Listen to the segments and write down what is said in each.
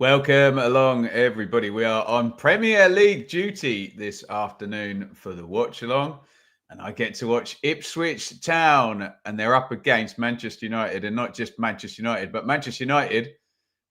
Welcome along, everybody. We are on Premier League duty this afternoon for the watch along, and I get to watch Ipswich Town, and they're up against Manchester United, and not just Manchester United, but Manchester United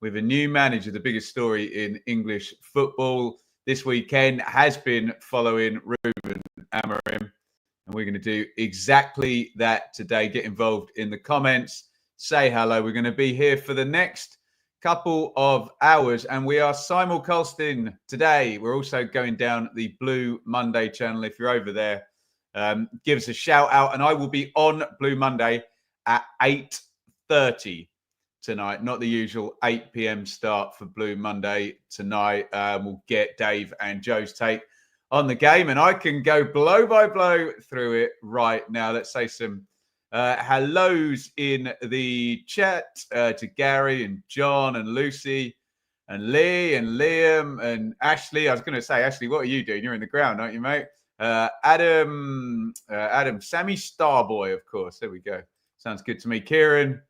with a new manager. The biggest story in English football this weekend has been following Ruben Amorim, and we're going to do exactly that today. Get involved in the comments, say hello. We're going to be here for the next couple of hours, and we are simulcasting today. We're also going down the Blue Monday channel. If you're over there, give us a shout out, and I will be on Blue Monday at 8:30 tonight. Not the usual 8 p.m. start for Blue Monday tonight. We'll get Dave and Joe's take on the game, and I can go blow by blow through it right now. Let's say some hellos in the chat to Gary and John and Lucy and Lee and Liam and Ashley. I was going to say, Ashley, what are you doing? You're in the ground, aren't you, mate? Adam, Sammy Starboy, of course. There we go. Sounds good to me. Kieran,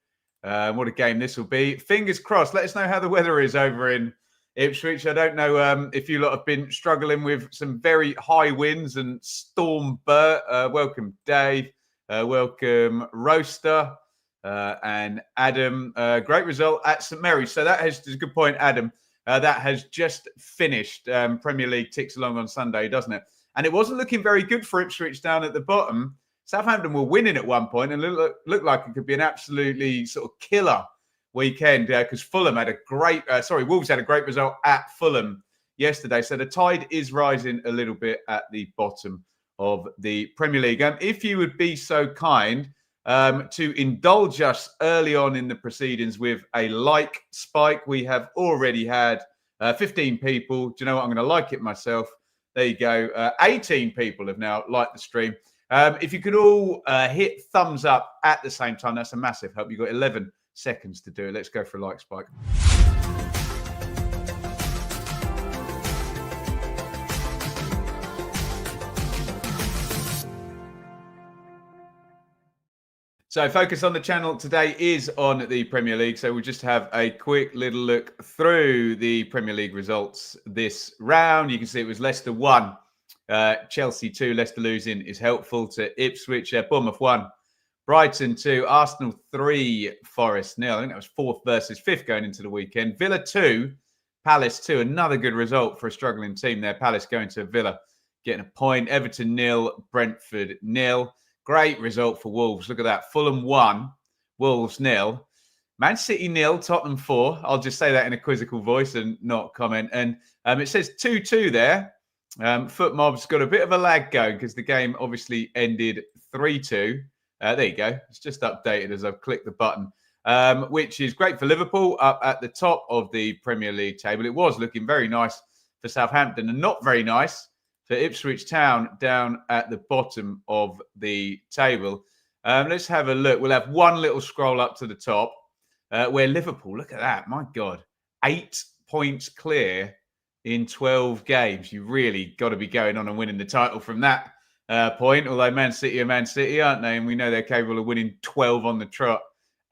what a game this will be. Fingers crossed. Let us know how the weather is over in Ipswich. I don't know if you lot have been struggling with some very high winds and storm Bert. Welcome, Dave. Welcome, Roaster and Adam. Great result at St Mary's. So that has a good point, Adam. That has just finished. Premier League ticks along on Sunday, doesn't it? And it wasn't looking very good for Ipswich down at the bottom. Southampton were winning at one point and looked like it could be an absolutely sort of killer weekend because Fulham had a great, Wolves had a great result at Fulham yesterday. So the tide is rising a little bit at the bottom of the Premier League. If you would be so kind to indulge us early on in the proceedings with a like spike. We have already had 15 people. Do you know what? I'm going to like it myself. There you go. 18 people have now liked the stream. If you could all hit thumbs up at the same time, that's a massive help. You've got 11 seconds to do it. Let's go for a like spike. So focus on the channel today is on the Premier League. So we'll just have a quick little look through the Premier League results this round. You can see it was Leicester 1, Chelsea 2. Leicester losing is helpful to Ipswich. Bournemouth 1, Brighton 2, Arsenal 3, Forest 0. I think that was 4th versus 5th going into the weekend. Villa 2, Palace 2. Another good result for a struggling team there. Palace going to Villa, getting a point. Everton 0, Brentford 0. Great result for Wolves. Look at that. Fulham 1, Wolves 0. Man City 0, Tottenham 4. I'll just say that in a quizzical voice and not comment. And it says 2-2 there. Footmob's got a bit of a lag going because the game obviously ended 3-2. There you go. It's just updated as I've clicked the button, which is great for Liverpool up at the top of the Premier League table. It was looking very nice for Southampton and not very nice for Ipswich Town down at the bottom of the table. Let's have a look. We'll have one little scroll up to the top where Liverpool, look at that, my God, 8 points clear in 12 games. You really got to be going on and winning the title from that point, although Man City are Man City, aren't they? And we know they're capable of winning 12 on the trot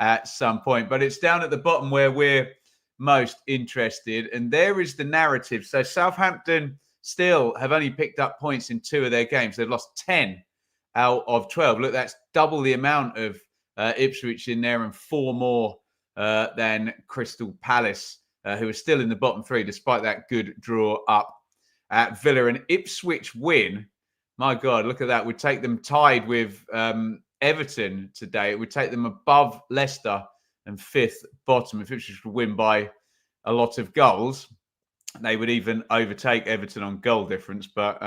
at some point. But it's down at the bottom where we're most interested. And there is the narrative. So Southampton still have only picked up points in 2 of their games. They've lost 10 out of 12. Look, that's double the amount of Ipswich in there and 4 more than Crystal Palace, who are still in the bottom 3 despite that good draw up at Villa. An Ipswich win, my God, look at that. Would take them tied with Everton today. It would take them above Leicester and 5th bottom. If Ipswich would win by a lot of goals, they would even overtake Everton on goal difference. But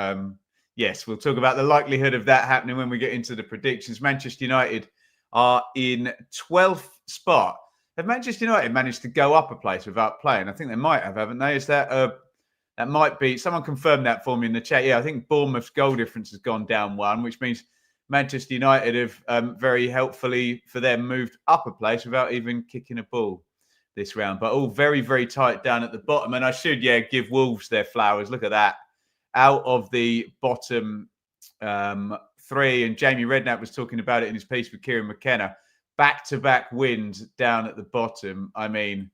yes, we'll talk about the likelihood of that happening when we get into the predictions. Manchester United are in 12th spot. Have Manchester United managed to go up a place without playing? I think they might have, haven't they? Is that that might be? Someone confirmed that for me in the chat. Yeah, I think Bournemouth's goal difference has gone down 1, which means Manchester United have very helpfully for them moved up a place without even kicking a ball this round, but all very, very tight down at the bottom. And I should, give Wolves their flowers. Look at that. Out of the bottom 3, and Jamie Redknapp was talking about it in his piece with Kieran McKenna, back-to-back wins down at the bottom. I mean,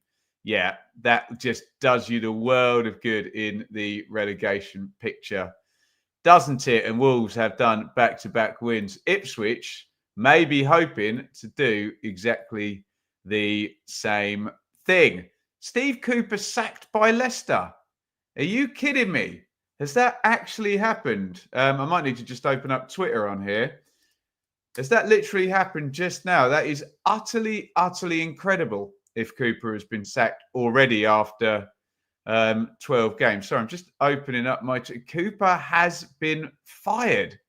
Yeah, that just does you the world of good in the relegation picture, doesn't it? And Wolves have done back-to-back wins. Ipswich may be hoping to do exactly the same thing. Steve Cooper sacked by Leicester. Are you kidding me? Has that actually happened? I might need to just open up Twitter on here. Has that literally happened just now? That is utterly, utterly incredible if Cooper has been sacked already after 12 games. Sorry, I'm just opening up my... Cooper has been fired.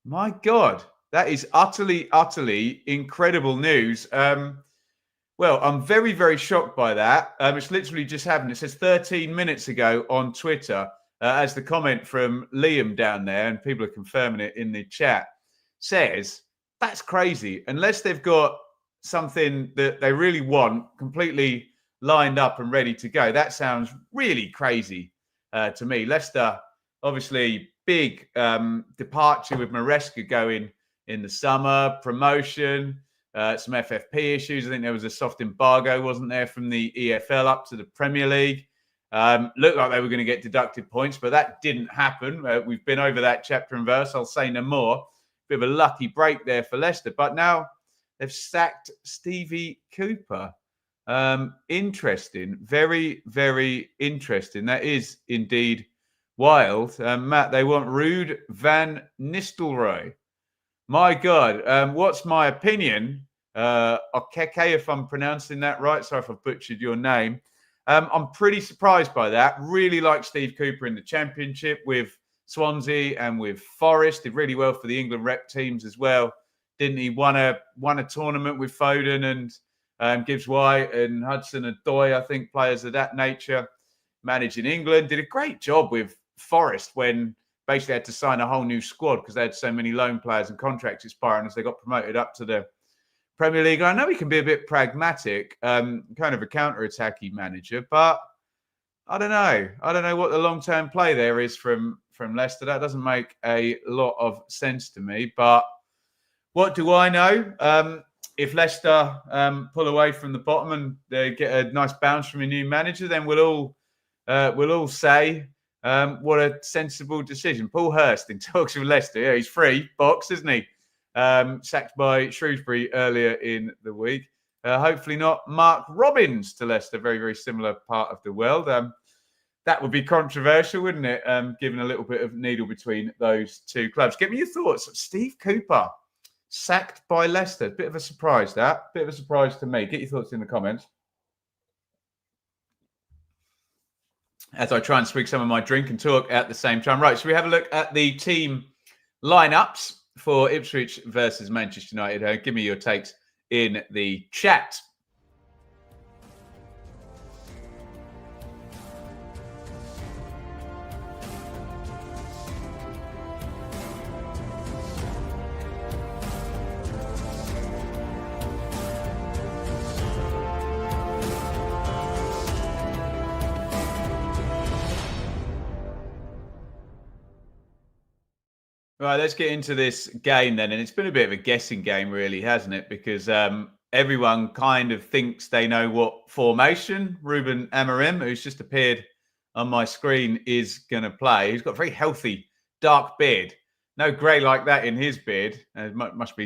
My God, that is utterly, utterly incredible news. Well, I'm very, very shocked by that. It's literally just happened. It says 13 minutes ago on Twitter, as the comment from Liam down there, and people are confirming it in the chat, says, that's crazy. Unless they've got something that they really want completely lined up and ready to go. That sounds really crazy to me. Leicester, obviously, big departure with Maresca going in the summer, promotion, some FFP issues. I think there was a soft embargo, wasn't there, from the EFL up to the Premier League. Looked like they were going to get deducted points, but that didn't happen. We've been over that chapter and verse. I'll say no more. Bit of a lucky break there for Leicester. But now they've sacked Stevie Cooper. Interesting. Very, very interesting. That is indeed wild. Matt, they want Ruud van Nistelrooy. My God. What's my opinion? Okeke, if I'm pronouncing that right. Sorry if I've butchered your name. I'm pretty surprised by that. Really like Steve Cooper in the Championship with Swansea and with Forest. Did really well for the England rep teams as well. Didn't he? Won a tournament with Foden and Gibbs White and Hudson Odoi, I think, players of that nature. Managing England. Did a great job with Forest when basically had to sign a whole new squad because they had so many loan players and contracts expiring as they got promoted up to the Premier League. I know he can be a bit pragmatic, kind of a counter-attacky manager, but I don't know. I don't know what the long-term play there is from Leicester. That doesn't make a lot of sense to me. But what do I know? If Leicester pull away from the bottom and they get a nice bounce from a new manager, then we'll all say what a sensible decision. Paul Hurst in talks with Leicester. Yeah, he's free box, isn't he? Sacked by Shrewsbury earlier in the week. Hopefully not Mark Robbins to Leicester. Very, very similar part of the world. That would be controversial, wouldn't it? Given a little bit of needle between those two clubs. Give me your thoughts. Steve Cooper sacked by Leicester. Bit of a surprise, that. Bit of a surprise to me. Get your thoughts in the comments. As I try and swig some of my drink and talk at the same time. Right, so we have a look at the team lineups for Ipswich versus Manchester United. Give me your takes in the chat. Right, let's get into this game then. And it's been a bit of a guessing game, really, hasn't it? Because everyone kind of thinks they know what formation Ruben Amorim, who's just appeared on my screen, is going to play. He's got a very healthy, dark beard. No grey like that in his beard. Must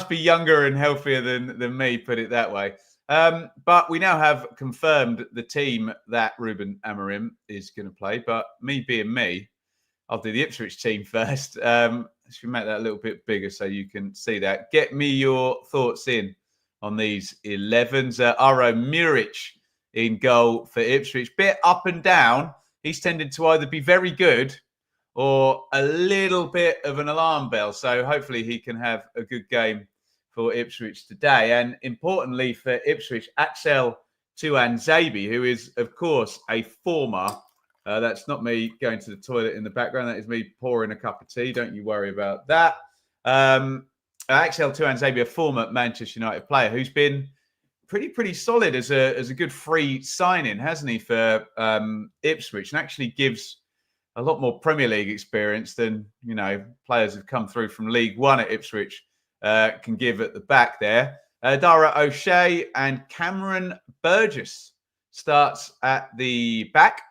be younger and healthier than me, put it that way. But we now have confirmed the team that Ruben Amorim is going to play. But me being me, I'll do the Ipswich team first. Should we make that a little bit bigger so you can see that? Get me your thoughts in on these 11s. Aro Muric in goal for Ipswich. Bit up and down. He's tended to either be very good or a little bit of an alarm bell. So hopefully he can have a good game for Ipswich today. And importantly for Ipswich, Axel Tuanzebe, who is, of course, a former... that's not me going to the toilet in the background. That is me pouring a cup of tea. Don't you worry about that. Axel Tuanzebe, a former Manchester United player who's been pretty solid as a good free signing, hasn't he, for Ipswich, and actually gives a lot more Premier League experience than, you know, players who've come through from League One at Ipswich can give at the back there. Dara O'Shea and Cameron Burgess starts at the back.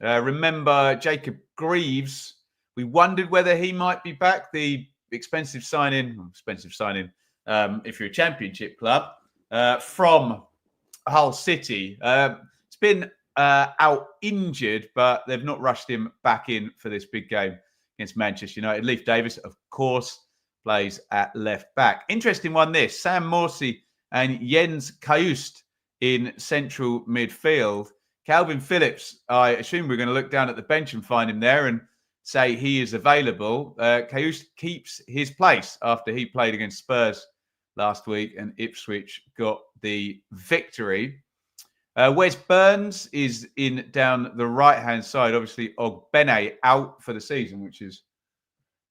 Remember, Jacob Greaves, we wondered whether he might be back. The expensive signing, if you're a Championship club, from Hull City. It's been out injured, but they've not rushed him back in for this big game against Manchester United. Leif Davis, of course, plays at left back. Interesting one this. Sam Morsey and Jens Kajust in central midfield. Calvin Phillips, I assume we're going to look down at the bench and find him there and say he is available. Kajust keeps his place after he played against Spurs last week and Ipswich got the victory. Wes Burns is in down the right-hand side. Obviously, Ogbene out for the season, which is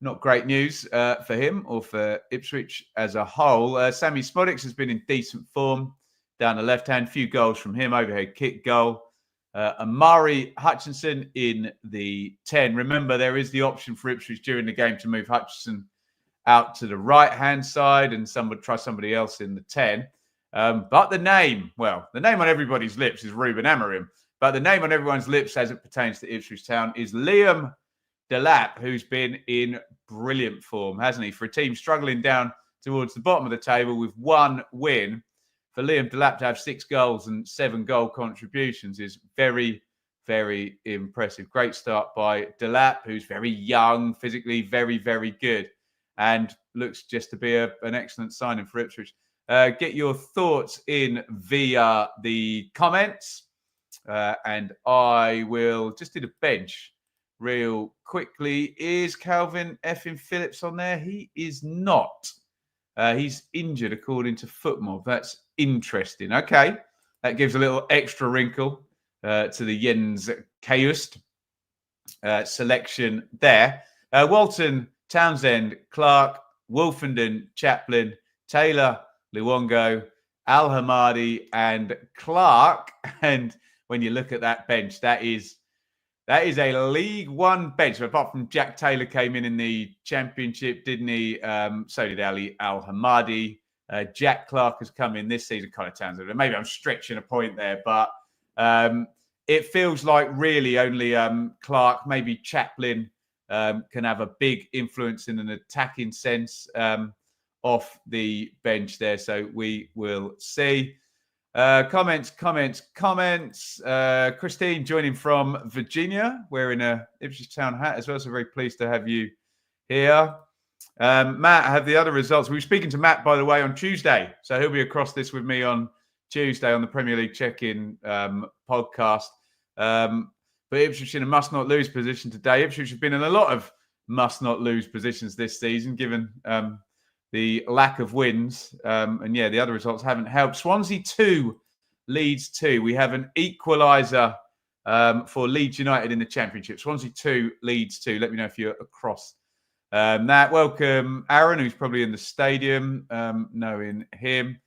not great news for him or for Ipswich as a whole. Sammy Smodics has been in decent form down the left-hand. Few goals from him, overhead kick goal. Amari Hutchinson in the 10. Remember, there is the option for Ipswich during the game to move Hutchinson out to the right-hand side and try somebody else in the 10. But the name on everybody's lips is Ruben Amorim. But the name on everyone's lips as it pertains to Ipswich Town is Liam Delap, who's been in brilliant form, hasn't he? For a team struggling down towards the bottom of the table with one win, for Liam Delap to have 6 goals and 7 goal contributions is very, very impressive. Great start by Delap, who's very young, physically very, very good, and looks just to be an excellent signing for Ipswich. Get your thoughts in via the comments, and I will just do the bench real quickly. Is Calvin effing Phillips on there? He is not. He's injured, according to FootMob. That's interesting. Okay, that gives a little extra wrinkle to the Jens Kajust selection there. Walton, Townsend, Clark, Wolfenden, Chaplin, Taylor, Luongo, Al Hamadi, and Clark. And when you look at that bench, that is a League One bench. Apart from Jack Taylor came in the Championship, didn't he? So did Ali Al Hamadi. Jack Clark has come in this season. Kind of Townsend. Maybe I'm stretching a point there, but it feels like really only Clark, maybe Chaplin can have a big influence in an attacking sense off the bench there. So we will see. Comments. Christine joining from Virginia, wearing a Ipswich Town hat as well. So very pleased to have you here. Matt, have the other results. We were speaking to Matt, by the way, on Tuesday. So he'll be across this with me on Tuesday on the Premier League check-in podcast. But Ipswich in a must-not-lose position today. Ipswich have been in a lot of must-not-lose positions this season, given the lack of wins. And yeah, the other results haven't helped. Swansea 2, Leeds 2. We have an equaliser for Leeds United in the Championship. Swansea 2, Leeds 2. Let me know if you're across that. Welcome, Aaron, who's probably in the stadium, knowing him.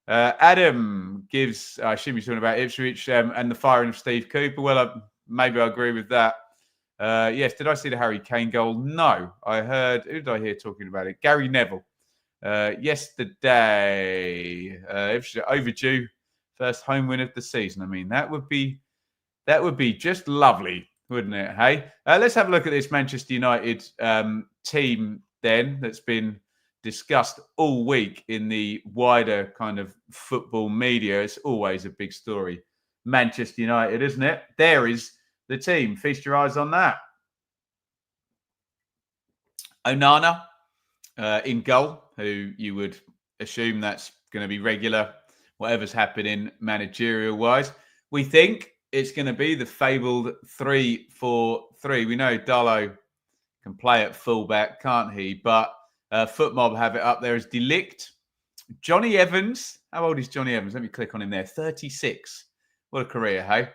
Adam gives, I assume he's talking about Ipswich and the firing of Steve Cooper. Well, maybe I agree with that. Yes, did I see the Harry Kane goal? No. I heard, who did I hear talking about it? Gary Neville. Yesterday, Ipswich overdue first home win of the season. I mean, that would be just lovely, wouldn't it? Hey, let's have a look at this Manchester United team then that's been discussed all week in the wider kind of football media. It's always a big story. Manchester United, isn't it? There is the team. Feast your eyes on that. Onana in goal, who you would assume that's going to be regular, whatever's happening managerial-wise. We think it's going to be the fabled 3-4-3. We know Darlow can play at fullback, can't he? But FootMob have it up there as De Ligt. Johnny Evans. How old is Johnny Evans? Let me click on him there. 36. What a career, hey?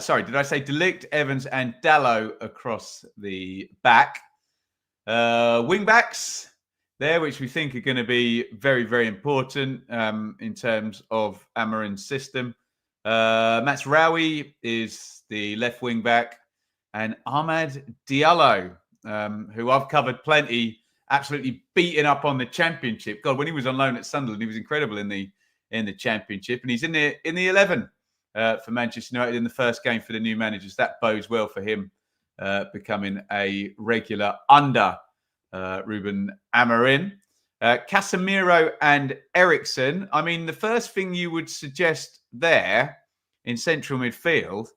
Sorry, did I say De Ligt, Evans, and Dallow across the back? Wing backs there, which we think are going to be very, very important in terms of Amorim's system. Mazraoui is the left wing back, and Ahmad Diallo, who I've covered plenty, absolutely beaten up on the Championship. God, when he was on loan at Sunderland, he was incredible in the in the Championship, and he's in the 11 for Manchester United in the first game for the new managers. That bodes well for him becoming a regular under Ruben Amorim. Casemiro and Eriksen. I mean, the first thing you would suggest there in central midfield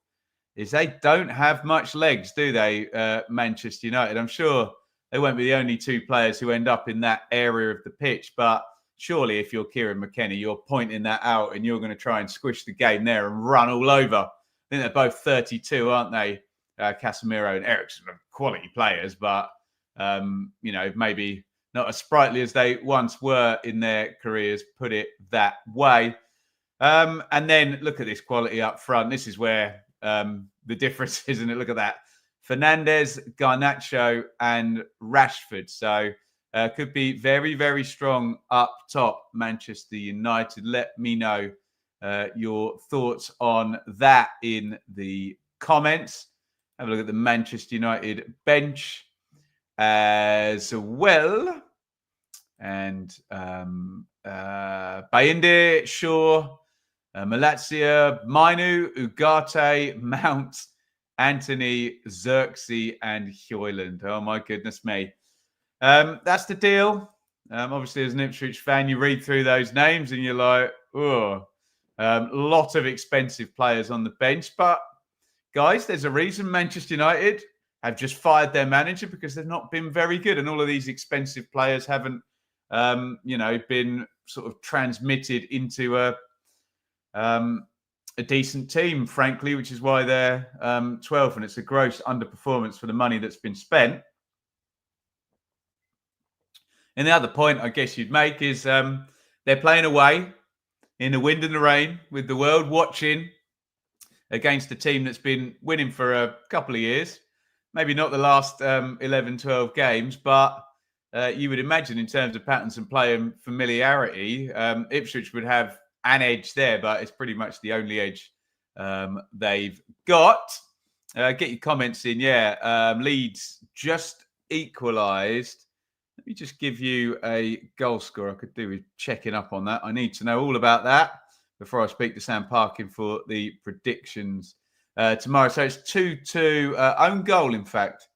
is they don't have much legs, do they, Manchester United? I'm sure they won't be the only two players who end up in that area of the pitch, but surely if you're Kieran McKennie, you're pointing that out and you're going to try and squish the game there and run all over. I think they're both 32, aren't they? Casemiro and Eriksen are quality players, but, maybe not as sprightly as they once were in their careers, put it that way. And then look at this quality up front. This is where the difference is, isn't it? Look at that. Fernandes, Garnacho and Rashford. So could be very, very strong up top, Manchester United. Let me know your thoughts on that in the comments. Have a look at the Manchester United bench as well. And Bayinde, Shaw, Malacia, Mainu, Ugarte, Mount, Anthony, Xerxes, and Højlund. Oh, my goodness me. That's the deal. Obviously, as an Ipswich fan, you read through those names and you're like, oh, a lot of expensive players on the bench. But, guys, there's a reason Manchester United have just fired their manager, because they've not been very good. And all of these expensive players haven't, been sort of transmitted into a decent team, frankly, which is why they're 12th. And it's a gross underperformance for the money that's been spent. And the other point I guess you'd make is they're playing away in the wind and the rain with the world watching against a team that's been winning for a couple of years. Maybe not the last 11, 12 games, but you would imagine in terms of patterns and play and familiarity, Ipswich would have an edge there, but it's pretty much the only edge they've got. Get your comments in. Yeah, Leeds just equalised. Let me just give you a goal score. I could do with checking up on that. I need to know all about that before I speak to Sam Parkin for the predictions tomorrow. So it's 2-2. Own goal, in fact,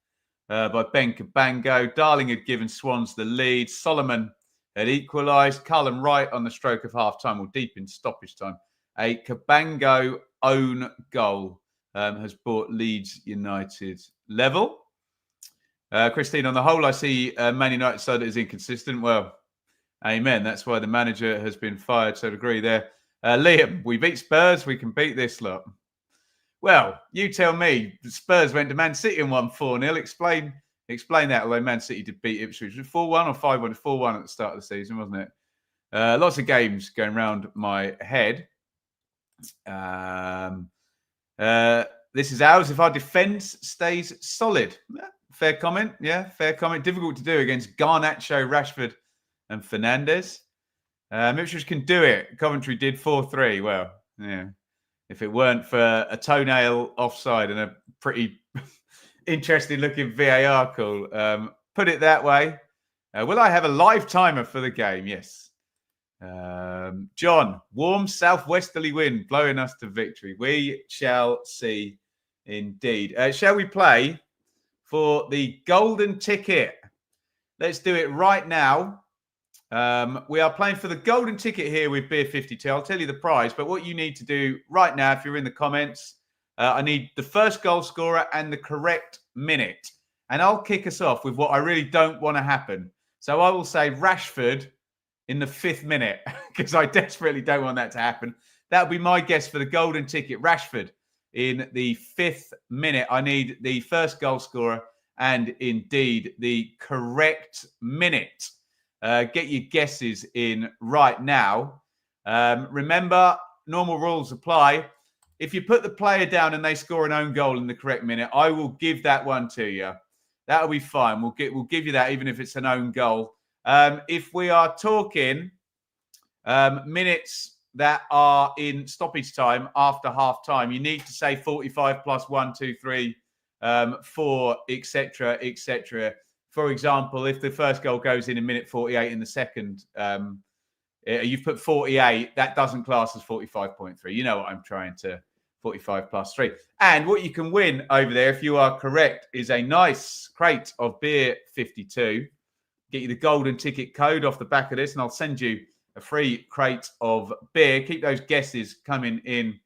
by Ben Cabango. Darling had given Swans the lead. Solomon had equalised. Cullen right on the stroke of half-time, or deep in stoppage time. A Cabango own goal has brought Leeds United level. Christine, on the whole, I see Man United side is inconsistent. Well, amen. That's why the manager has been fired. So I'd agree there. Liam, we beat Spurs. We can beat this lot. Well, you tell me. Spurs went to Man City and won 4-0. Explain that. Although Man City did beat Ipswich. Was it 4-1 or 5-1? 4-1 at the start of the season, wasn't it? Lots of games going round my head. This is ours. If our defence stays solid. Fair comment. Yeah, fair comment. Difficult to do against Garnacho, Rashford and Fernandes. Ipswich can do it. Coventry did 4-3. Well, yeah. If it weren't for a toenail offside and a pretty interesting looking VAR call. Put it that way. Will I have a live timer for the game? Yes. John, warm southwesterly wind blowing us to victory. We shall see indeed. Shall we play for the golden ticket? Let's do it right now. We are playing for the golden ticket here with Beer 52. I'll tell you the prize, but what you need to do right now, if you're in the comments, I need the first goal scorer and the correct minute. And I'll kick us off with what I really don't want to happen. So I will say Rashford in the 5th minute, because I desperately don't want that to happen. That would be my guess for the golden ticket. Rashford in the 5th minute. I need the first goal scorer and indeed the correct minute. Get your guesses in right now. Remember, normal rules apply. If you put the player down and they score an own goal in the correct minute, I will give that one to you. That'll be fine. We'll give you that even if it's an own goal. If we are talking minutes that are in stoppage time after half time, you need to say 45 plus 1, 2, 3, 4, etc., etc. For example, if the first goal goes in minute 48 and the second You've put 48. That doesn't class as 45.3. You know what I'm trying to 45 plus 3. And what you can win over there, if you are correct, is a nice crate of beer 52. Get you the golden ticket code off the back of this, and I'll send you a free crate of beer. Keep those guesses coming in.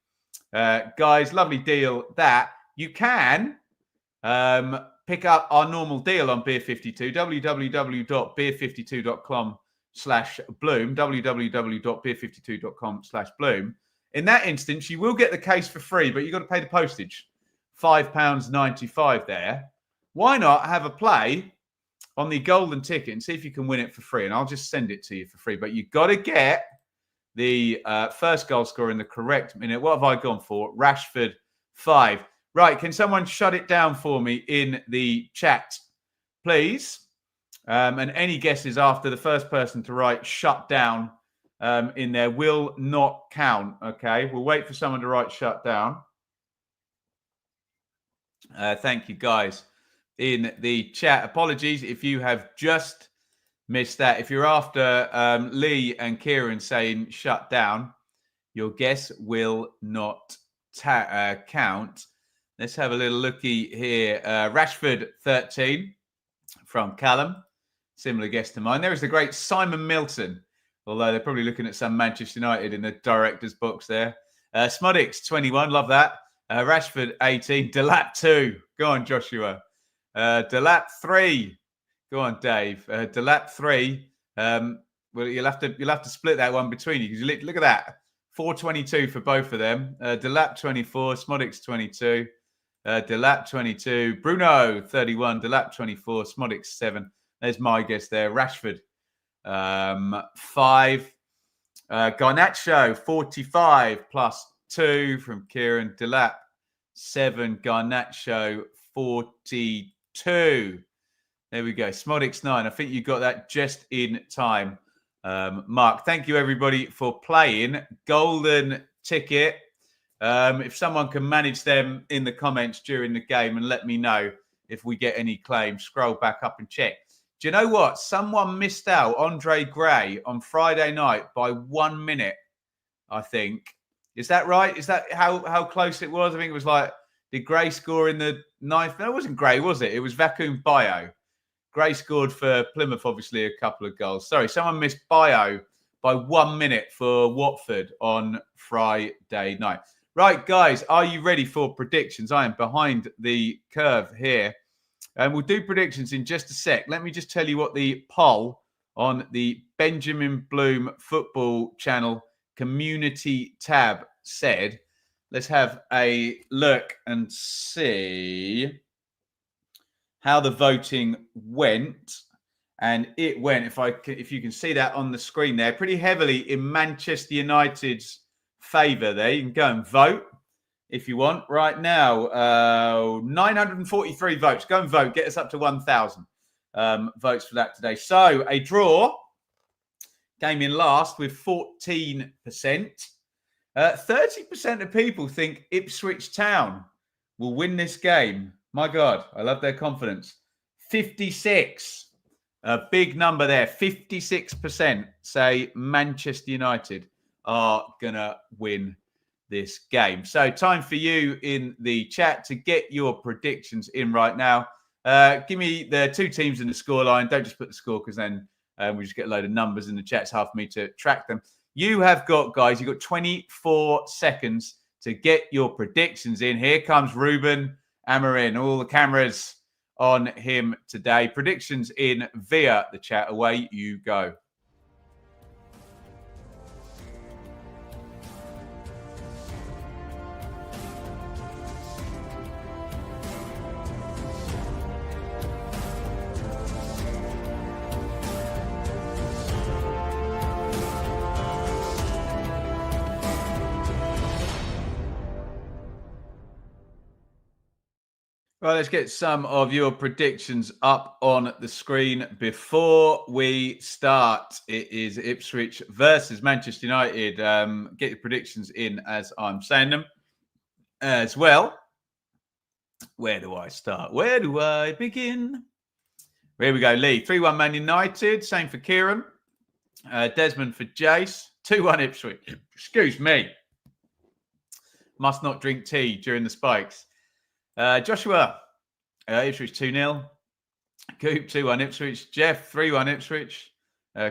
Guys, lovely deal that. You can pick up our normal deal on Beer 52, www.beer52.com/bloom, www.beer52.com/bloom. In that instance, you will get the case for free, but you've got to pay the postage, £5.95 there. Why not have a play on the golden ticket and see if you can win it for free? And I'll just send it to you for free. But you've got to get the first goal scorer in the correct minute. What have I gone for? Rashford, 5. Right, can someone shut it down for me in the chat, please? And any guesses after the first person to write shut down in there will not count, okay? We'll wait for someone to write shut down. Thank you, guys, in the chat. Apologies if you have just missed that. If you're after Lee and Kieran saying shut down, your guess will not count. Let's have a little looky here. Rashford, 13 from Callum. Similar guess to mine. There is the great Simon Milton, although they're probably looking at some Manchester United in the director's box there. Smudix, 21. Love that. Rashford, 18. Delap, 2. Go on, Joshua. Delap, 3. Go on, Dave. Delap, 3. Well, you'll have to split that one between you because look at that. 422 for both of them. Delap, 24. Smodix, 22. Delap, 22. Bruno, 31. Delap, 24. Smodix, 7. There's my guess there. Rashford, 5. Garnacho, 45 plus 2 from Kieran. Delap, 7. Garnacho, 42. There we go. Smodix, 9. I think you got that just in time, Mark. Thank you, everybody, for playing. Golden ticket. If someone can manage them in the comments during the game and let me know if we get any claims, scroll back up and check. Do you know what? Someone missed out, Andre Gray, on Friday night by 1 minute, I think. Is that right? Is that how close it was? I think it was like, did Gray score in the 9th? No, it wasn't Gray, was it? It was Vacuum Bio. Gray scored for Plymouth, obviously, a couple of goals. Sorry, someone missed Bio by 1 minute for Watford on Friday night. Right, guys, are you ready for predictions? I am behind the curve here. And we'll do predictions in just a sec. Let me just tell you what the poll on the Benjamin Bloom Football Channel community tab said. Let's have a look and see how the voting went. And it went, if you can see that on the screen there, pretty heavily in Manchester United's favour there. You can go and vote if you want. Right now, 943 votes. Go and vote. Get us up to 1,000 votes for that today. So a draw came in last with 14%. 30% of people think Ipswich Town will win this game. My God, I love their confidence. 56, a big number there. 56% say Manchester United are going to win this game. So time for you in the chat to get your predictions in right now. Give me the two teams in the scoreline. Don't just put the score because then we just get a load of numbers in the chat. It's hard for me to track them. You have got, guys, you've got 24 seconds to get your predictions in. Here comes Ruben Amorim. All the cameras on him today. Predictions in via the chat. Away you go. Right, let's get some of your predictions up on the screen before we start. It is Ipswich versus Manchester United. Get your predictions in as I'm saying them as well. Where do I start? Where do I begin? Here we go, Lee. 3-1 Man United. Same for Kieran. Desmond for Jace. 2-1 Ipswich. Excuse me. Must not drink tea during the spikes. Joshua. Ipswich 2-0. Coop 2-1 Ipswich. Jeff 3-1 Ipswich.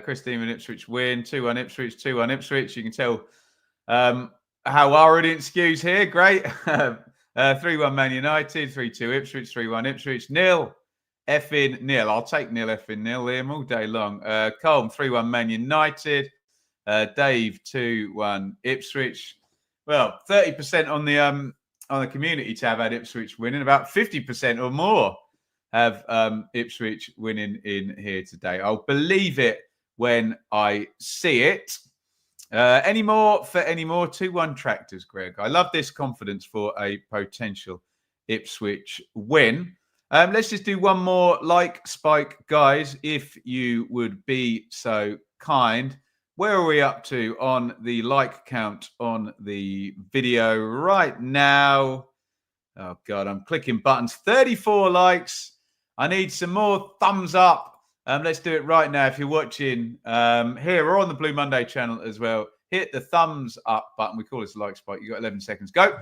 Christine and Ipswich win. 2-1 Ipswich. 2-1 Ipswich. You can tell how our audience skews here. Great. 3-1 Man United. 3-2 Ipswich. 3-1 Ipswich. Nil. Effing nil. I'll take nil effing nil, Liam, all day long. Colm 3-1 Man United. Dave 2-1 Ipswich. Well, 30% on the community tab had Ipswich winning. About 50% or more have Ipswich winning in here today. I'll believe it when I see it. Any more? 2-1 Tractors, Greg. I love this confidence for a potential Ipswich win. Let's just do one more like spike, guys, if you would be so kind. Where are we up to on the like count on the video right now? Oh, God, I'm clicking buttons. 34 likes. I need some more thumbs up. Let's do it right now. If you're watching here or on the Blue Monday channel as well, hit the thumbs up button. We call this a like spike. You've got 11 seconds. Go.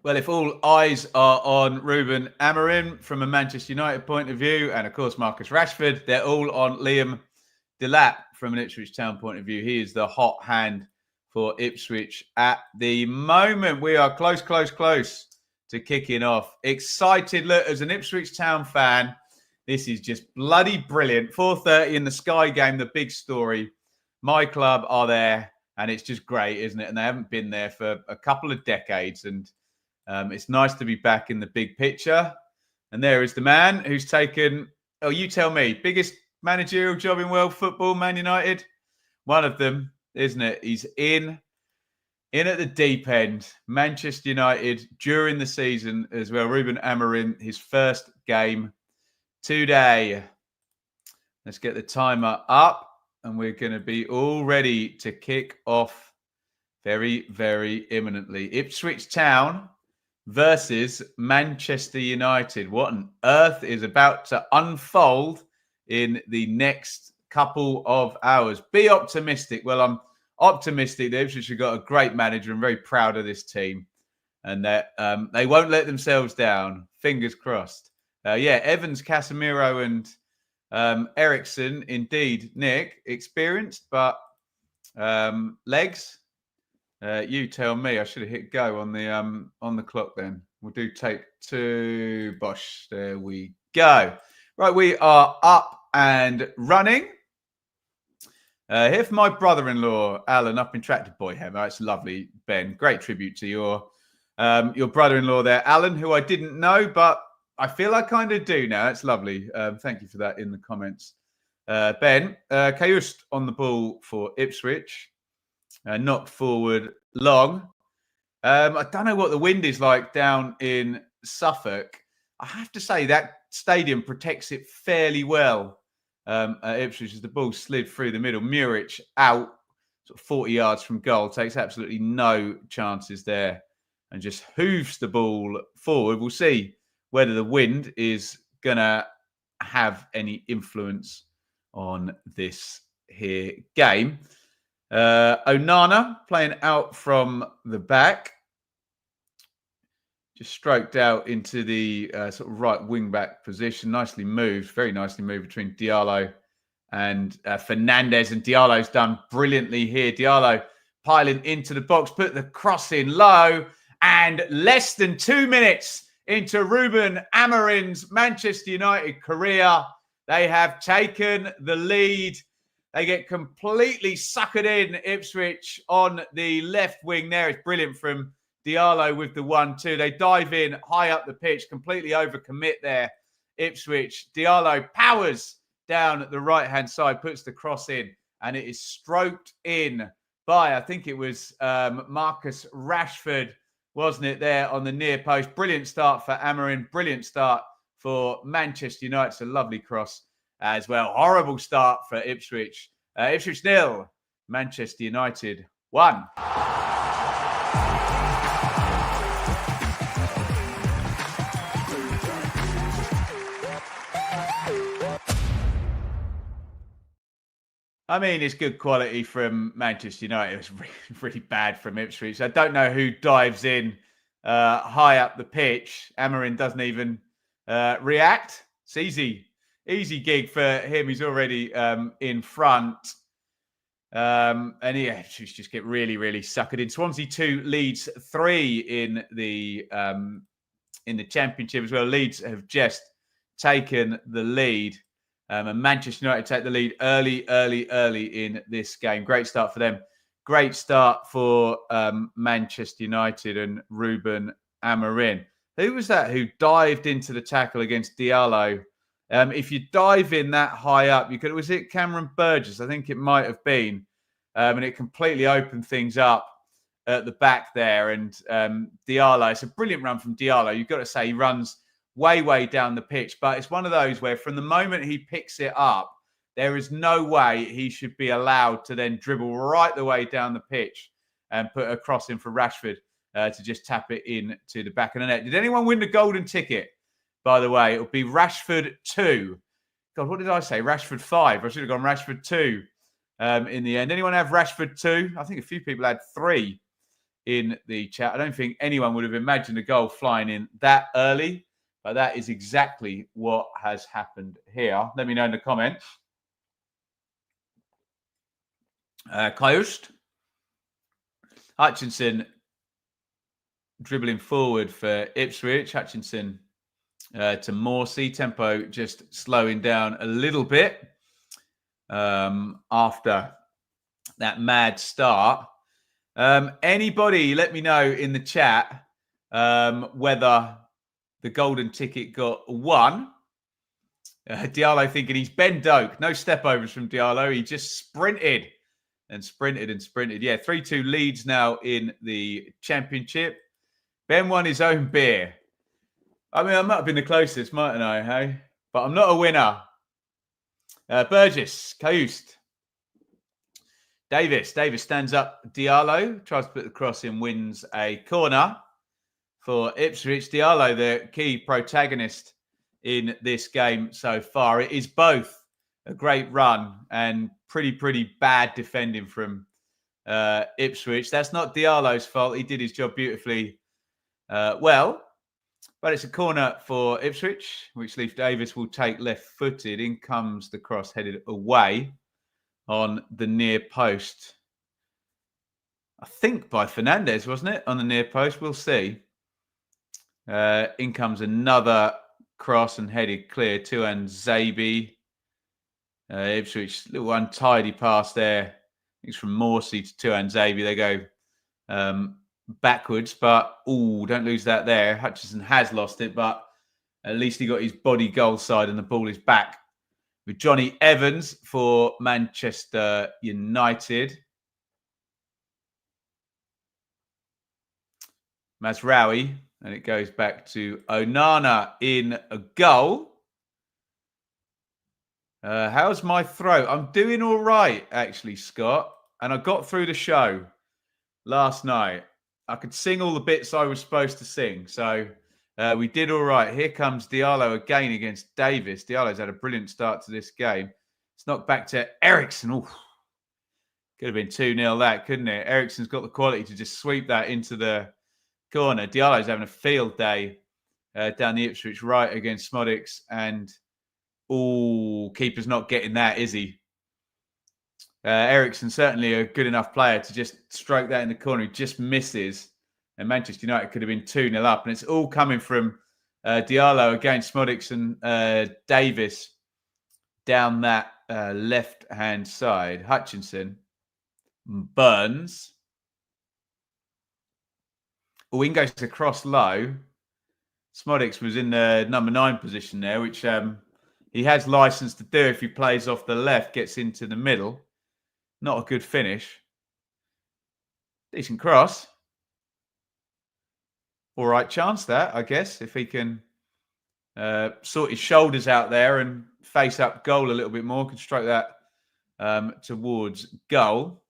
Well, if all eyes are on Ruben Amorim from a Manchester United point of view, and of course Marcus Rashford, they're all on Liam Delap from an Ipswich Town point of view. He is the hot hand for Ipswich at the moment. We are close to kicking off. Excited. Look, as an Ipswich Town fan, this is just bloody brilliant. 4:30 in the Sky game, the big story. My club are there, and it's just great, isn't it? And they haven't been there for a couple of decades, and it's nice to be back in the big picture. And there is the man who's taken, oh, you tell me, biggest managerial job in world football, Man United? One of them, isn't it? He's in at the deep end. Manchester United during the season as well. Ruben Amorim, his first game today. Let's get the timer up, and we're going to be all ready to kick off very, very imminently. Ipswich Town versus Manchester United. What on earth is about to unfold in the next couple of hours? Be optimistic. Well, I'm optimistic that Ipswich have got a great manager. I'm very proud of this team, and that they won't let themselves down. Fingers crossed. Evans, Casemiro, and Ericsson, indeed, Nick, experienced, but legs. You tell me. I should have hit go on the clock then. We'll do take two. Bosh. There we go. Right, we are up and running. Here for my brother-in-law, Alan, up in Tractor Boy Hem. Oh, it's lovely, Ben. Great tribute to your brother-in-law there, Alan, who I didn't know, but I feel I kind of do now. It's lovely. Thank you for that in the comments. Ben, Kayust on the ball for Ipswich. Knocked forward long. I don't know what the wind is like down in Suffolk. I have to say that stadium protects it fairly well. Ipswich, as the ball slid through the middle. Muric out, sort of 40 yards from goal, takes absolutely no chances there and just hooves the ball forward. We'll see whether the wind is going to have any influence on this here game. Onana playing out from the back. Just stroked out into the sort of right wing-back position. Nicely moved, very nicely moved between Diallo and Fernandez. And Diallo's done brilliantly here. Diallo piling into the box, put the cross in low. And less than 2 minutes into Ruben Amorim's Manchester United career, they have taken the lead. They get completely suckered in, Ipswich, on the left wing there. It's brilliant from Diallo with the 1-2. They dive in high up the pitch, completely overcommit there, Ipswich. Diallo powers down at the right-hand side, puts the cross in, and it is stroked in by, I think it was Marcus Rashford, wasn't it, there on the near post. Brilliant start for Amorim, brilliant start for Manchester United. It's a lovely cross as well. Horrible start for Ipswich. Ipswich 0, Manchester United 1. I mean, it's good quality from Manchester United. It's really, really bad from Ipswich. I don't know who dives in high up the pitch. Amorim doesn't even react. It's easy gig for him. He's already in front. And yeah, Ipswich just get really, really suckered in. Swansea 2, Leeds 3 in the Championship as well. Leeds have just taken the lead. And Manchester United take the lead early in this game. Great start for them. Great start for Manchester United and Ruben Amorim. Who was that who dived into the tackle against Diallo? If you dive in that high up, was it Cameron Burgess? I think it might have been. And it completely opened things up at the back there. And Diallo, it's a brilliant run from Diallo. You've got to say he runs way down the pitch, but it's one of those where from the moment he picks it up, there is no way he should be allowed to then dribble right the way down the pitch and put a cross in for Rashford to just tap it in to the back of the net. Did anyone win the golden ticket, by the way? It'll be Rashford 2. God, what did I say? Rashford 5. I should have gone Rashford 2 in the end. Anyone have Rashford 2? I think a few people had 3 in the chat. I don't think anyone would have imagined a goal flying in that early. But that is exactly what has happened here. Let me know in the comments. Kyost. Hutchinson dribbling forward for Ipswich. Hutchinson to Morsey. Tempo just slowing down a little bit after that mad start. Anybody, let me know in the chat whether the golden ticket got 1. Diallo thinking he's Ben Doak. No step overs from Diallo. He just sprinted. Yeah, 3-2 leads now in the Championship. Ben won his own beer. I mean, I might have been the closest, mightn't I? Hey? But I'm not a winner. Burgess, Kayust. Davis stands up. Diallo tries to put the cross in, wins a corner for Ipswich. Diallo, the key protagonist in this game so far. It is both a great run and pretty bad defending from Ipswich. That's not Diallo's fault. He did his job beautifully well. But it's a corner for Ipswich, which Leif Davis will take left-footed. In comes the cross headed away on the near post. I think by Fernandez, wasn't it? On the near post. We'll see. In comes another cross and headed clear to Zabi. Ipswich, little untidy pass there. It's from Morsey to Zabi. They go backwards, but don't lose that there. Hutchinson has lost it, but at least he got his body goal side and the ball is back with Johnny Evans for Manchester United. Mazraoui, and it goes back to Onana in a goal. How's my throat? I'm doing all right, actually, Scott. And I got through the show last night. I could sing all the bits I was supposed to sing. So we did all right. Here comes Diallo again against Davis. Diallo's had a brilliant start to this game. It's knocked back to Eriksson. Ooh, could have been 2-0 that, couldn't it? Eriksson's got the quality to just sweep that into the corner. Diallo's having a field day down the Ipswich right against Smodics. And, keeper's not getting that, is he? Eriksson certainly a good enough player to just stroke that in the corner. He just misses. And Manchester United could have been 2-0 up. And it's all coming from Diallo against Smodics and Davis down that left-hand side. Hutchinson. Burns. In goes to cross low. Smodics was in the number 9 position there, which he has license to do if he plays off the left, gets into the middle. Not a good finish. Decent cross. All right chance that, I guess, if he can sort his shoulders out there and face up goal a little bit more, can stroke that towards goal.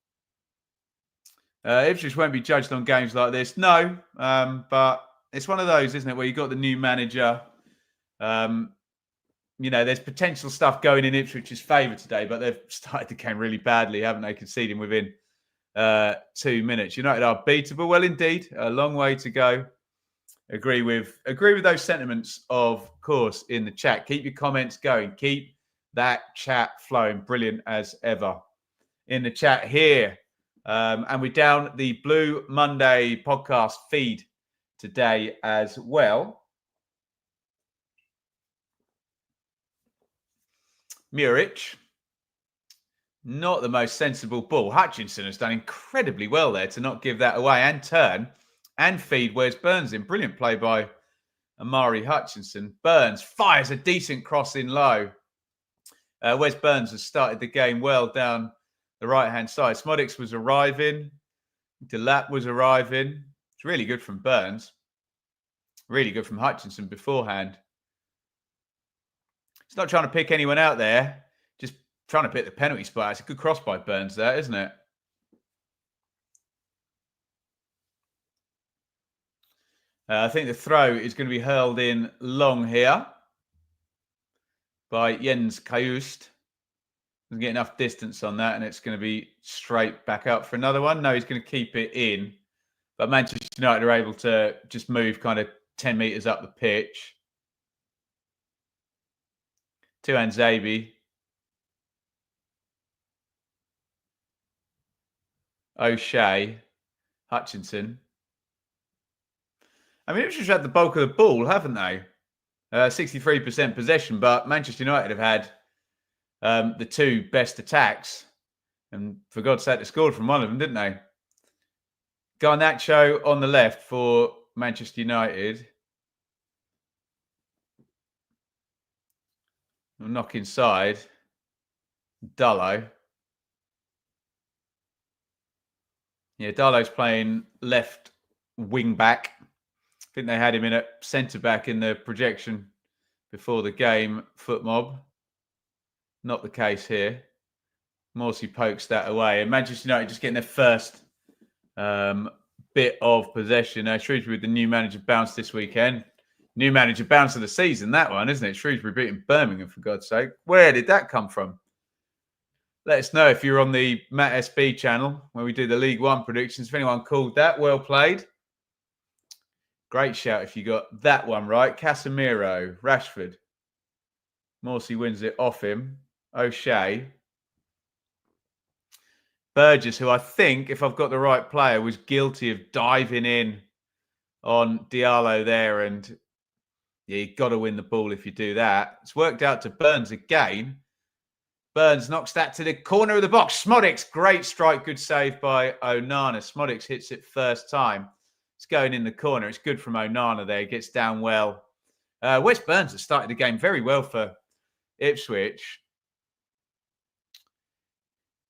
Ipswich won't be judged on games like this. No, but it's one of those, isn't it, where you've got the new manager. there's potential stuff going in Ipswich's favour today, but they've started the game really badly, haven't they? Conceding within 2 minutes. United are beatable. Well, indeed, a long way to go. Agree with those sentiments, of course, in the chat. Keep your comments going. Keep that chat flowing. Brilliant as ever in the chat here. And we're down the Blue Monday podcast feed today as well. Muric, not the most sensible ball. Hutchinson has done incredibly well there to not give that away and turn and feed Wes Burns in. Brilliant play by Amari Hutchinson. Burns fires a decent cross in low. Wes Burns has started the game well down the right-hand side. Smodics was arriving. Delap was arriving. It's really good from Burns. Really good from Hutchinson beforehand. He's not trying to pick anyone out there. Just trying to pick the penalty spot. It's a good cross by Burns there, isn't it? I think the throw is going to be hurled in long here by Jens Kajust. Doesn't get enough distance on that, and it's going to be straight back up for another one. No, he's going to keep it in. But Manchester United are able to just move kind of 10 metres up the pitch. To Anzabi. O'Shea. Hutchinson. I mean, Ipswich had the bulk of the ball, haven't they? 63% possession, but Manchester United have had the two best attacks. And for God's sake, they scored from one of them, didn't they? Garnacho on the left for Manchester United. Knock inside. Darlow. Yeah, Darlow's playing left wing back. I think they had him in at centre back in the projection before the game, Foot Mob. Not the case here. Morsey pokes that away. And Manchester United just getting their first bit of possession. Shrewsbury with the new manager bounce this weekend. New manager bounce of the season, that one, isn't it? Shrewsbury beating Birmingham, for God's sake. Where did that come from? Let us know if you're on the Matt SB channel where we do the League One predictions. If anyone called that, well played. Great shout if you got that one right. Casemiro, Rashford. Morsey wins it off him. O'Shea. Burgess, who I think, if I've got the right player, was guilty of diving in on Diallo there. And yeah, you've got to win the ball if you do that. It's worked out to Burns again. Burns knocks that to the corner of the box. Smodics, great strike, good save by Onana. Smodics hits it first time. It's going in the corner. It's good from Onana there. Gets down well. Wes Burns has started the game very well for Ipswich.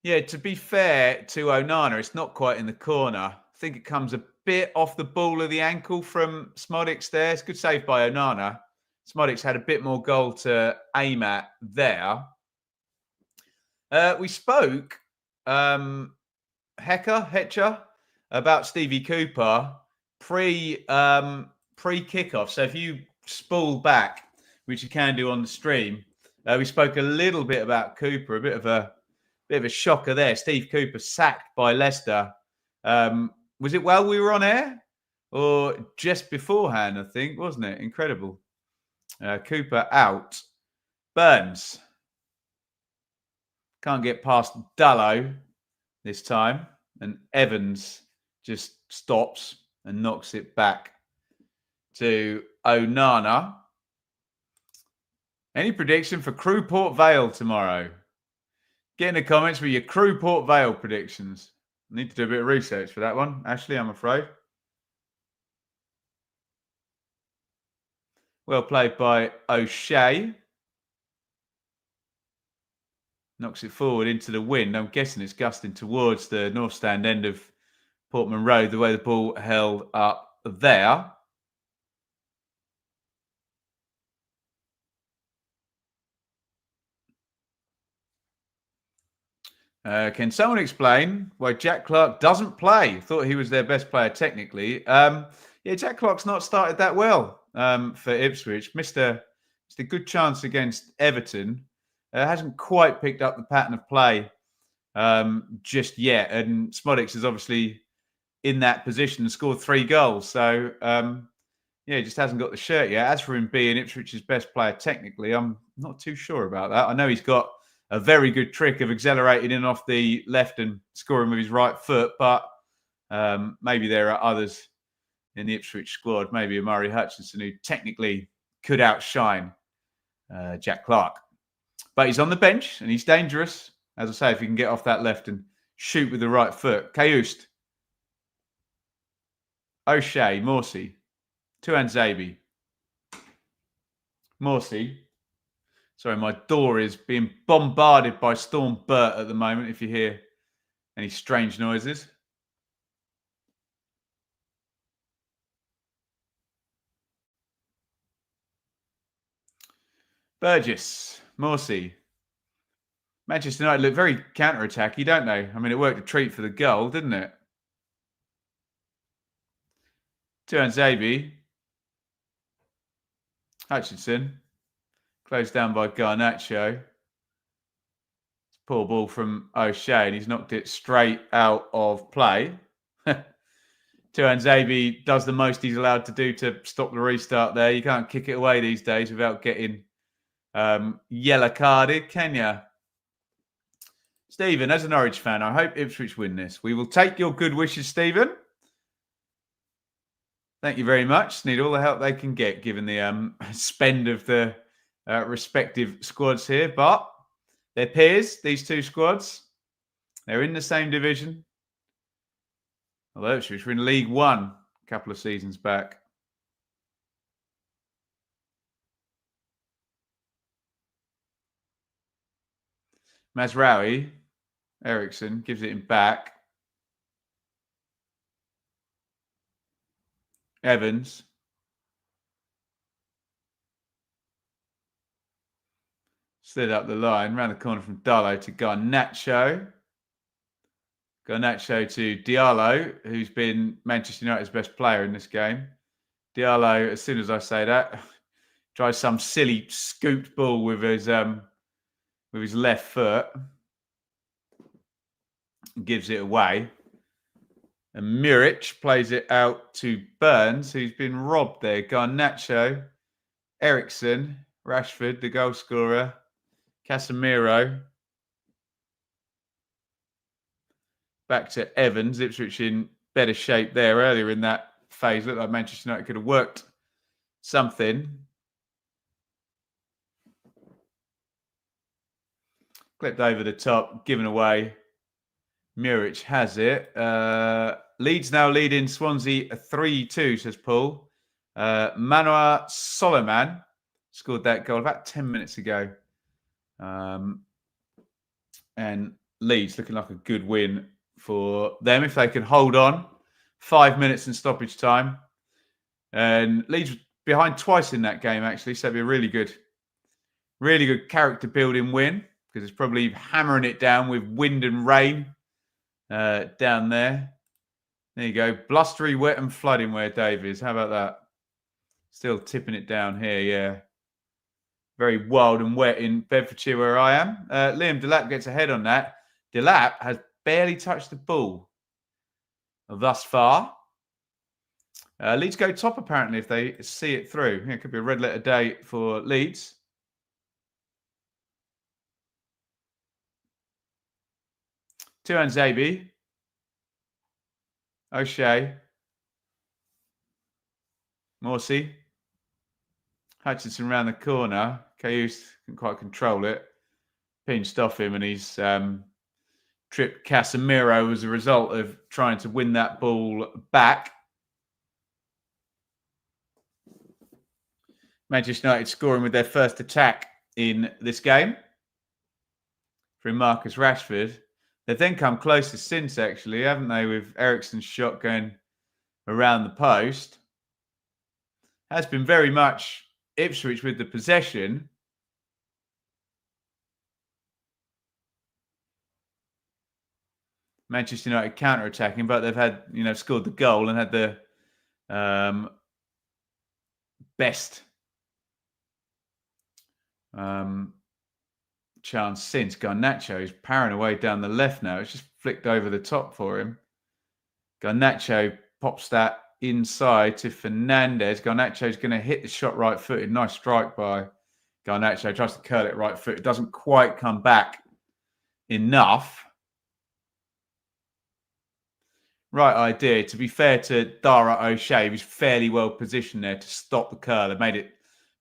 Yeah, to be fair to Onana, it's not quite in the corner. I think it comes a bit off the ball of the ankle from Smodics there. It's a good save by Onana. Smodics had a bit more goal to aim at there. We spoke, Hetcher, about Stevie Cooper pre-kickoff. So if you spool back, which you can do on the stream, we spoke a little bit about Cooper, a bit of a shocker there. Steve Cooper sacked by Leicester. Was it while we were on air or just beforehand, I think, wasn't it? Incredible. Cooper out. Burns. Can't get past Dallow this time. And Evans just stops and knocks it back to Onana. Any prediction for Crewe Port Vale tomorrow? Get in the comments with your Crewe Port Vale predictions. I need to do a bit of research for that one, Ashley, I'm afraid. Well played by O'Shea. Knocks it forward into the wind. I'm guessing it's gusting towards the north stand end of Portman Road, the way the ball held up there. Can someone explain why Jack Clarke doesn't play? Thought he was their best player technically. Yeah, Jack Clarke's not started that well for Ipswich. Missed a It's a good chance against Everton. Hasn't quite picked up the pattern of play just yet. And Smodics is obviously in that position and scored 3 goals. So, yeah, he just hasn't got the shirt yet. As for him being Ipswich's best player technically, I'm not too sure about that. I know he's got a very good trick of accelerating in off the left and scoring with his right foot, but maybe there are others in the Ipswich squad, maybe Amari Hutchinson, who technically could outshine Jack Clark. But he's on the bench and he's dangerous. As I say, if he can get off that left and shoot with the right foot. Kayust, O'Shea, Morsey, Tuanzebe, Morsey. Sorry, my door is being bombarded by Storm Burt at the moment, if you hear any strange noises. Burgess, Morsey. Manchester United look very counter-attacky, don't they? I mean, it worked a treat for the goal, didn't it? Tuanzebe. Hutchinson. Closed down by Garnacho. Poor ball from O'Shea, and he's knocked it straight out of play. Tuanzebe does the most he's allowed to do to stop the restart there. You can't kick it away these days without getting yellow carded, can you? Stephen, as a Norwich fan, I hope Ipswich win this. We will take your good wishes, Stephen. Thank you very much. Need all the help they can get, given the spend of the respective squads here. But they're peers, these two squads. They're in the same division. Although Ipswich were in League One a couple of seasons back. Mazraoui, Ericsson gives it him back. Evans. Slid up the line, round the corner from Darlow to Garnacho. Garnacho to Diallo, who's been Manchester United's best player in this game. Diallo, as soon as I say that, tries some silly scooped ball with his left foot. Gives it away. And Muric plays it out to Burns, who's been robbed there. Garnacho, Ericsson, Rashford, the goal scorer, Casemiro. Back to Evans. Ipswich in better shape there earlier in that phase. Looked like Manchester United could have worked something. Clipped over the top, given away. Muric has it. Leeds now leading Swansea 3-2, says Paul. Manoa Soliman scored that goal about 10 minutes ago. And Leeds looking like a good win for them if they can hold on. 5 minutes in stoppage time. And Leeds behind twice in that game, actually. So it'll be a really good character building win, because it's probably hammering it down with wind and rain down there. There you go. Blustery, wet and flooding where Dave is. How about that? Still tipping it down here, yeah. Very wild and wet in Bedfordshire where I am. Liam Delap gets ahead on that. Delap has barely touched the ball thus far. Leeds go top, apparently, if they see it through. It could be a red letter day for Leeds. Tuanzebe. O'Shea. Morsey. Hutchinson round the corner. Kayus can quite control it. Pinched off him, and he's tripped Casemiro as a result of trying to win that ball back. Manchester United scoring with their first attack in this game from Marcus Rashford. They've then come closest since, actually, haven't they, with Ericsson's shot going around the post. Has been very much Ipswich with the possession. Manchester United counter-attacking, but they've had, scored the goal and had the best chance since. Garnacho is powering away down the left now. It's just flicked over the top for him. Garnacho pops that inside to Fernandez. Garnacho's going to hit the shot right footed. Nice strike by Garnacho. Tries to curl it right foot. It doesn't quite come back enough. Right idea. To be fair to Dara O'Shea, he was fairly well positioned there to stop the curl. It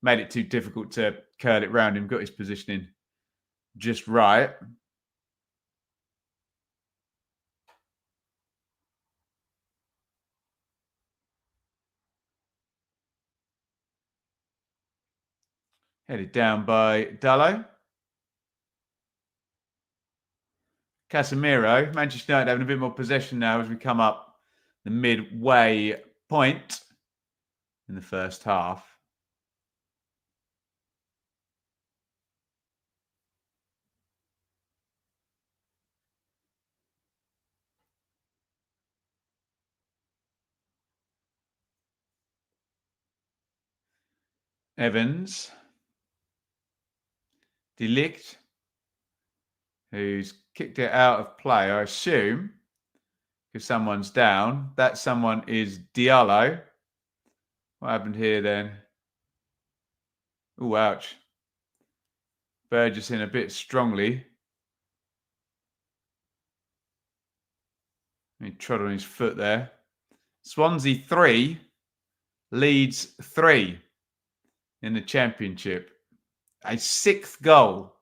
made it too difficult to curl it round him. Got his positioning just right. Headed down by Dallo. Casemiro. Manchester United having a bit more possession now as we come up the midway point in the first half. Evans. De Ligt, who's kicked it out of play, I assume, if someone's down. That someone is Diallo. What happened here then? Oh, ouch. Burgess in a bit strongly. He trod on his foot there. Swansea 3, Leeds 3 in the Championship. A 6th goal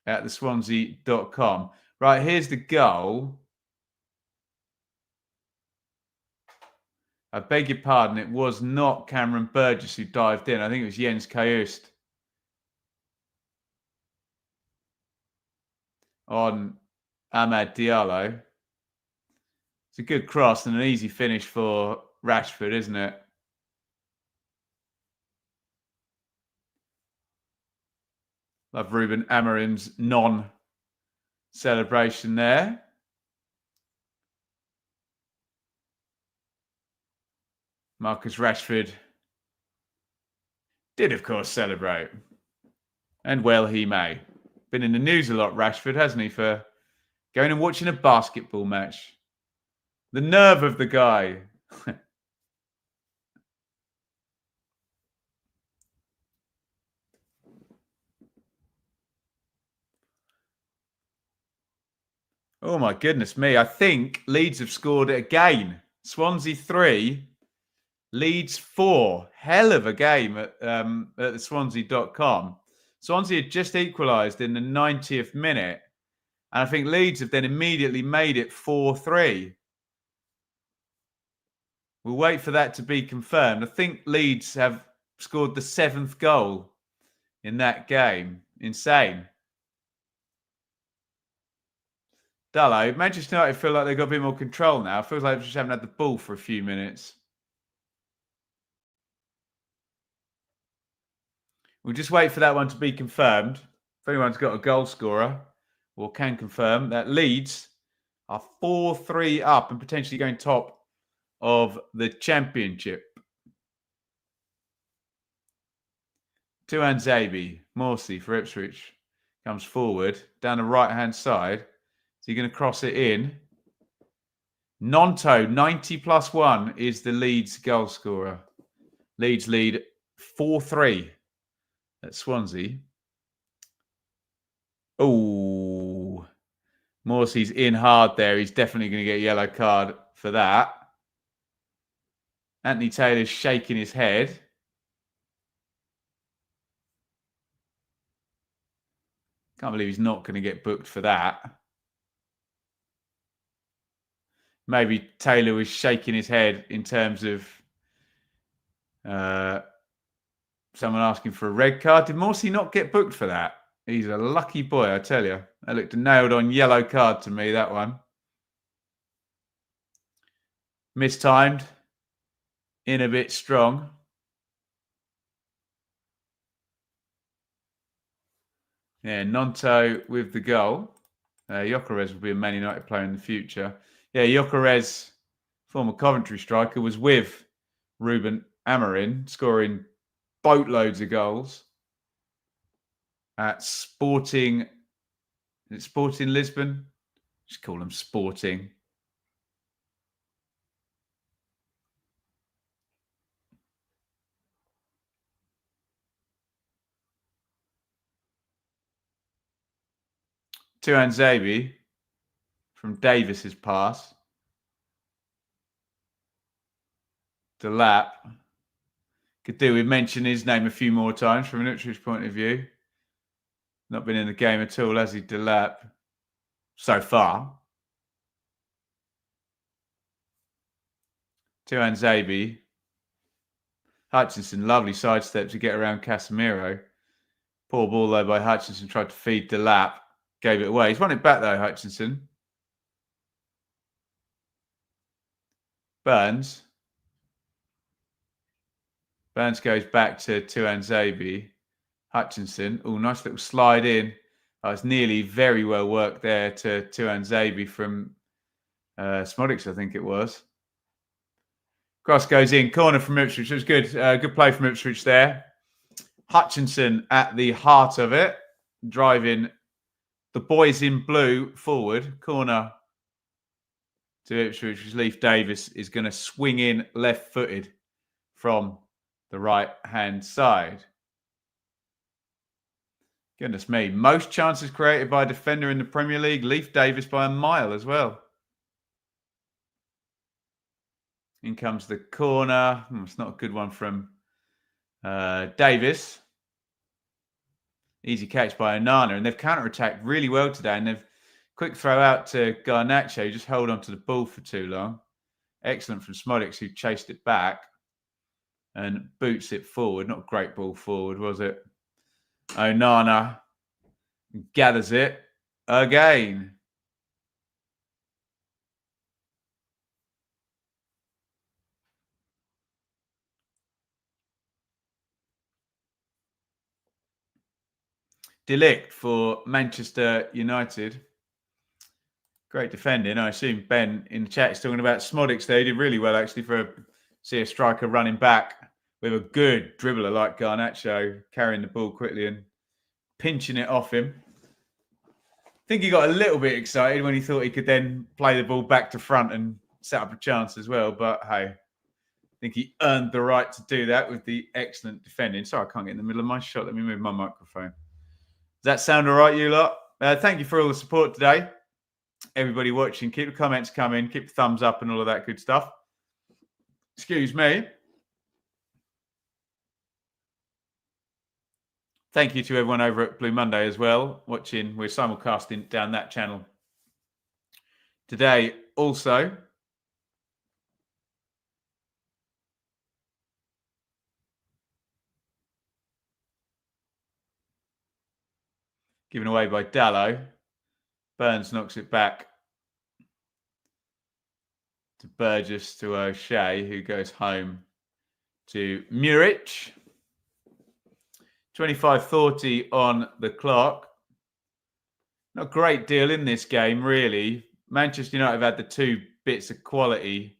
at the Swansea.com. Right, here's the goal. I beg your pardon, it was not Cameron Burgess who dived in. I think it was Jens Kajust on Amad Diallo. It's a good cross and an easy finish for Rashford, isn't it? Love Ruben Amorim's non-celebration there. Marcus Rashford did, of course, celebrate. And well he may. Been in the news a lot, Rashford, hasn't he, for going and watching a basketball match. The nerve of the guy. Oh, my goodness me. I think Leeds have scored it again. Swansea 3, Leeds 4. Hell of a game at the Swansea.com. Swansea had just equalised in the 90th minute. And I think Leeds have then immediately made it 4-3. We'll wait for that to be confirmed. I think Leeds have scored the 7th goal in that game. Insane. Dallo, Manchester United feel like they've got a bit more control now. It feels like they just haven't had the ball for a few minutes. We'll just wait for that one to be confirmed. If anyone's got a goal scorer or can confirm that Leeds are 4-3 up and potentially going top of the Championship. Tuan Zabi, Morsey for Ipswich, comes forward down the right-hand side. So you're going to cross it in. Nonto, 90+1, is the Leeds goal scorer. Leeds lead 4-3 at Swansea. Oh, Morsey's in hard there. He's definitely going to get a yellow card for that. Anthony Taylor's shaking his head. Can't believe he's not going to get booked for that. Maybe Taylor was shaking his head in terms of someone asking for a red card. Did Morsey not get booked for that? He's a lucky boy, I tell you. That looked a nailed-on yellow card to me, that one. Mistimed. In a bit strong. Yeah, Nonto with the goal. Gyökeres will be a Man United player in the future. Yeah, Gyökeres, former Coventry striker, was with Ruben Amorim, scoring boatloads of goals. at Sporting. Is it Sporting Lisbon? Just call them Sporting. Tuanzebe from Davis's pass. Delap. Could do with mention his name a few more times from an Ipswich point of view. Not been in the game at all, has he, Delap? So far. Tuanzebe. Hutchinson, lovely sidestep to get around Casemiro. Poor ball though by Hutchinson, tried to feed Delap. Gave it away. He's won it back though, Hutchinson. Burns. Burns goes back to Tuanzebe. Hutchinson. Oh, nice little slide in. It's nearly very well worked there to Tuanzebe from Smodics, I think it was. Cross goes in. Corner from Ipswich. It was good. Good play from Ipswich there. Hutchinson at the heart of it. Driving the boys in blue forward. Corner to Ipswich. Leif Davis is going to swing in left-footed from the right-hand side. Goodness me. Most chances created by a defender in the Premier League. Leif Davis by a mile as well. In comes the corner. It's not a good one from Davis. Easy catch by Onana. And they've counter-attacked really well today. And they've quick throw out to Garnacho. Just hold on to the ball for too long. Excellent from Smodics, who chased it back and boots it forward. Not a great ball forward, was it? Onana gathers it again. De Ligt for Manchester United. Great defending. I assume Ben in the chat is talking about Smodics there. He did really well, actually, see a striker running back with a good dribbler like Garnacho, carrying the ball quickly and pinching it off him. I think he got a little bit excited when he thought he could then play the ball back to front and set up a chance as well. But, hey, I think he earned the right to do that with the excellent defending. Sorry, I can't get in the middle of my shot. Let me move my microphone. Does that sound all right, you lot? Thank you for all the support today. Everybody watching, keep the comments coming, keep the thumbs up and all of that good stuff. Excuse me. Thank you to everyone over at Blue Monday as well, watching. We're simulcasting down that channel today also. Given away by Dallo. Burns knocks it back to Burgess, to O'Shea, who goes home to Murich. 25:40 on the clock. Not a great deal in this game, really. Manchester United have had the two bits of quality.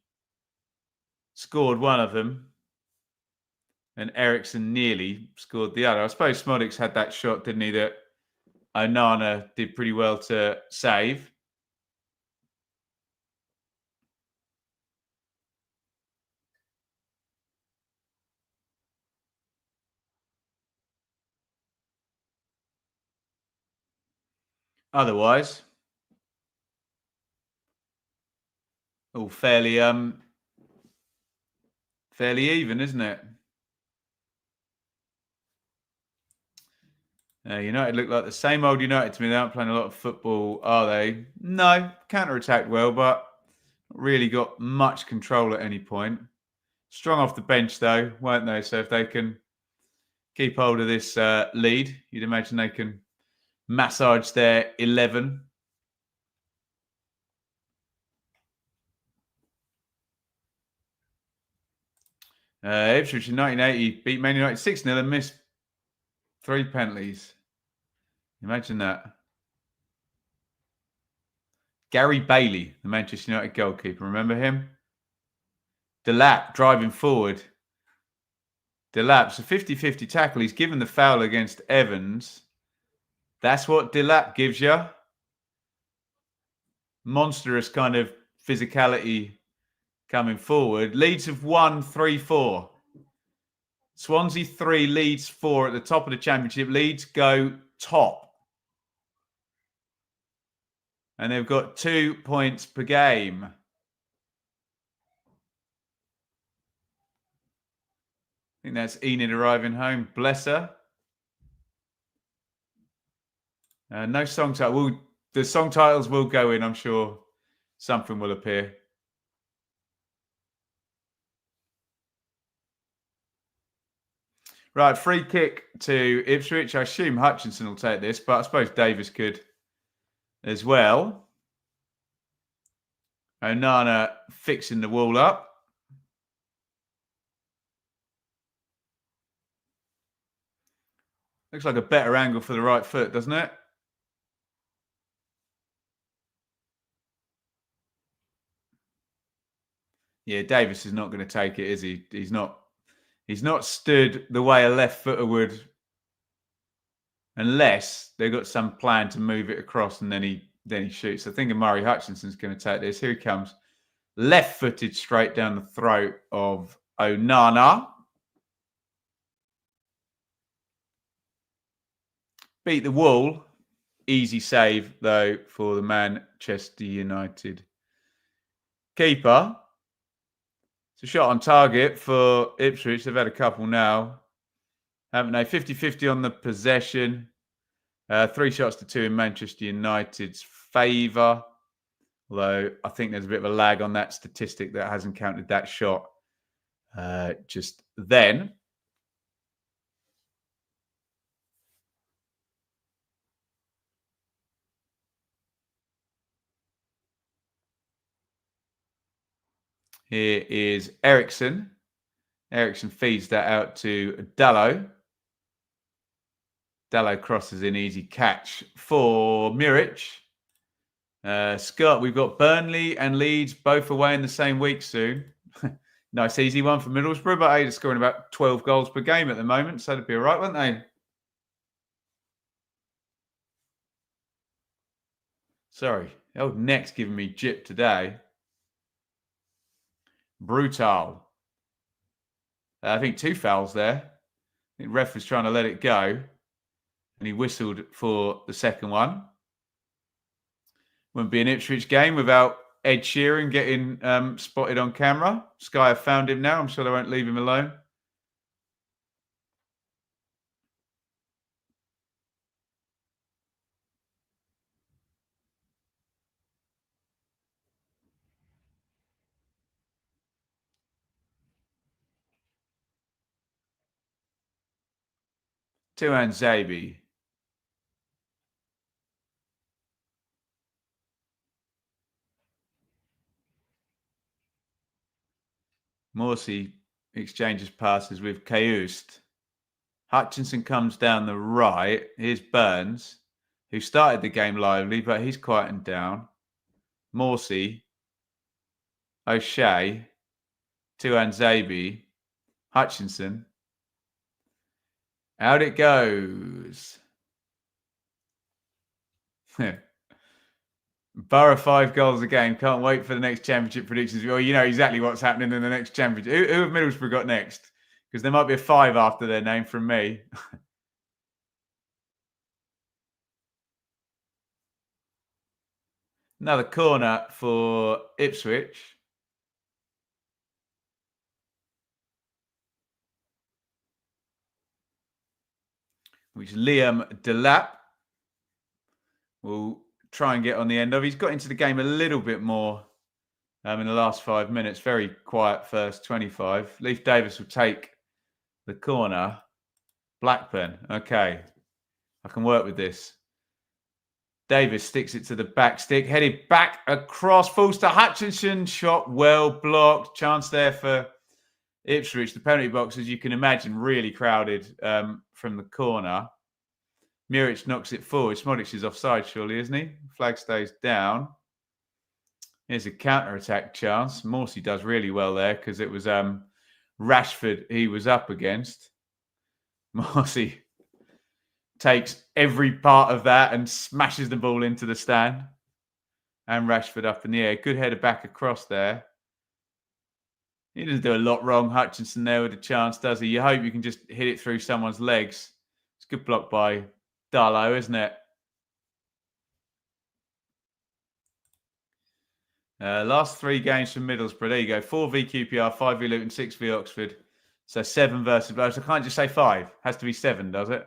Scored one of them. And Eriksson nearly scored the other. I suppose Smodics had that shot, didn't he, that Onana did pretty well to save. Otherwise, all fairly even, isn't it? United look like the same old United to me. They aren't playing a lot of football, are they? No, counter-attacked well, but not really got much control at any point. Strong off the bench, though, weren't they? So if they can keep hold of this lead, you'd imagine they can massage their 11. Ipswich in 1980 beat Man United 6-0 and missed 3 penalties. Imagine that. Gary Bailey, the Manchester United goalkeeper. Remember him? Delap driving forward. Delap's a 50-50 tackle. He's given the foul against Evans. That's what Delap gives you. Monstrous kind of physicality coming forward. Leeds have won 3-4. Swansea 3, Leeds 4 at the top of the Championship. Leeds go top. And they've got 2 points per game. I think that's Enid arriving home. Bless her. No song title. The song titles will go in, I'm sure. Something will appear. Right, free kick to Ipswich. I assume Hutchinson will take this, but I suppose Davis could as well. Onana fixing the wall up. Looks like a better angle for the right foot, doesn't it? Yeah, Davis is not going to take it, is he? He's not stood the way a left footer would, unless they've got some plan to move it across and then he shoots. I think Murray Hutchinson's going to take this. Here he comes. Left-footed straight down the throat of Onana. Beat the wall. Easy save, though, for the Manchester United keeper. It's a shot on target for Ipswich. They've had a couple now, haven't they? 50-50 on the possession. 3 shots to 2 in Manchester United's favour. Although I think there's a bit of a lag on that statistic that hasn't counted that shot just then. Here is Ericsson. Ericsson feeds that out to Dallo. Dallo crosses in, easy catch for Muric. Scott, we've got Burnley and Leeds both away in the same week soon. Nice easy one for Middlesbrough, but they're scoring about 12 goals per game at the moment, so they'd be all right, wouldn't they? Sorry, the old neck's giving me jip today. Brutal. I think 2 fouls there. I think ref was trying to let it go, and he whistled for the second one. Wouldn't be an Ipswich game without Ed Sheeran getting spotted on camera. Sky have found him now. I'm sure they won't leave him alone. Tuan Zabi. Morsey exchanges passes with Caust. Hutchinson comes down the right. Here's Burns, who started the game lively, but he's quietened down. Morsey, O'Shea, Tuan Zabi, Hutchinson. Out it goes. Borough 5 goals a game. Can't wait for the next championship predictions. Well, you know exactly what's happening in the next championship. Who have Middlesbrough got next? Because there might be a 5 after their name from me. Another corner for Ipswich. Which Liam Delap will try and get on the end of. He's got into the game a little bit more in the last 5 minutes. Very quiet first 25. Leif Davis will take the corner. Blackburn. Okay. I can work with this. Davis sticks it to the back stick. Headed back across. Falls to Hutchinson. Shot well blocked. Chance there for Ipswich. The penalty box, as you can imagine, really crowded from the corner. Muric knocks it forward. Smodic is offside, surely, isn't he? Flag stays down. Here's a counter-attack chance. Morsey does really well there because it was Rashford he was up against. Morsey takes every part of that and smashes the ball into the stand. And Rashford up in the air. Good header back across there. He doesn't do a lot wrong, Hutchinson, there with a chance, does he? You hope you can just hit it through someone's legs. It's a good block by Darlow, isn't it? Last 3 games from Middlesbrough. There you go. 4 v QPR, 5 v Luton, 6 v Oxford. So 7 versus Blues. I can't just say 5. Has to be 7, does it?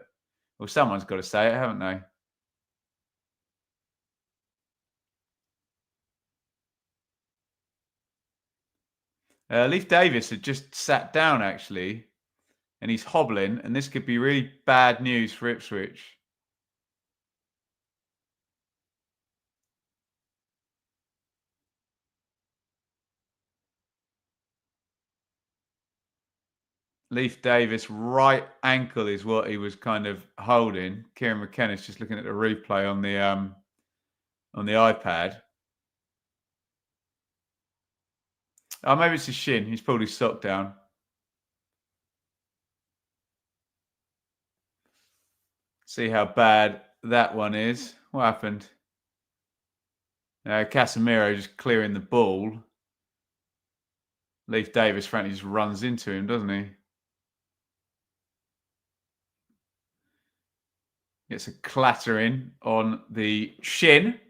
Well, someone's got to say it, haven't they? Leif Davis had just sat down, actually, and he's hobbling, and this could be really bad news for Ipswich. Leif Davis' right ankle is what he was kind of holding. Kieran McKenna's just looking at the replay on the iPad. Oh, maybe it's his shin. He's pulled his sock down. See how bad that one is. What happened? Casemiro just clearing the ball. Leif Davis frankly just runs into him, doesn't he? Gets a clattering on the shin.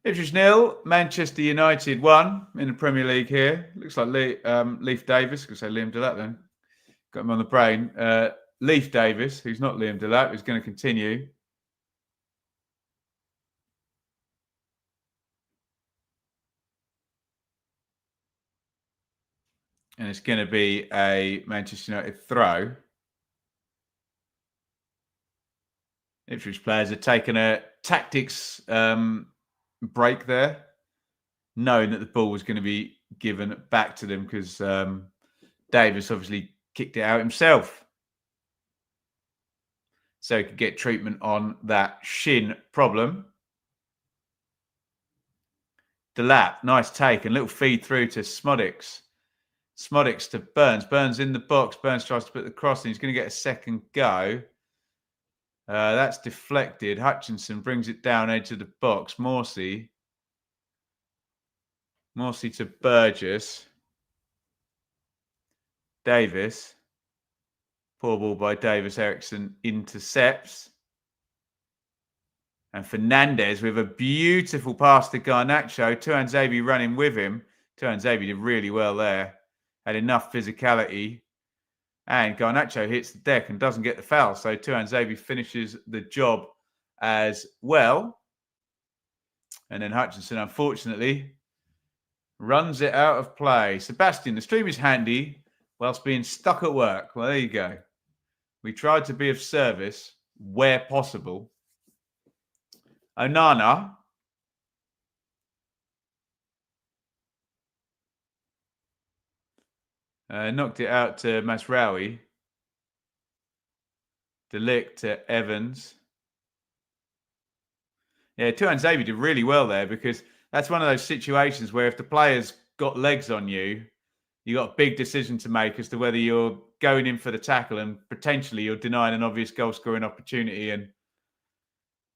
Ipswich 0, Manchester United 1 in the Premier League here. Looks like Leif Davis. I could say Liam Delap then. Got him on the brain. Leif Davis, who's not Liam Delap, is going to continue. And it's going to be a Manchester United throw. Ipswich players have taken a tactics break there, knowing that the ball was going to be given back to them because Davis obviously kicked it out himself. So he could get treatment on that shin problem. Delap, nice take and little feed through to Smodics. Smodics to Burns. Burns in the box. Burns tries to put the cross in. He's going to get a second go. That's deflected. Hutchinson brings it down edge of the box. Morsey to Burgess. Davis. Poor ball by Davis. Eriksson intercepts. And Fernandez with a beautiful pass to Garnacho. Tuanzebe running with him. Tuanzebe did really well there. Had enough physicality. And Garnacho hits the deck and doesn't get the foul. So Tuanzebe finishes the job as well. And then Hutchinson, unfortunately, runs it out of play. Sebastian, the stream is handy whilst being stuck at work. Well, there you go. We tried to be of service where possible. Onana. Knocked it out to Masraoui. Delict to Evans. Yeah, Tuanzebe did really well there because that's one of those situations where if the player's got legs on you, you've got a big decision to make as to whether you're going in for the tackle and potentially you're denying an obvious goal-scoring opportunity. And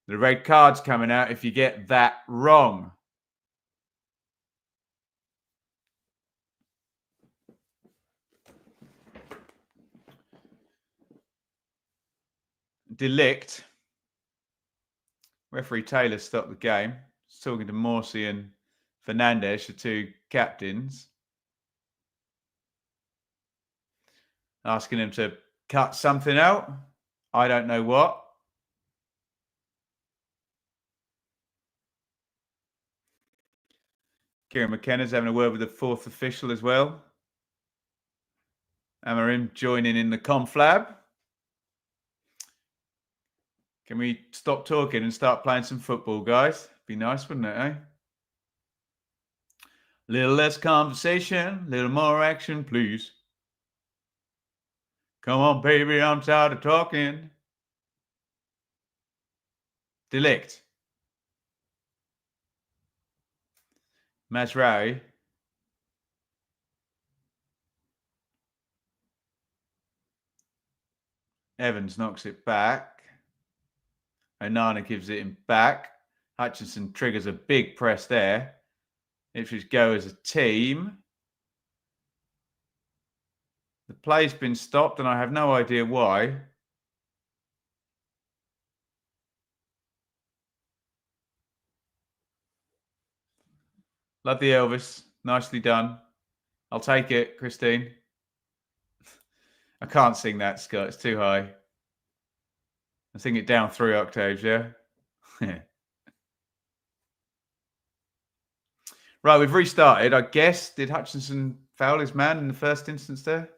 the red card's coming out if you get that wrong. Delict. Referee Taylor stopped the game. He's talking to Morsey and Fernandez, the 2 captains. Asking him to cut something out. I don't know what. Kieran McKenna's having a word with the 4th official as well. Amorim joining in the conflab. Can we stop talking and start playing some football, guys? Be nice, wouldn't it, eh? Little less conversation, little more action, please. Come on, baby, I'm tired of talking. Delict. Mazraoui. Evans knocks it back. Onana gives it him back. Hutchinson triggers a big press there. Ipswich go as a team. The play's been stopped, and I have no idea why. Love the Elvis. Nicely done. I'll take it, Christine. I can't sing that, Scott. It's too high. I sing it down 3 octaves, yeah? Right, we've restarted. I guess, did Hutchinson foul his man in the first instance there?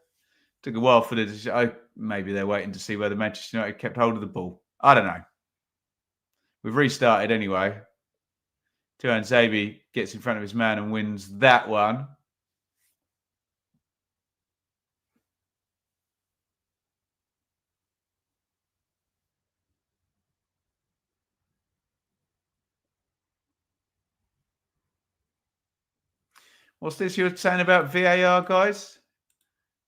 Took a while for the decision. Maybe they're waiting to see whether Manchester United kept hold of the ball. I don't know. We've restarted anyway. Tuanzebe gets in front of his man and wins that one. What's this you're saying about VAR, guys?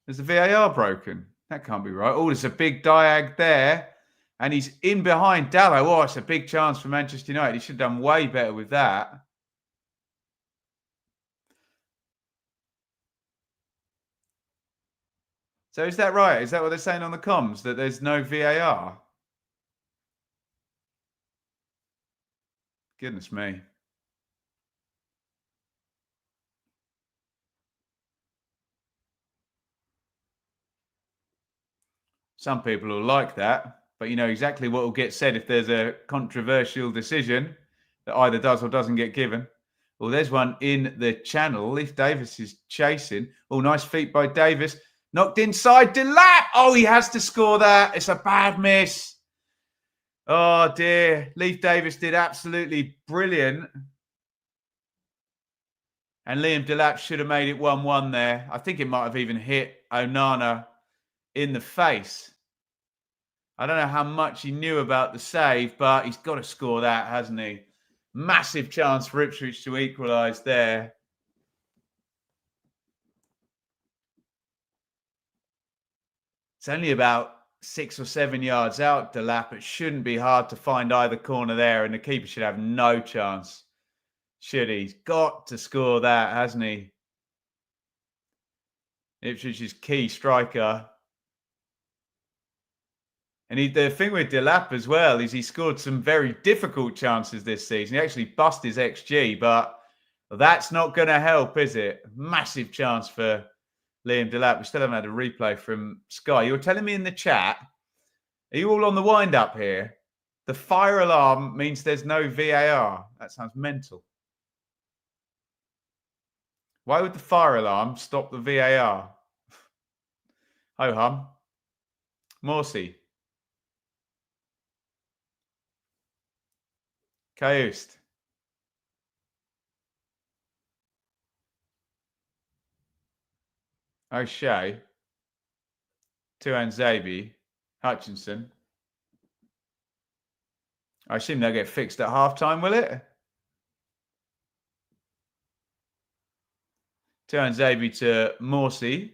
Is the VAR broken? That can't be right. Oh, there's a big diag there. And he's in behind Dallo. Oh, it's a big chance for Manchester United. He should have done way better with that. So is that right? Is that what they're saying on the comms? That there's no VAR? Goodness me. Some people will like that, but you know exactly what will get said if there's a controversial decision that either does or doesn't get given. Well, there's one in the channel. Leif Davis is chasing. Oh, nice feet by Davis. Knocked inside. Delap. Oh, he has to score that. It's a bad miss. Oh, dear. Leif Davis did absolutely brilliant. And Liam Delap should have made it 1-1 there. I think it might have even hit Onana in the face. I don't know how much he knew about the save, but he's got to score that, hasn't he? Massive chance for Ipswich to equalise there. It's only about 6 or 7 yards out, Delap. It shouldn't be hard to find either corner there, and the keeper should have no chance. Should he? He's got to score that, hasn't he? Ipswich's key striker. And the thing with Delap as well is he scored some very difficult chances this season. He actually bust his XG, but that's not going to help, is it? Massive chance for Liam Delap. We still haven't had a replay from Sky. You were telling me in the chat, are you all on the wind-up here? The fire alarm means there's no VAR. That sounds mental. Why would the fire alarm stop the VAR? Ho-hum. Morsey. Caust. O'Shea. Tuanzebe. Hutchinson. I assume they'll get fixed at halftime, will it? Tuanzebe to Morsey.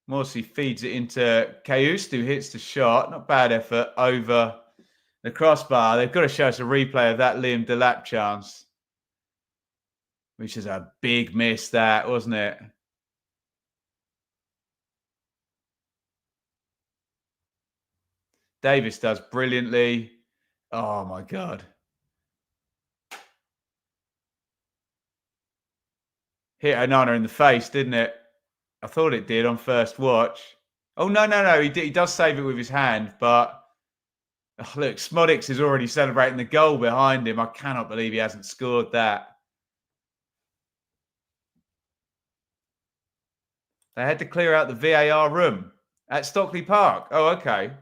Morsey feeds it into Caust, who hits the shot. Not bad effort over the crossbar. They've got to show us a replay of that Liam Delap chance, which is a big miss, that, wasn't it? Davis does brilliantly. Oh, my God. Hit Onana in the face, didn't it? I thought it did on first watch. Oh, no. He does save it with his hand, but look, Smodix is already celebrating the goal behind him. I cannot believe he hasn't scored that. They had to clear out the VAR room at Stockley Park. Oh, okay.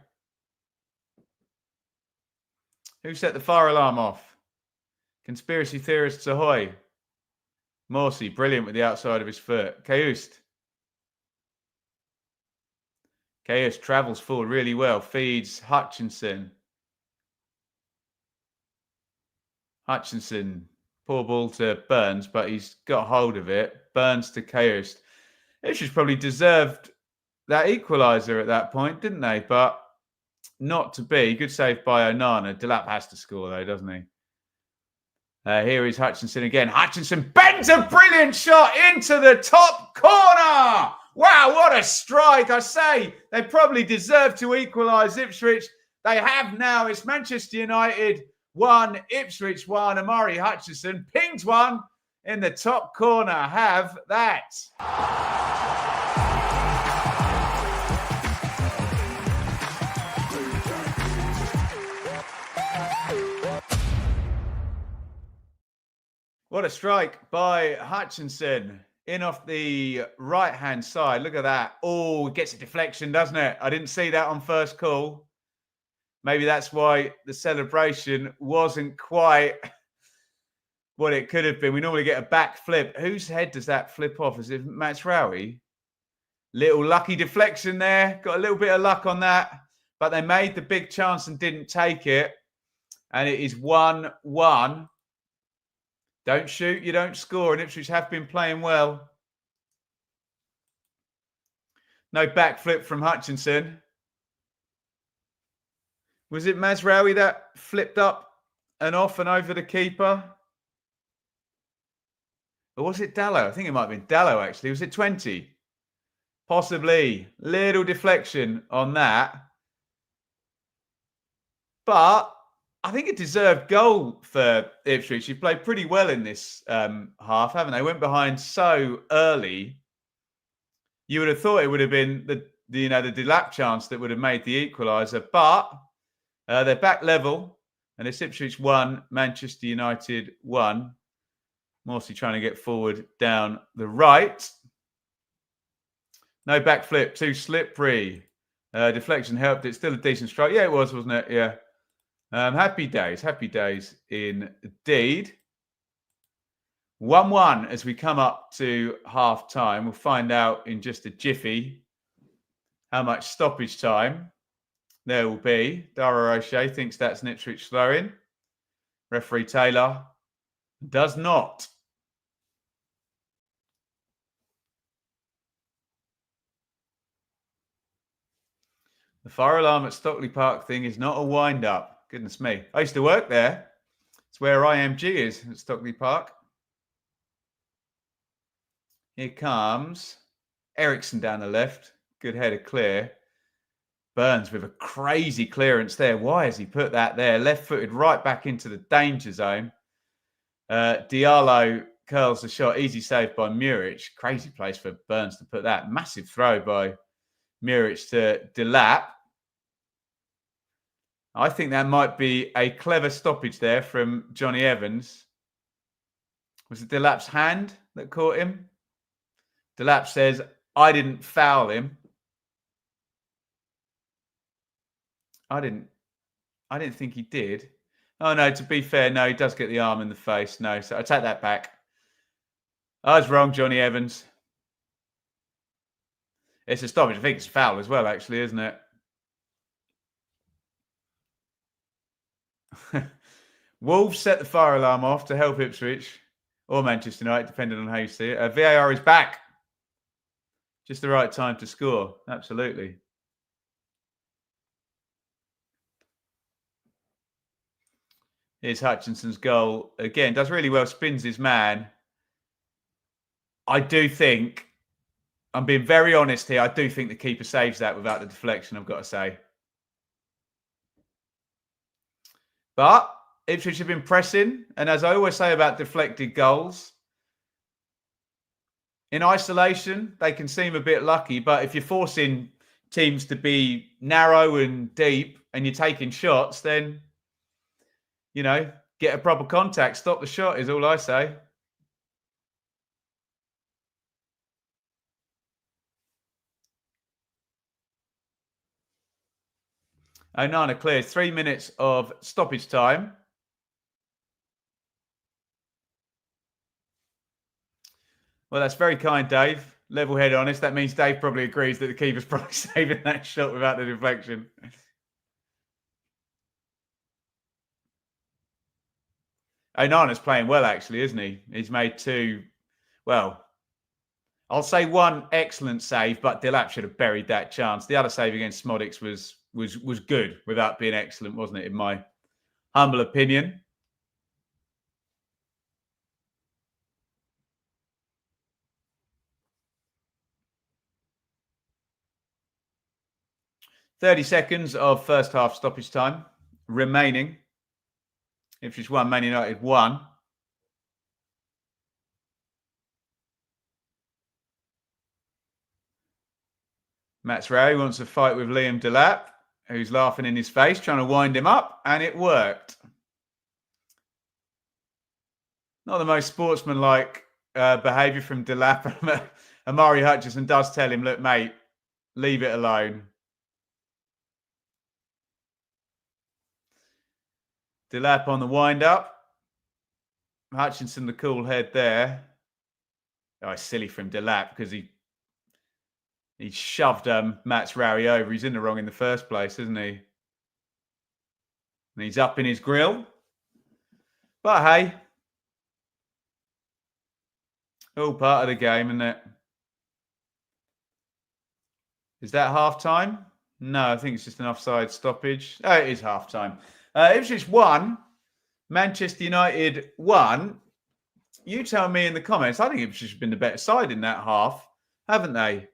Who set the fire alarm off? Conspiracy theorists ahoy. Morsey, brilliant with the outside of his foot. Caust travels forward really well. Feeds Hutchinson. Poor ball to Burns, but he's got hold of it. Burns to Kehorst. Ipswich probably deserved that equaliser at that point, didn't they? But not to be. Good save by Onana. Delap has to score, though, doesn't he? Here is Hutchinson again. Hutchinson bends a brilliant shot into the top corner. Wow, what a strike. I say, they probably deserve to equalise Ipswich. They have now. It's Manchester United 1, Ipswich 1. Amari Hutchinson pinged one in the top corner. Have that. What a strike by Hutchinson. In off the right-hand side. Look at that. Oh, it gets a deflection, doesn't it? I didn't see that on first call. Maybe that's why the celebration wasn't quite what it could have been. We normally get a back flip. Whose head does that flip off? Is it Mazraoui? Little lucky deflection there. Got a little bit of luck on that. But they made the big chance and didn't take it. And it is 1-1. Don't shoot, you don't score. And Ipswich have been playing well. No backflip from Hutchinson. Was it Mazraoui that flipped up and off and over the keeper? Or was it Dallow? I think it might have been Dallow, actually. Was it 20? Possibly. Little deflection on that. But I think a deserved goal for Ipswich. You've played pretty well in this half, haven't they? Went behind so early. You would have thought it would have been the Delap chance that would have made the equaliser, but they're back level, and it's Ipswich 1, Manchester United 1. Morsey trying to get forward down the right. No backflip, too slippery. Deflection helped. It's still a decent strike. Yeah, it was, wasn't it? Yeah. Happy days indeed. 1-1 as we come up to half time. We'll find out in just a jiffy how much stoppage time there will be. Dara O'Shea thinks that's an Ipswich throw-in. Referee Taylor does not. The fire alarm at Stockley Park thing is not a wind-up. Goodness me. I used to work there. It's where IMG is, at Stockley Park. Here comes Ericsson down the left. Good header clear. Burns with a crazy clearance there. Why has he put that there? Left-footed right back into the danger zone. Diallo curls the shot. Easy save by Muric. Crazy place for Burns to put that. Massive throw by Muric to Delap. I think that might be a clever stoppage there from Johnny Evans. Was it Delap's hand that caught him? Delap says, I didn't foul him. I didn't think he did. Oh, no, to be fair, no, he does get the arm in the face. No, so I take that back. I was wrong, Johnny Evans. It's a stoppage. I think it's a foul as well, actually, isn't it? Wolves set the fire alarm off to help Ipswich or Manchester United, depending on how you see it. VAR is back. Just the right time to score. Absolutely. Here's Hutchinson's goal. Again, does really well, spins his man. I do think, I'm being very honest here, I do think the keeper saves that without the deflection, I've got to say. But Ipswich have been pressing, and as I always say about deflected goals, in isolation, they can seem a bit lucky, but if you're forcing teams to be narrow and deep and you're taking shots, then, you know, get a proper contact. Stop the shot is all I say. Onana clears 3 minutes of stoppage time. Well, that's very kind, Dave. Level head honest. That means Dave probably agrees that the keeper's probably saving that shot without the deflection. Onana's playing well, actually, isn't he? He's made two, well, I'll say one excellent save, but Delap should have buried that chance. The other save against Smodics was good without being excellent, wasn't it, in my humble opinion? "30 seconds of first half stoppage time remaining. Ipswich 1, Man United 1. Matsraoui wants to fight with Liam Delap, who's laughing in his face, trying to wind him up, and it worked. Not the most sportsmanlike behaviour from Delap. Amari Hutchinson does tell him, look, mate, leave it alone. Delap on the wind-up. Hutchinson, the cool head there. Oh, it's silly from Delap because he shoved Matsraoui over. He's in the wrong in the first place, isn't he? And he's up in his grill. But hey, all part of the game, isn't it? Is that half-time? No, I think it's just an offside stoppage. Oh, it is half-time. Ipswich 1, Manchester United 1. You tell me in the comments. I think Ipswich have been the better side in that half, haven't they?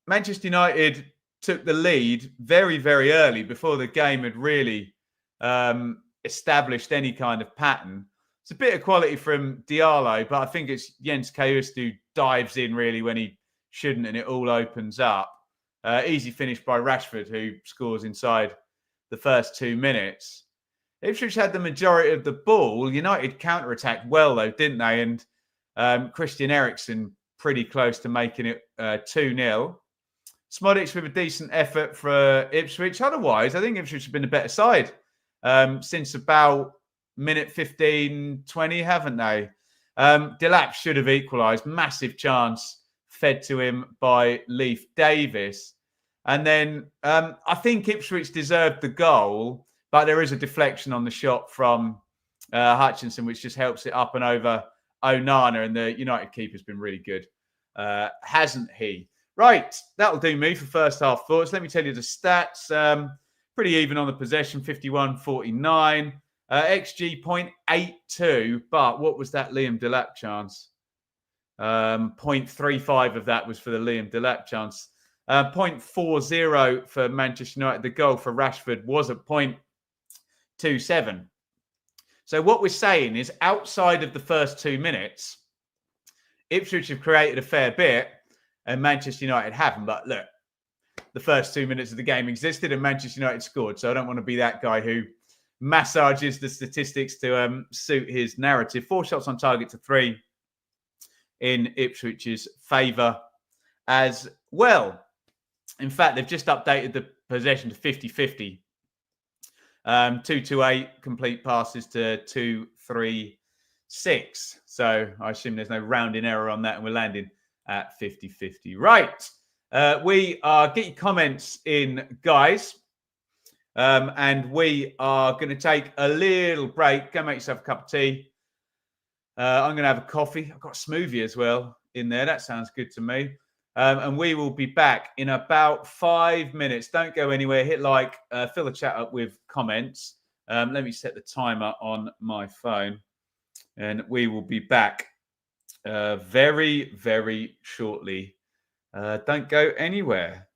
Manchester United took the lead very, very early before the game had really established any kind of pattern. It's a bit of quality from Diallo, but I think it's Jens Kayust who dives in really when he shouldn't, and it all opens up. Easy finish by Rashford, who scores inside the first 2 minutes. Ipswich had the majority of the ball. United counter-attacked well, though, didn't they? And Christian Eriksen pretty close to making it 2-0. Smodics with a decent effort for Ipswich. Otherwise, I think Ipswich have been a better side since about minute 15, 20, haven't they? Delap should have equalised. Massive chance fed to him by Leif Davis. And then I think Ipswich deserved the goal, but there is a deflection on the shot from Hutchinson, which just helps it up and over Onana. And the United keeper's been really good, hasn't he? Right, that'll do me for first half thoughts. Let me tell you the stats. Pretty even on the possession, 51-49. XG 0.82, but what was that Liam Delap chance? 0.35 of that was for the Liam Delap chance. 0.40 for Manchester United. The goal for Rashford was at 0.27. So what we're saying is outside of the first 2 minutes, Ipswich have created a fair bit and Manchester United haven't. But look, the first 2 minutes of the game existed and Manchester United scored. So I don't want to be that guy who massages the statistics to suit his narrative. 4 shots on target to 3 in Ipswich's favour as well. In fact, they've just updated the possession to 50-50. 2-8 complete passes to 2-3-6. So I assume there's no rounding error on that and we're landing at 50-50. Right. We are, get your comments in, guys. And we are going to take a little break. Go make yourself a cup of tea. I'm going to have a coffee. I've got a smoothie as well in there. That sounds good to me. And we will be back in about 5 minutes. Don't go anywhere. Hit like, fill the chat up with comments. Let me set the timer on my phone. And we will be back very, very shortly. Don't go anywhere.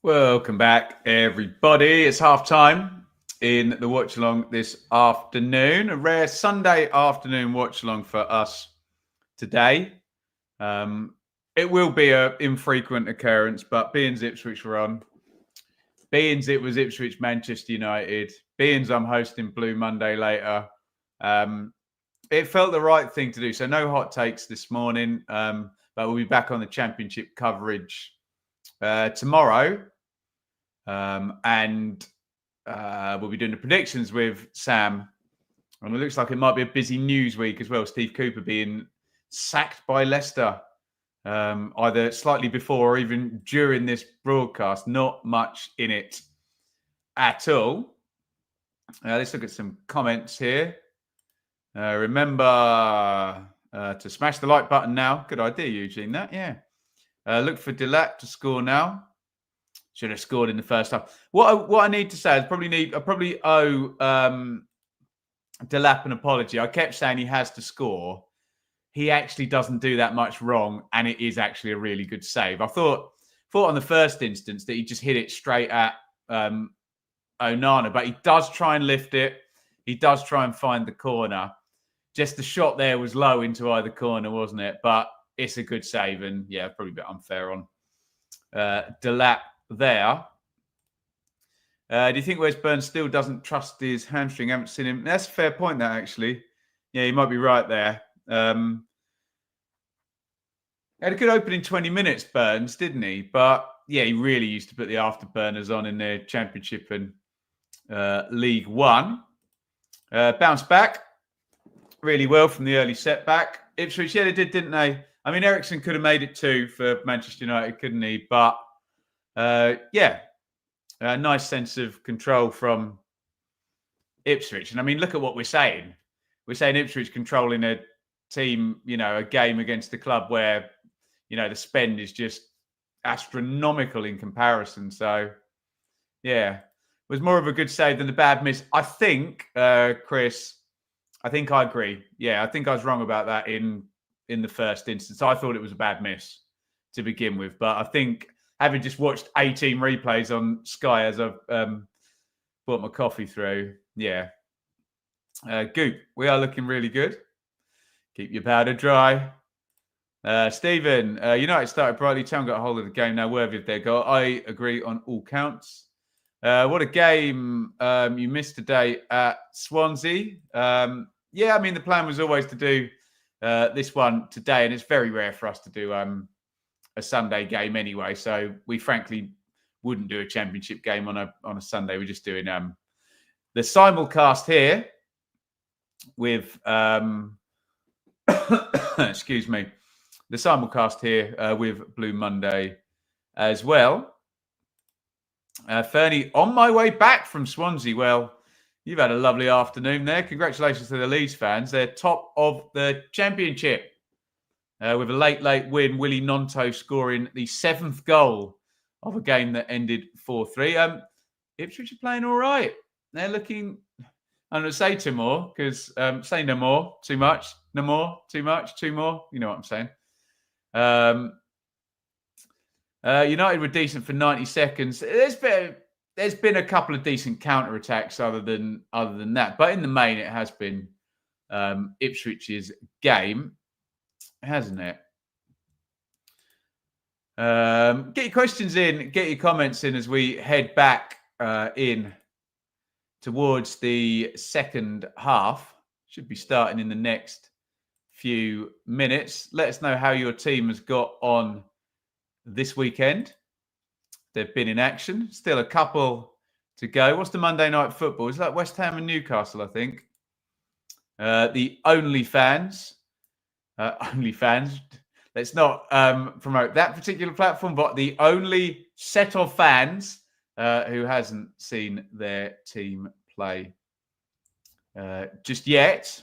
Welcome back, everybody. It's half time in the watch along this afternoon. A rare Sunday afternoon watch along for us today. It will be an infrequent occurrence, but being Ipswich were on, being it was Ipswich Manchester United, being I'm hosting Blue Monday later, it felt the right thing to do. So no hot takes this morning, but we'll be back on the Championship coverage tomorrow. And we'll be doing the predictions with Sam. And it looks like it might be a busy news week as well. Steve Cooper being sacked by Leicester, either slightly before or even during this broadcast. Not much in it at all. Let's look at some comments here. Remember to smash the like button now. Good idea, Eugene. That, yeah. Look for Delap to score now. Should have scored in the first half. What I need to say is I probably owe Delap an apology. I kept saying he has to score. He actually doesn't do that much wrong, and it is actually a really good save. I thought on the first instance that he just hit it straight at Onana, but he does try and lift it. He does try and find the corner. Just the shot there was low into either corner, wasn't it? But it's a good save, and yeah, probably a bit unfair on Delap there. Do you think Wes Burns still doesn't trust his hamstring? I haven't seen him. That's a fair point, that actually. Yeah, you might be right there. Had a good opening 20 minutes, Burns, didn't he? But yeah, he really used to put the afterburners on in the Championship and League One. Bounced back really well from the early setback. Ipswich, yeah, they did, didn't they? I mean, Ericsson could have made it too for Manchester United, couldn't he? But yeah, a nice sense of control from Ipswich. And I mean, look at what we're saying. We're saying Ipswich controlling a team, a game against the club where, the spend is just astronomical in comparison. So, yeah, it was more of a good save than the bad miss. I think, Chris, I think I agree. Yeah, I think I was wrong about that in the first instance. I thought it was a bad miss to begin with. But I think, having just watched 18 replays on Sky as I've brought my coffee through, yeah. Goop, we are looking really good. Keep your powder dry. Stephen, United started brightly. Town got a hold of the game now, worthy of their goal. I agree on all counts. What a game you missed today at Swansea. Yeah, I mean, the plan was always to do this one today, and it's very rare for us to do a Sunday game anyway. So we frankly wouldn't do a Championship game on a Sunday. We're just doing the simulcast here with excuse me, the simulcast here with Blue Monday as well. Fernie, on my way back from Swansea. Well, you've had a lovely afternoon there. Congratulations to the Leeds fans. They're top of the Championship. With a late win, Willie Nonto scoring the 7th goal of a game that ended 4-3. Ipswich are playing all right. They're looking, I'm going to say two more because say no more, too much, no more, too much, two more. You know what I'm saying. United were decent for 90 seconds. There's been a couple of decent counter-attacks other than that. But in the main, it has been Ipswich's game, hasn't it? Get your questions in, get your comments in as we head back in towards the second half. Should be starting in the next few minutes. Let us know how your team has got on this weekend. They've been in action. Still a couple to go. What's the Monday night football? Is that West Ham and Newcastle, I think? The OnlyFans. OnlyFans. Let's not promote that particular platform, but the only set of fans who hasn't seen their team play just yet.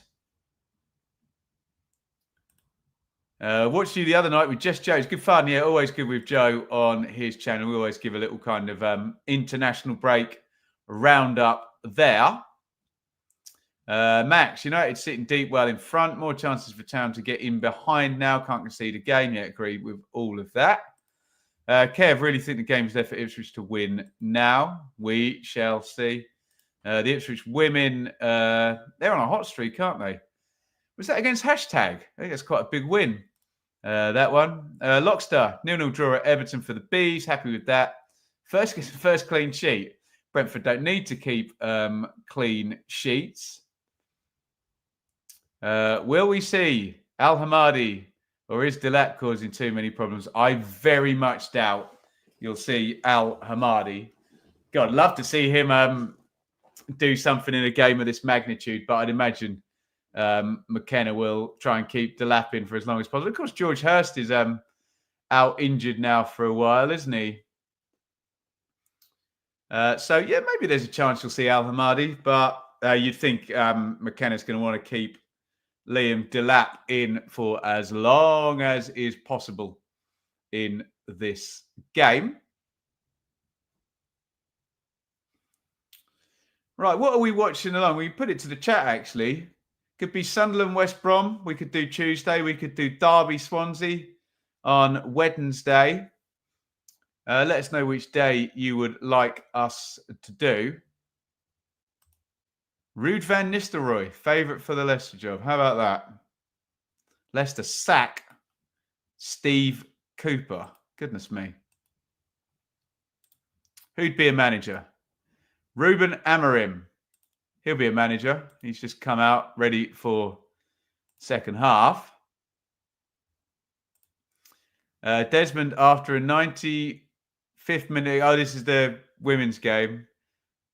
Watched you the other night with Just Joe. It's good fun. Yeah, always good with Joe on his channel. We always give a little kind of international break roundup there. Max, United sitting deep well in front. More chances for Town to get in behind now. Can't concede a game yet. Agree with all of that. Kev, really think the game's there for Ipswich to win now. We shall see. The Ipswich women, they're on a hot streak, aren't they? Was that against hashtag? I think that's quite a big win. That one. Lockstar, 0-0 draw at Everton for the Bees. Happy with that. First clean sheet. Brentford don't need to keep clean sheets. Will we see Al Hamadi or is Delap causing too many problems? I very much doubt you'll see Al Hamadi. God, I'd love to see him do something in a game of this magnitude, but I'd imagine McKenna will try and keep Delap in for as long as possible. Of course, George Hurst is out injured now for a while, isn't he? So, yeah, maybe there's a chance you'll see Al Hamadi, but you'd think McKenna's going to want to keep Liam Delap in for as long as is possible in this game. Right, what are we watching along? We put it to the chat, actually. Could be Sunderland, West Brom. We could do Tuesday. We could do Derby, Swansea on Wednesday. Let us know which day you would like us to do. Ruud van Nistelrooy, favourite for the Leicester job. How about that? Leicester sack Steve Cooper. Goodness me. Who'd be a manager? Ruben Amorim. He'll be a manager. He's just come out ready for second half. Desmond, after a 95th minute. Oh, this is the women's game.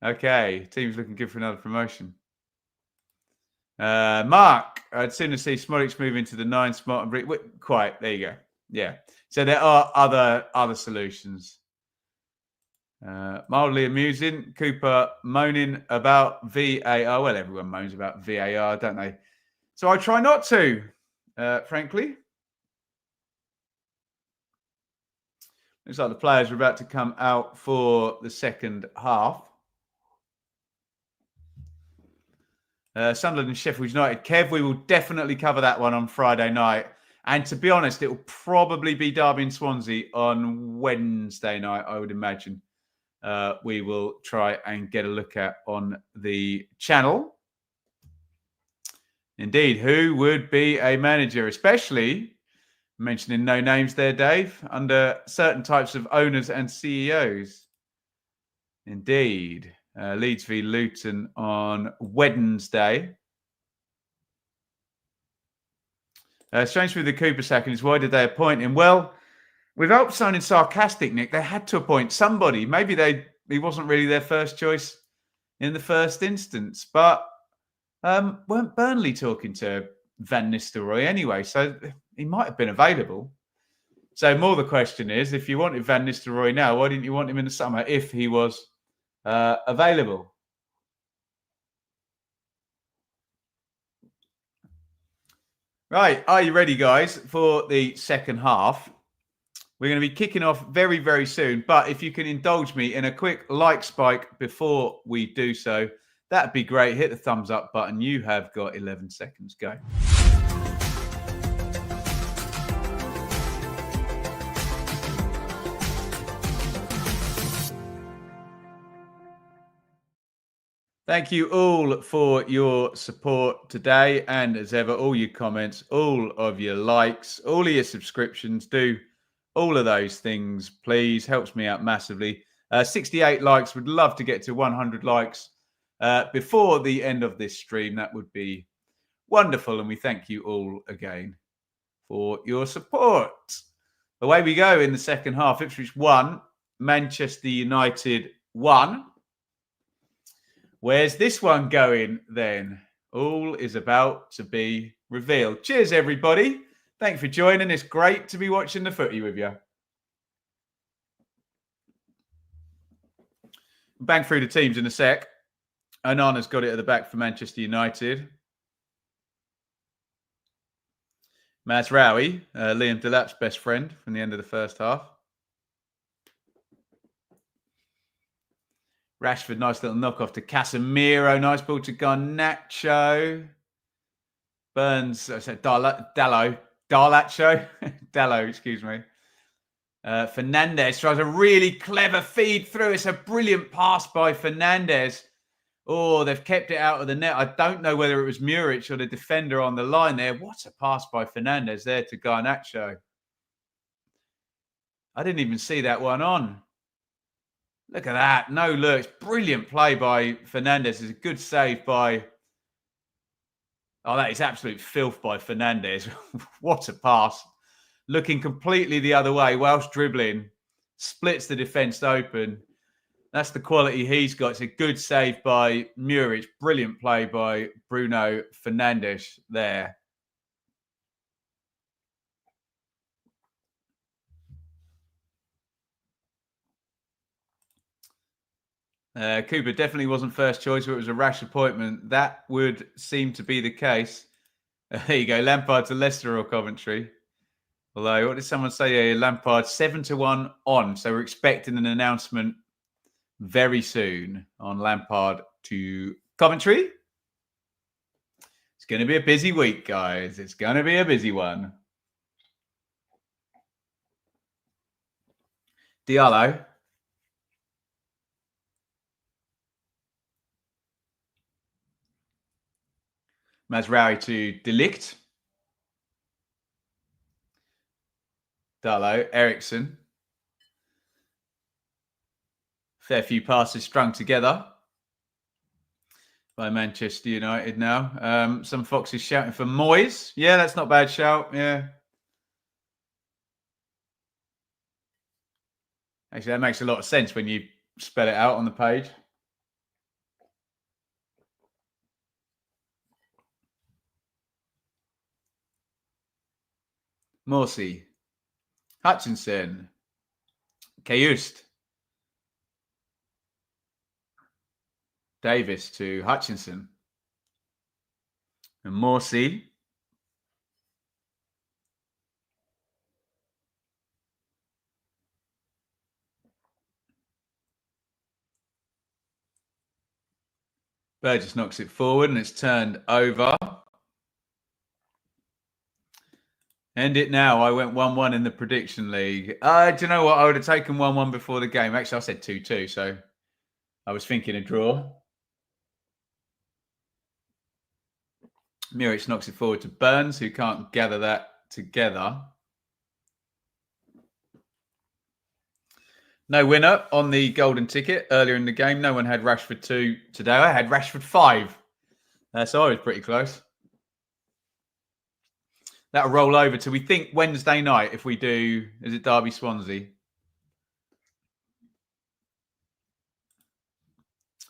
Okay, team's looking good for another promotion. Mark, I'd sooner see Smolix move into the 9 spot and quite. There you go. Yeah. So there are other solutions. Mildly amusing. Cooper moaning about VAR. Well, everyone moans about VAR, don't they? So I try not to, frankly. Looks like the players are about to come out for the second half. Sunderland and Sheffield United. Kev, we will definitely cover that one on Friday night. And to be honest, it will probably be Derby and Swansea on Wednesday night, I would imagine. We will try and get a look at on the channel. Indeed, who would be a manager, especially mentioning no names there, Dave, under certain types of owners and CEOs. Indeed. Leeds v Luton on Wednesday. Strange with the Cooper sacking is why did they appoint him? Well, without sounding sarcastic, Nick, they had to appoint somebody. Maybe he wasn't really their first choice in the first instance. But weren't Burnley talking to Van Nistelrooy anyway? So he might have been available. So more the question is, if you wanted Van Nistelrooy now, why didn't you want him in the summer if he was available? Right, are you ready, guys, for the second half? We're going to be kicking off very, very soon. But if you can indulge me in a quick like spike before we do so, that'd be great. Hit the thumbs up button. You have got 11 seconds. Go. Thank you all for your support today. And as ever, all your comments, all of your likes, all of your subscriptions. Do all of those things, please. Helps me out massively. 68 likes. Would love to get to 100 likes before the end of this stream. That would be wonderful. And we thank you all again for your support. Away we go in the second half. Ipswich 1, Manchester United 1. Where's this one going then? All is about to be revealed. Cheers, everybody. Thanks for joining. It's great to be watching the footy with you. Bang through the teams in a sec. Onana's got it at the back for Manchester United. Mazraoui, Liam Delap's best friend from the end of the first half. Rashford, nice little knockoff to Casemiro. Nice ball to Garnacho. Burns, I said Dalot. Dalot, excuse me. Fernandes tries a really clever feed through. It's a brilliant pass by Fernandes. Oh, they've kept it out of the net. I don't know whether it was Muric or the defender on the line there. What a pass by Fernandes there to Garnacho. I didn't even see that one on. Look at that. No looks. Brilliant play by Fernandes. It's a good save by... Oh, that is absolute filth by Fernandes. What a pass. Looking completely the other way whilst dribbling. Splits the defence open. That's the quality he's got. It's a good save by Muric. Brilliant play by Bruno Fernandes there. Cooper definitely wasn't first choice, but it was a rash appointment. That would seem to be the case. There you go. Lampard to Leicester or Coventry. Although, what did someone say? Lampard 7-1 on. So we're expecting an announcement very soon on Lampard to Coventry. It's going to be a busy week, guys. It's going to be a busy one. Diallo. Mazraoui to De Ligt. Diallo. Ericsson. Fair few passes strung together by Manchester United now. Some Foxes shouting for Moyes. Yeah, that's not a bad shout. Yeah. Actually, that makes a lot of sense when you spell it out on the page. Morsey. Hutchinson. Kayust. Davis to Hutchinson. And Morsey. Burgess knocks it forward and it's turned over. End it now. I went 1-1 in the prediction league. Do you know what? I would have taken 1-1 before the game. Actually, I said 2-2, so I was thinking a draw. Muric knocks it forward to Burns, who can't gather that together. No winner on the golden ticket earlier in the game. No one had Rashford 2 today. I had Rashford 5. So I was pretty close. That'll roll over to, we think, Wednesday night if we do, is it Derby Swansea?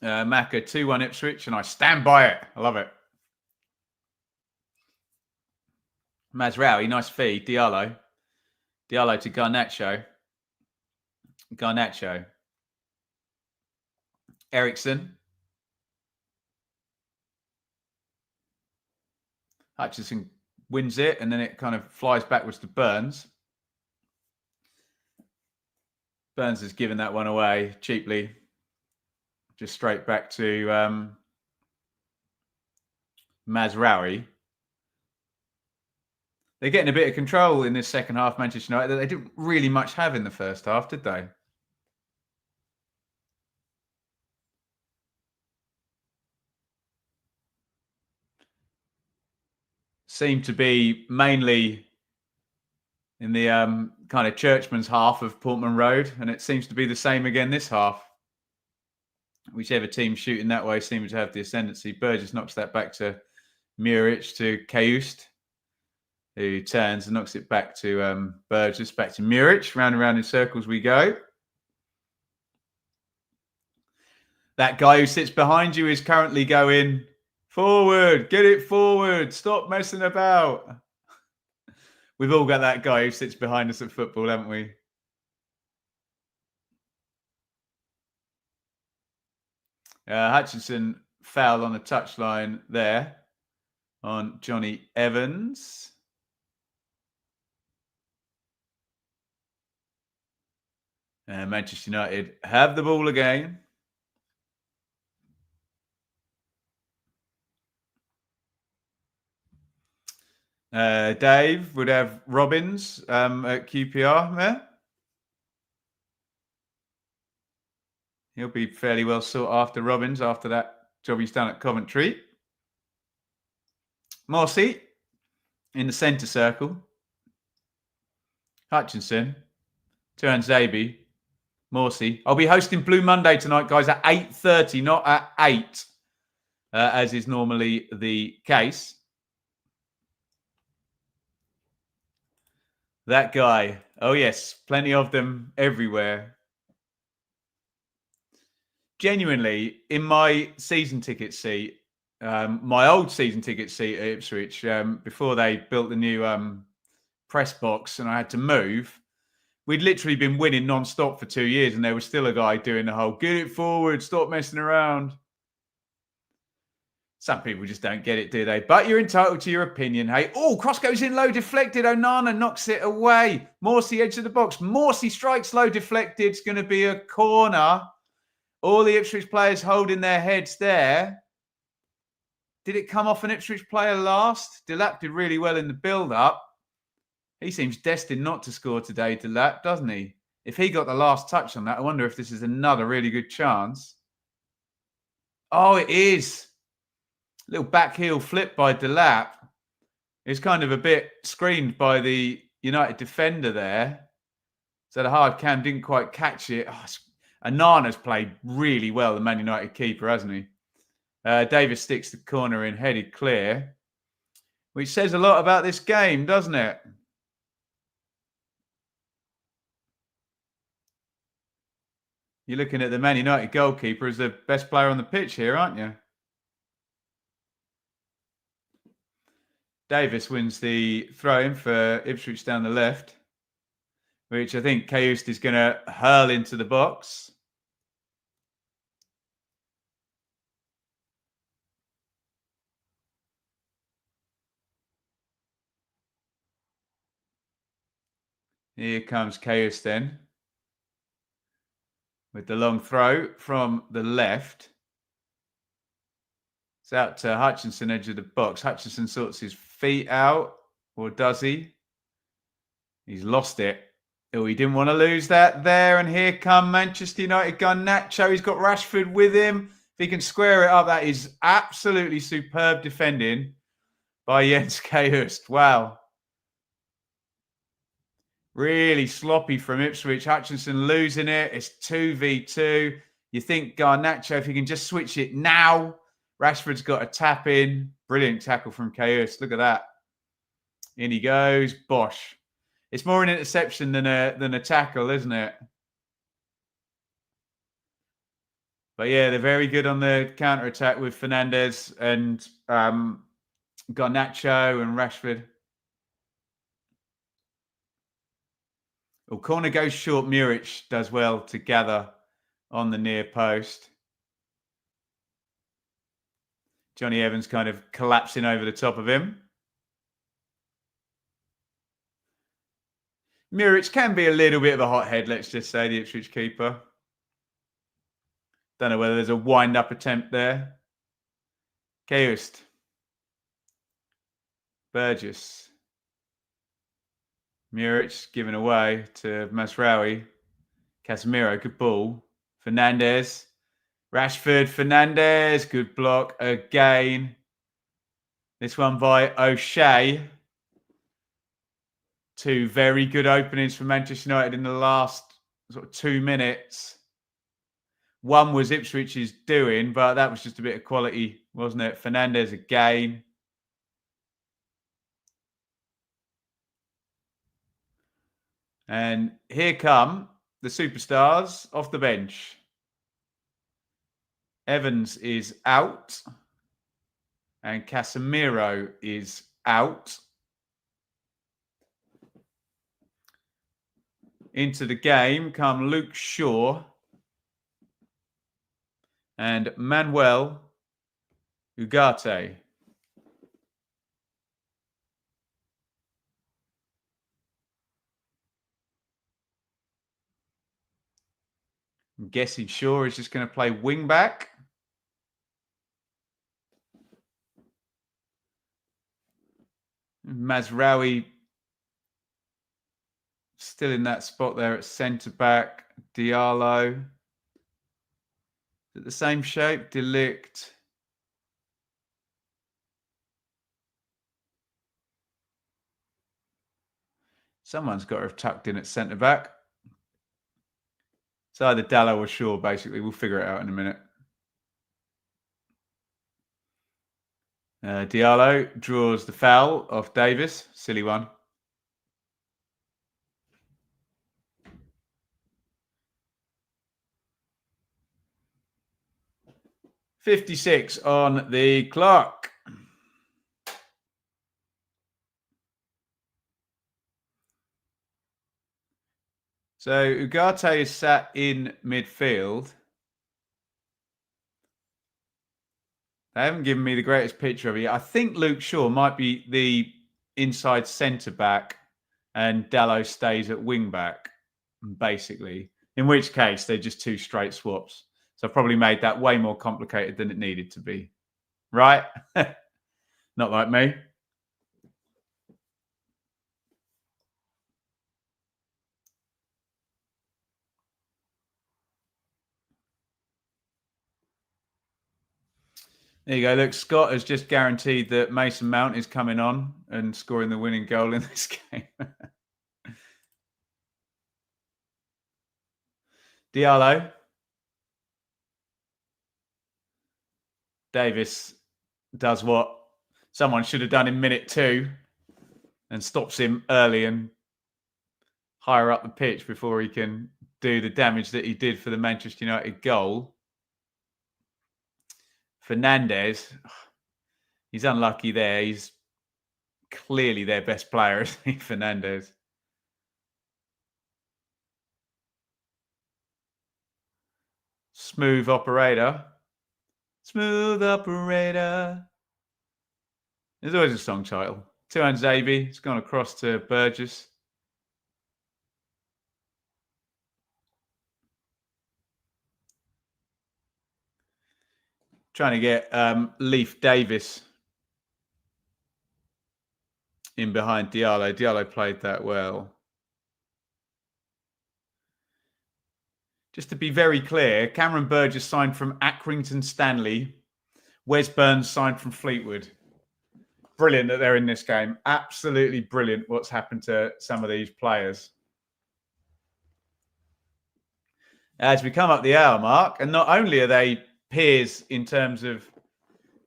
Macca 2-1 Ipswich, and I stand by it. I love it. Mazraoui, nice feed. Diallo to Garnacho. Ericsson. Hutchinson wins it, and then it kind of flies backwards to Burns. Burns has given that one away cheaply. Just straight back to Mazraoui. They're getting a bit of control in this second half, Manchester United, that they didn't really much have in the first half, did they? Seemed to be mainly in the kind of Churchman's half of Portman Road, and it seems to be the same again this half. Whichever team shooting that way seems to have the ascendancy. Burgess knocks that back to Muric to Kayust, who turns and knocks it back to Burgess, back to Muric. Round and round in circles we go. That guy who sits behind you is currently going forward. Get it forward. Stop messing about. We've all got that guy who sits behind us at football, haven't we? Hutchinson foul on the touchline there on Johnny Evans. Manchester United have the ball again. Dave would have Robbins at QPR there. He'll be fairly well sought after, Robbins, after that job he's done at Coventry. Morsey in the centre circle. Hutchinson, Tuanzebe, Morsey. I'll be hosting Blue Monday tonight, guys, at 8:30, not at 8, as is normally the case. That guy. Oh, yes. Plenty of them everywhere. Genuinely, in my season ticket seat, my old season ticket seat at Ipswich, before they built the new press box and I had to move, we'd literally been winning non-stop for 2 years and there was still a guy doing the whole, get it forward, stop messing around. Some people just don't get it, do they? But you're entitled to your opinion, hey. Oh, cross goes in low, deflected. Onana knocks it away. Morsey, edge of the box. Morsey strikes low, deflected. It's going to be a corner. All the Ipswich players holding their heads there. Did it come off an Ipswich player last? Delap did really well in the build-up. He seems destined not to score today, Delap, doesn't he? If he got the last touch on that, I wonder if this is another really good chance. Oh, it is. Little back heel flip by Delap. It's kind of a bit screened by the United defender there. So the hard cam didn't quite catch it. Oh, Anana's played really well, the Man United keeper, hasn't he? Davis sticks the corner in, headed clear. Which says a lot about this game, doesn't it? You're looking at the Man United goalkeeper as the best player on the pitch here, aren't you? Davis wins the throw-in for Ipswich down the left, which I think Kayust is going to hurl into the box. Here comes Kayust then, with the long throw from the left. It's out to Hutchinson, edge of the box. Hutchinson sorts his feet out, or does he? He's lost it. Oh, he didn't want to lose that there. And here come Manchester United Garnacho. He's got Rashford with him. If he can square it up, that is absolutely superb defending by Jens Kayust. Wow. Really sloppy from Ipswich. Hutchinson losing it. It's 2v2. You think Garnacho, if he can just switch it now. Rashford's got a tap in. Brilliant tackle from Kayust. Look at that. In he goes. Bosh. It's more an interception than a tackle, isn't it? But yeah, they're very good on the counter-attack with Fernandez and Garnacho and Rashford. Oh, corner goes short. Muric does well to gather on the near post. Johnny Evans kind of collapsing over the top of him. Muric can be a little bit of a hothead, let's just say, the Ipswich keeper. Don't know whether there's a wind-up attempt there. Kayust. Burgess. Muric given away to Masraoui. Casemiro, good ball. Fernandez. Rashford, Fernandez, good block again. This one by O'Shea. Two very good openings for Manchester United in the last sort of 2 minutes. One was Ipswich's doing, but that was just a bit of quality, wasn't it? Fernandez again. And here come the superstars off the bench. Evans is out. And Casemiro is out. Into the game come Luke Shaw and Manuel Ugarte. I'm guessing Shaw is just going to play wing back. Masraoui still in that spot there at centre back. Diallo. it the same shape? Delict. Someone's got to have tucked in at centre back. It's either Dallo or Shaw, basically. We'll figure it out in a minute. Diallo draws the foul off Davis. Silly one. 56 on the clock. So Ugarte is sat in midfield. They haven't given me the greatest picture of it. I think Luke Shaw might be the inside centre back and Dallo stays at wing back, basically. In which case, they're just two straight swaps. So I've probably made that way more complicated than it needed to be. Right? Not like me. There you go. Look, Scott has just guaranteed that Mason Mount is coming on and scoring the winning goal in this game. Diallo. Davis does what someone should have done in minute 2 and stops him early and higher up the pitch before he can do the damage that he did for the Manchester United goal. Fernandez, he's unlucky there. He's clearly their best player, isn't he, Fernandez? Smooth operator. Smooth operator. There's always a song title. Tuan Zabi, it's gone across to Burgess. Trying to get Leif Davis in behind Diallo. Diallo played that well. Just to be very clear, Cameron Burgess signed from Accrington Stanley. Wes Burns signed from Fleetwood. Brilliant that they're in this game. Absolutely brilliant what's happened to some of these players. As we come up the hour mark, and not only are they peers in terms of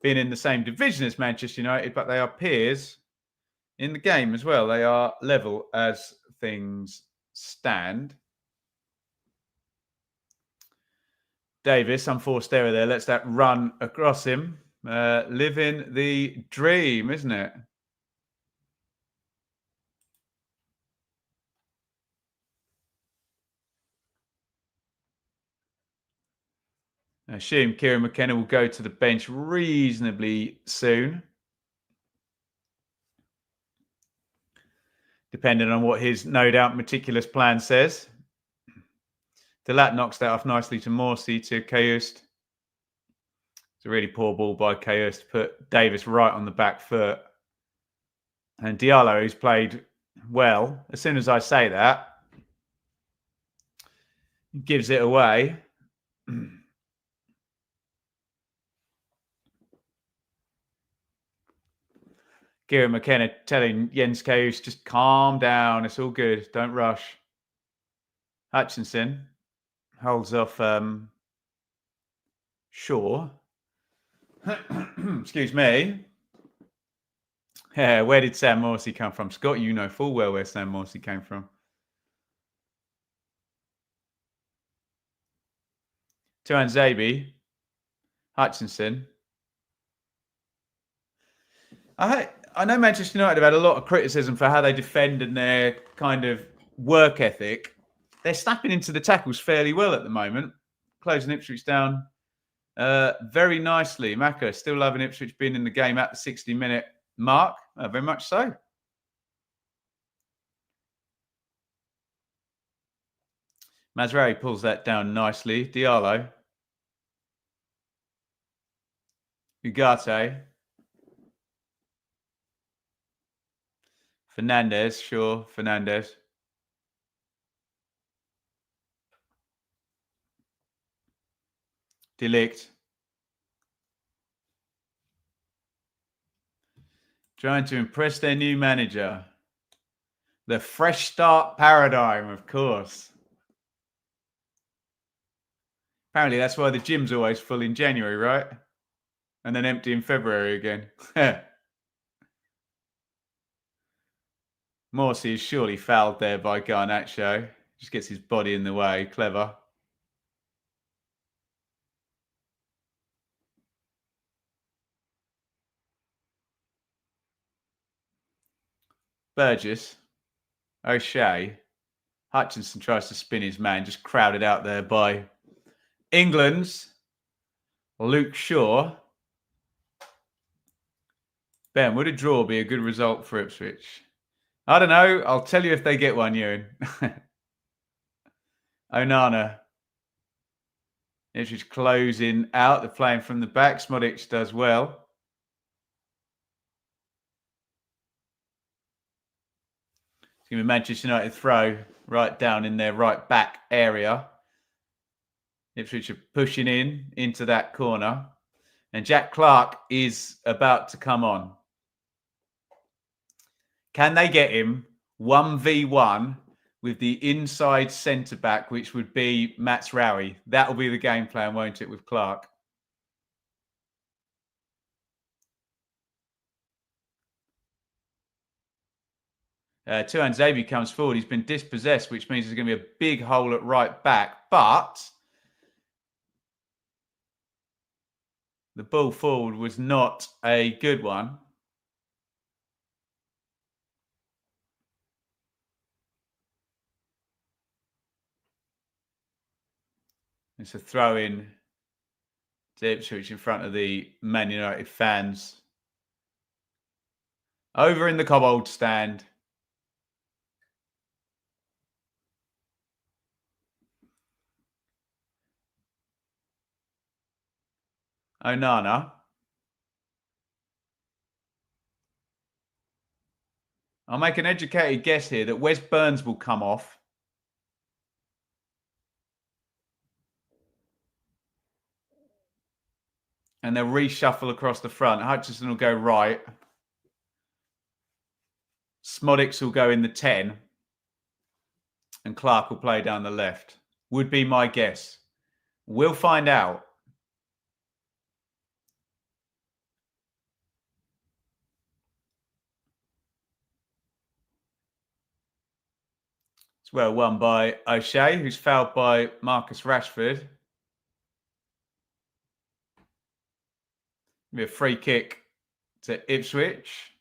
being in the same division as Manchester United, but they are peers in the game as well. They are level as things stand. Davis, unforced error there. Lets that run across him. Living the dream, isn't it? I assume Kieran McKenna will go to the bench reasonably soon, depending on what his no doubt meticulous plan says. Delat knocks that off nicely to Morsey to Kayust. It's a really poor ball by Kayust to put Davis right on the back foot. And Diallo, who's played well, as soon as I say that, gives it away. Kieran McKenna telling Jens Kayus, just calm down. It's all good. Don't rush. Hutchinson holds off Shaw. Excuse me. Yeah, where did Sam Morsey come from? Scott, you know full well where Sam Morsey came from. Tuan Zabi. Hutchinson. I know Manchester United have had a lot of criticism for how they defend and their kind of work ethic. They're snapping into the tackles fairly well at the moment. Closing Ipswich down very nicely. Maka still loving Ipswich being in the game at the 60-minute mark. Very much so. Mazraoui pulls that down nicely. Diallo. Ugarte. Fernandez, sure, Fernandez. Delict. Trying to impress their new manager. The fresh start paradigm, of course. Apparently, that's why the gym's always full in January, right? And then empty in February again. Morsi is surely fouled there by Garnacho. Just gets his body in the way. Clever. Burgess. O'Shea. Hutchinson tries to spin his man. Just crowded out there by England's Luke Shaw. Ben, would a draw be a good result for Ipswich? I don't know. I'll tell you if they get one, Ewan. Onana. Ipswich closing out. They're playing from the back. Smodic does well. It's going to be Manchester United throw right down in their right back area. Ipswich are pushing into that corner. And Jack Clark is about to come on. Can they get him 1v1 with the inside centre-back, which would be Mazraoui? That will be the game plan, won't it, with Clark? Tuanzebe comes forward. He's been dispossessed, which means there's going to be a big hole at right back. But the ball forward was not a good one. It's a throw-in to Ipswich in front of the Man United fans. Over in the Cobbold stand. Onana. I'll make an educated guess here that Wes Burns will come off. And they'll reshuffle across the front. Hutchinson will go right. Smodic will go in the 10. And Clark will play down the left. Would be my guess. We'll find out. It's well won by O'Shea, who's fouled by Marcus Rashford. Be a free kick to Ipswich.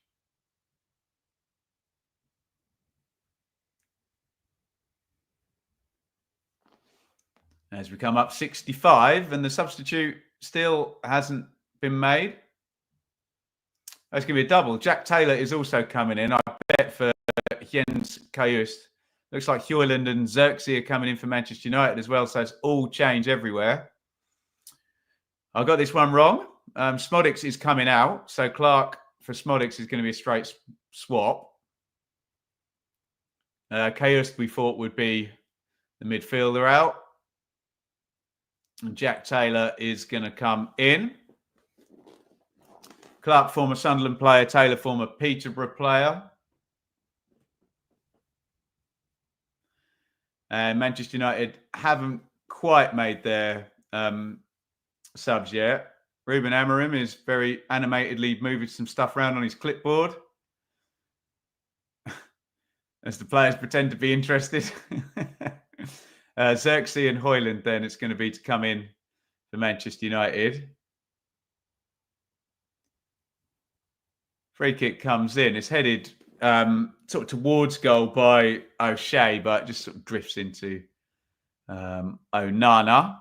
As we come up 65, and the substitute still hasn't been made. That's going to be a double. Jack Taylor is also coming in, I bet, for Jens Kajust. Looks like Hewland and Xerxes are coming in for Manchester United as well, so it's all change everywhere. I got this one wrong. Smodic is coming out, so Clark for Smodic is going to be a straight swap. Kajust we thought would be the midfielder out. And Jack Taylor is going to come in. Clark, former Sunderland player. Taylor, former Peterborough player. And Manchester United haven't quite made their subs yet. Ruben Amorim is very animatedly moving some stuff around on his clipboard. As the players pretend to be interested. Xerxes and Hewland, then it's going to be to come in for Manchester United. Free kick comes in. It's headed sort of towards goal by O'Shea, but just sort of drifts into Onana.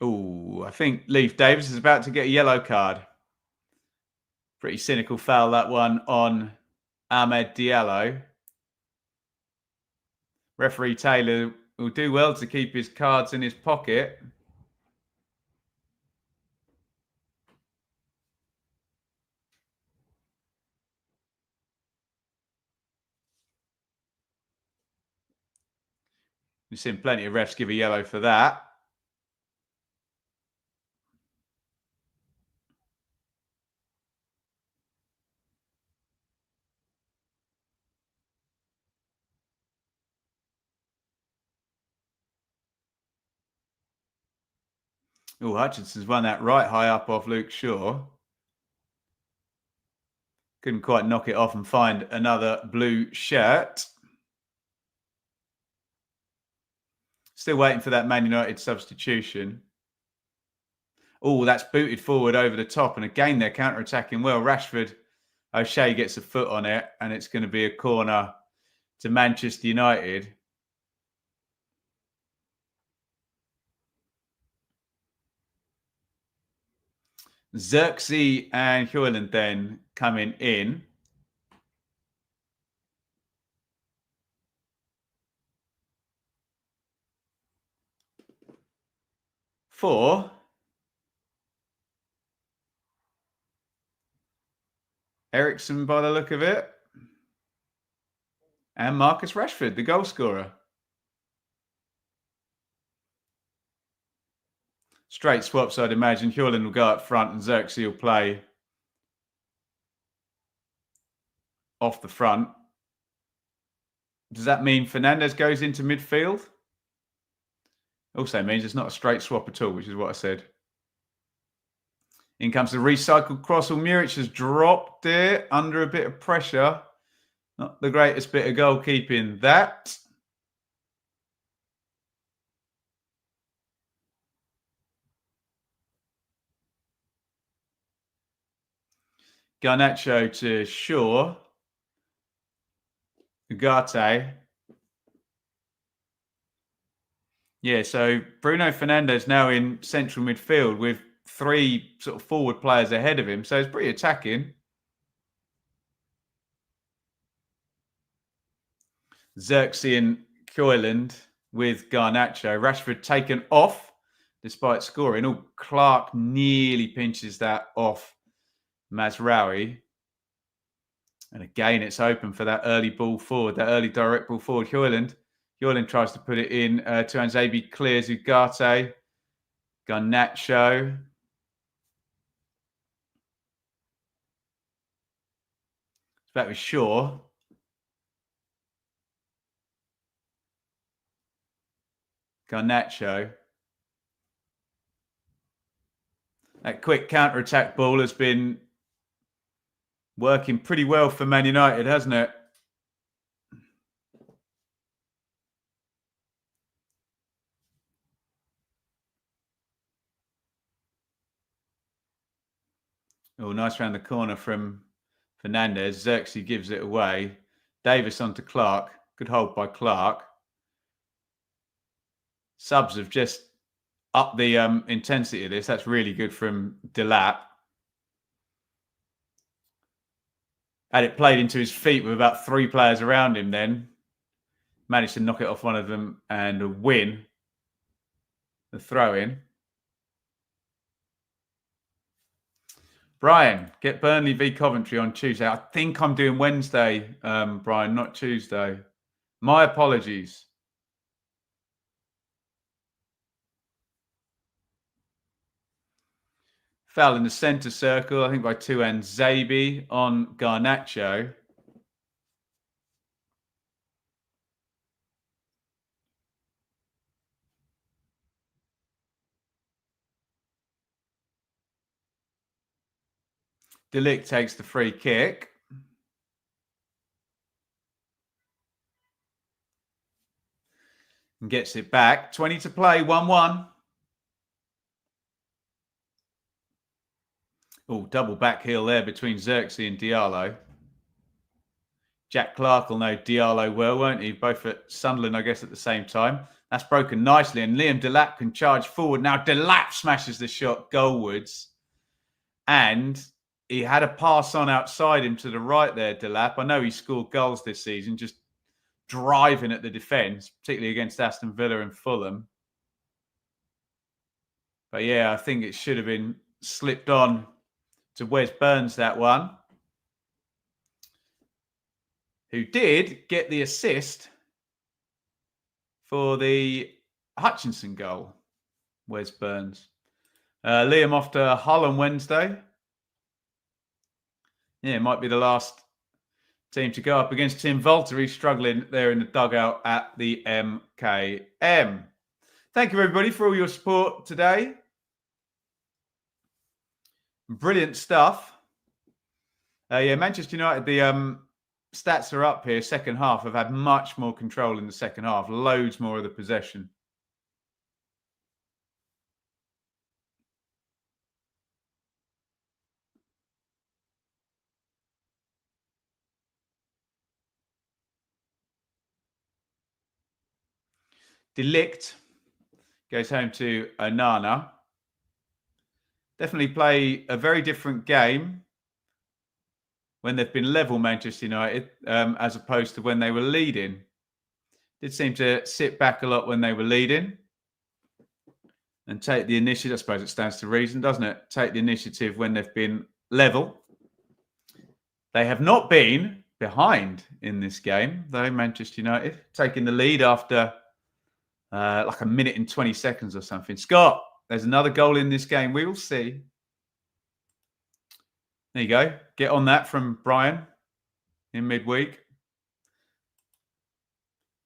Oh, I think Leif Davis is about to get a yellow card. Pretty cynical foul, that one, on Ahmed Diallo. Referee Taylor will do well to keep his cards in his pocket. We've seen plenty of refs give a yellow for that. Oh, Hutchinson's won that right high up off Luke Shaw. Couldn't quite knock it off and find another blue shirt. Still waiting for that Man United substitution. Oh, that's booted forward over the top. And again, they're counter-attacking well. Rashford, O'Shea gets a foot on it, and it's going to be a corner to Manchester United. Xerxes and Hewland then coming in. For Ericsson, by the look of it, and Marcus Rashford, the goal scorer. Straight swaps, I'd imagine. Hewland will go up front and Xerxes will play off the front. Does that mean Fernandes goes into midfield? Also means it's not a straight swap at all, which is what I said. In comes the recycled cross. Muric has dropped it under a bit of pressure. Not the greatest bit of goalkeeping, that. Garnacho to Shaw. Ugarte. Yeah, so Bruno Fernandes now in central midfield with 3 sort of forward players ahead of him. So it's pretty attacking. Xerxes and Hewland with Garnacho. Rashford taken off despite scoring. Oh, Clark nearly pinches that off Mazraoui. And again, it's open for that early ball forward, that early direct ball forward. Hewland tries to put it in. To Anzabi clears Ugarte. Garnacho. It's back with Shaw. Garnacho. That quick counter-attack ball has been working pretty well for Man United, hasn't it? Oh, nice round the corner from Fernandes. Xerxes gives it away. Davis onto Clark. Good hold by Clark. Subs have just upped the intensity of this. That's really good from Delap. Had it played into his feet with about 3 players around him then. Managed to knock it off one of them and win the throw-in. Brian, get Burnley v Coventry on Tuesday. I think I'm doing Wednesday, Brian, not Tuesday. My apologies. Foul in the centre circle, I think by 2 ends. Zabi on Garnacho. Delict takes the free kick. And gets it back. 20 to play, 1-1. Oh, double back heel there between Xerxes and Diallo. Jack Clark will know Diallo well, won't he? Both at Sunderland, I guess, at the same time. That's broken nicely, and Liam Delap can charge forward. Now Delap smashes the shot goalwards. And he had a pass on outside him to the right there, Delap. I know he scored goals this season, just driving at the defence, particularly against Aston Villa and Fulham. But yeah, I think it should have been slipped on to Wes Burns, that one, who did get the assist for the Hutchinson goal. Where's Burns? Liam off to Hull on Wednesday. Yeah, it might be the last team to go up against Tim Volter. He's struggling there in the dugout at the MKM. Thank you, everybody, for all your support today. Brilliant stuff. Yeah, Manchester United, the stats are up here. Second half have had much more control in the second half. Loads more of the possession. De Ligt goes home to Onana. Definitely play a very different game when they've been level, Manchester United, as opposed to when they were leading. Did seem to sit back a lot when they were leading and take the initiative. I suppose it stands to reason, doesn't it? Take the initiative when they've been level. They have not been behind in this game, though, Manchester United, taking the lead after like a minute and 20 seconds or something. Scott, there's another goal in this game. We will see. There you go. Get on that from Brian in midweek.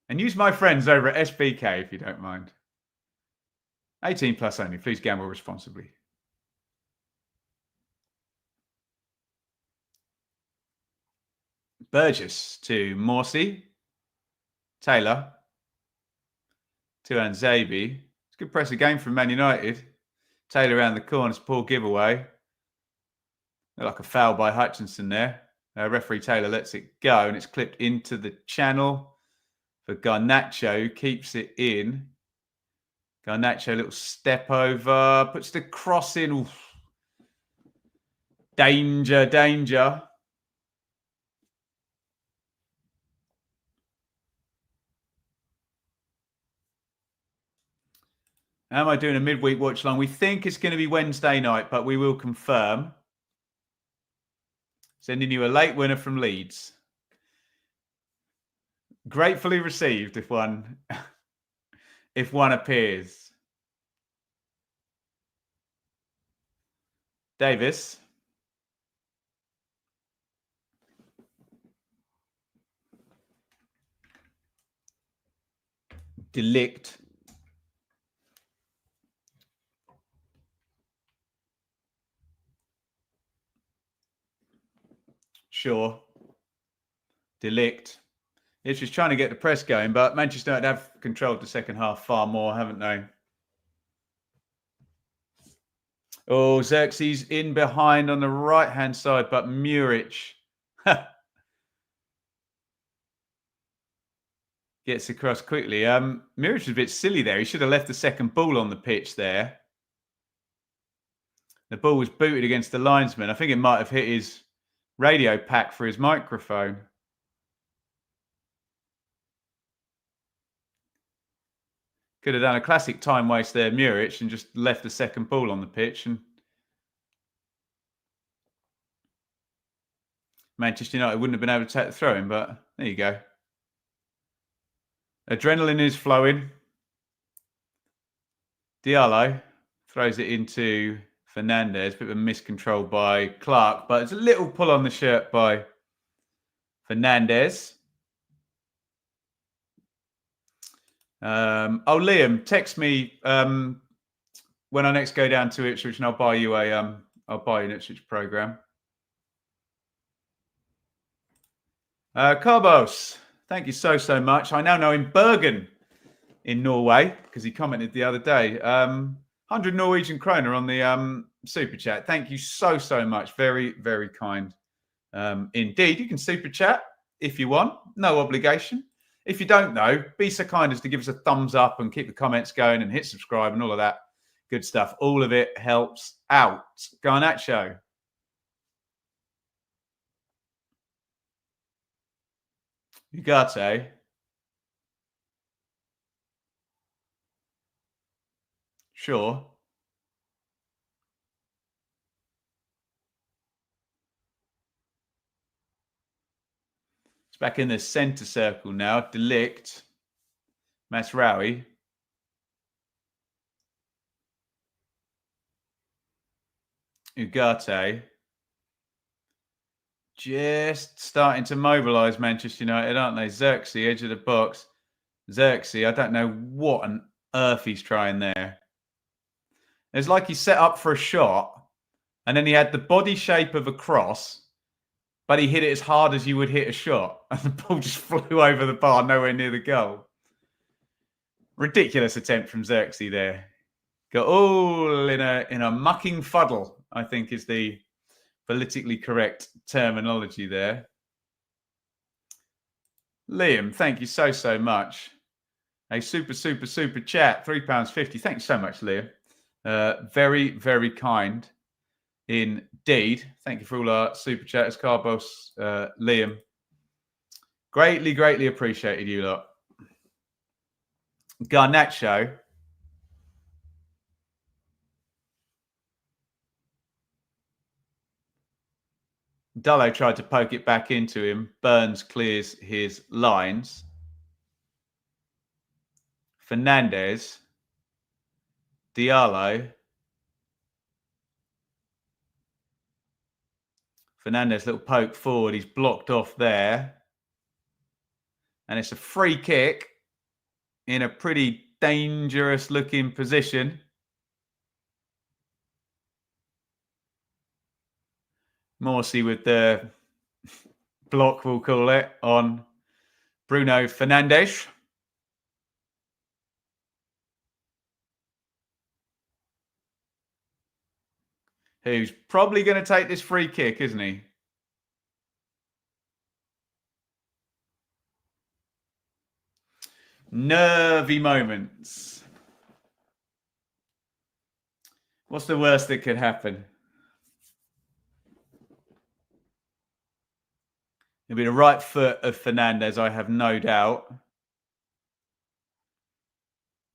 And use my friends over at SBK if you don't mind. 18 plus only. Please gamble responsibly. Burgess to Morsey. Taylor to Anzabi. It's a good press of game from Man United. Taylor around the corner. Poor giveaway. Like a foul by Hutchinson there. Referee Taylor lets it go and it's clipped into the channel for Garnacho, who keeps it in. Garnacho, little step over, puts the cross in. Oof. Danger, danger. How am I doing a midweek watch along? We think it's going to be Wednesday night, but we will confirm. Sending you a late winner from Leeds. Gratefully received if one appears. Davis. De Ligt. Sure. De Ligt. Ipswich trying to get the press going, but Manchester United have controlled the second half far more, haven't they? Oh, Xerxes in behind on the right-hand side, but Muric gets across quickly. Muric was a bit silly there. He should have left the second ball on the pitch there. The ball was booted against the linesman. I think it might have hit his radio pack for his microphone. Could have done a classic time waste there, Muric, and just left the second ball on the pitch. And Manchester United wouldn't have been able to take the throw in, but there you go. Adrenaline is flowing. Diallo throws it into Fernandez. Bit of a miscontrol by Clark, but it's a little pull on the shirt by Fernandez. Liam, text me when I next go down to Ipswich, and I'll buy you an Ipswich program. Carbos, thank you so much. I now know him Bergen in Norway because he commented the other day. 100 Norwegian kroner on the super chat. Thank you so much. Very, very kind indeed. You can super chat if you want. No obligation. If you don't know, be so kind as to give us a thumbs up and keep the comments going and hit subscribe and all of that good stuff. All of it helps out. Garnacho. Ugarte. Sure. It's back in the centre circle now. De Ligt. Masraoui. Ugarte. Just starting to mobilise Manchester United, aren't they? Xerxes, edge of the box. Xerxes, I don't know what on earth he's trying there. It's like he's set up for a shot, and then he had the body shape of a cross, but he hit it as hard as you would hit a shot, and the ball just flew over the bar, nowhere near the goal. Ridiculous attempt from Xerxes there. Got all in a mucking fuddle, I think is the politically correct terminology there. Liam, thank you so much. A super chat, £3.50. Thanks so much, Liam. Very, very kind indeed. Thank you for all our super chatters, Carbos, Liam. Greatly appreciated you lot. Garnacho. Dullo tried to poke it back into him. Burns clears his lines. Fernandez. Diallo. Fernandez, little poke forward. He's blocked off there. And it's a free kick in a pretty dangerous looking position. Morsey with the block, we'll call it, on Bruno Fernandes. Who's probably going to take this free kick, isn't he? Nervy moments. What's the worst that could happen? It'll be the right foot of Fernandez, I have no doubt.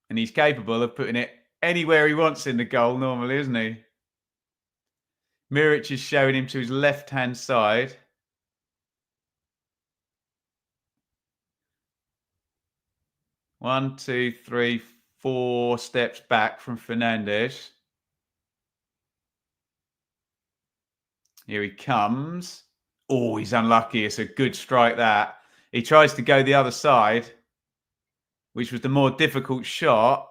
And he's capable of putting it anywhere he wants in the goal normally, isn't he? Miric is showing him to his left-hand side. One, two, three, 4 steps back from Fernandez. Here he comes. Oh, he's unlucky. It's a good strike, that. He tries to go the other side, which was the more difficult shot.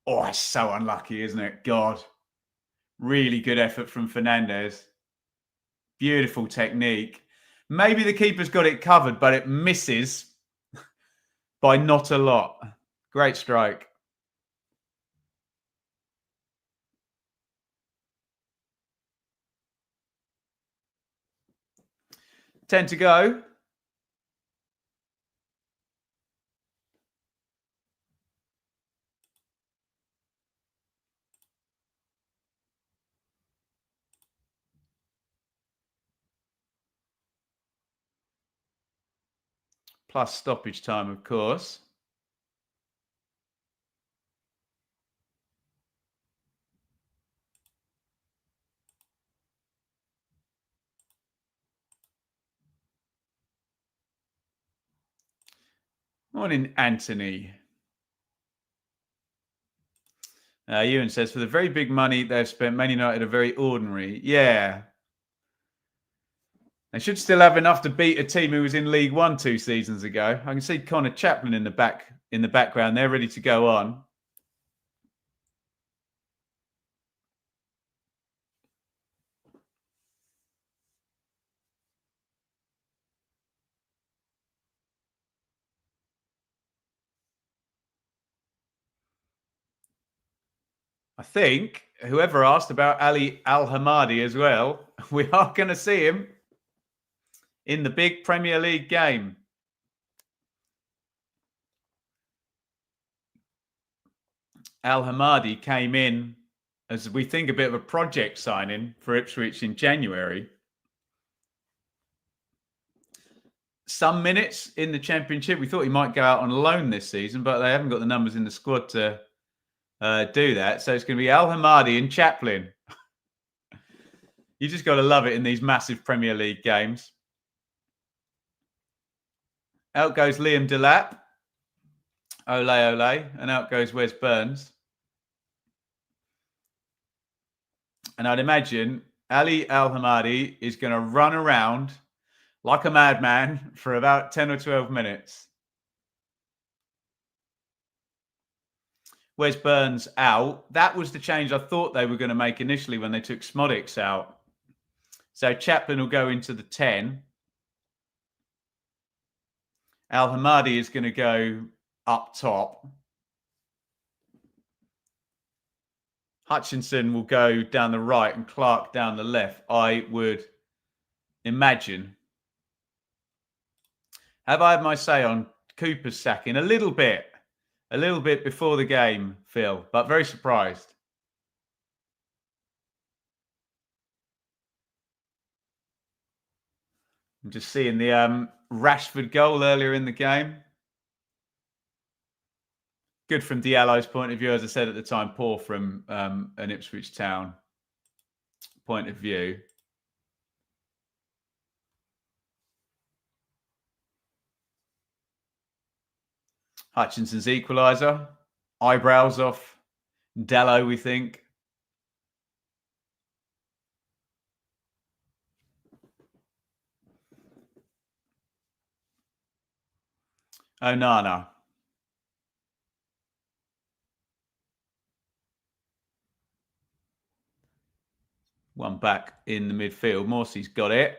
Oh, it's so unlucky, isn't it? God. Really good effort from Fernandez. Beautiful technique. Maybe the keeper's got it covered, but it misses by not a lot. Great strike. 10 to go. Plus stoppage time, of course. Morning, Anthony. Ewan says, for the very big money they've spent, Man United are very ordinary. Yeah. They should still have enough to beat a team who was in League One 2 seasons ago. I can see Connor Chaplin in the background. They're ready to go on. I think whoever asked about Ali Al-Hamadi as well, we are going to see him in the big Premier League game. Al-Hamadi came in as we think a bit of a project signing for Ipswich in January. Some minutes in the Championship. We thought he might go out on loan this season, but they haven't got the numbers in the squad to do that. So it's going to be Al-Hamadi and Chaplin. You just got to love it in these massive Premier League games. Out goes Liam Delap. Ole, ole. And out goes Wes Burns. And I'd imagine Ali Al-Hamadi is going to run around like a madman for about 10 or 12 minutes. Wes Burns out. That was the change I thought they were going to make initially when they took Smodics out. So Chaplin will go into the 10. Al-Hamadi is going to go up top. Hutchinson will go down the right and Clark down the left, I would imagine. Have I had my say on Cooper's sacking? A little bit before the game, Phil, but very surprised. I'm just seeing the Rashford goal earlier in the game. Good from Diallo's point of view, as I said at the time, poor from an Ipswich Town point of view. Hutchinson's equaliser. Eyebrows off Diallo, we think. Onana. One back in the midfield. Morsey's got it.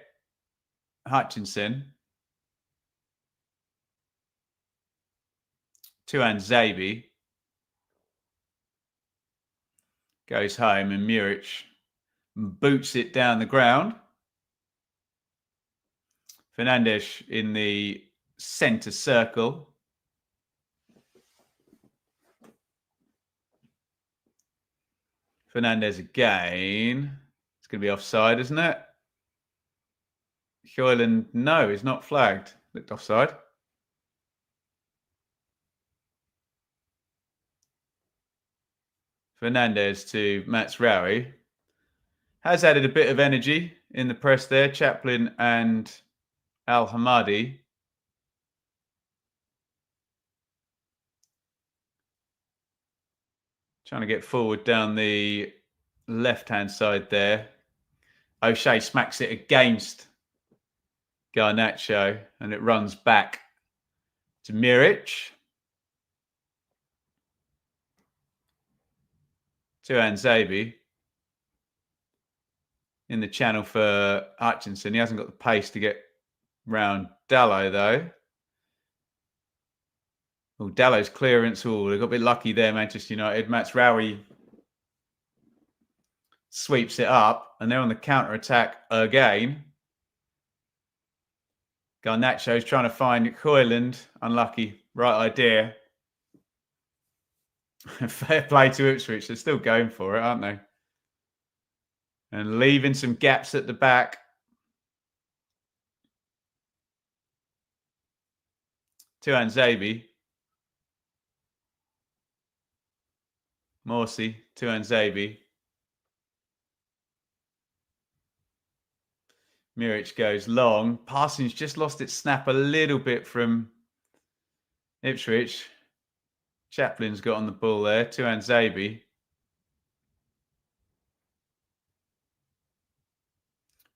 Hutchinson. Tuan Zabi goes home and Muric boots it down the ground. Fernandes in the centre circle. Fernandes again. It's going to be offside, isn't it? Hoyland, no, he's not flagged. Looked offside. Fernandes to Mazraoui. Has added a bit of energy in the press there. Chaplin and Al-Hamadi. Trying to get forward down the left-hand side there. O'Shea smacks it against Garnacho and it runs back to Muric. Tuan Zabi in the channel for Hutchinson. He hasn't got the pace to get round Diallo, though. Oh, Dallo's clearance. Oh, they got a bit lucky there, Manchester United. Mazraoui sweeps it up, and they're on the counter-attack again. Garnacho's trying to find Hoyland. Unlucky. Right idea. Fair play to Ipswich. They're still going for it, aren't they? And leaving some gaps at the back. Tuan Zabi. Morsey. Tuan Zabi. Muric goes long. Parsons just lost its snap a little bit from Ipswich. Chaplin's got on the ball there. Tuan Zabi.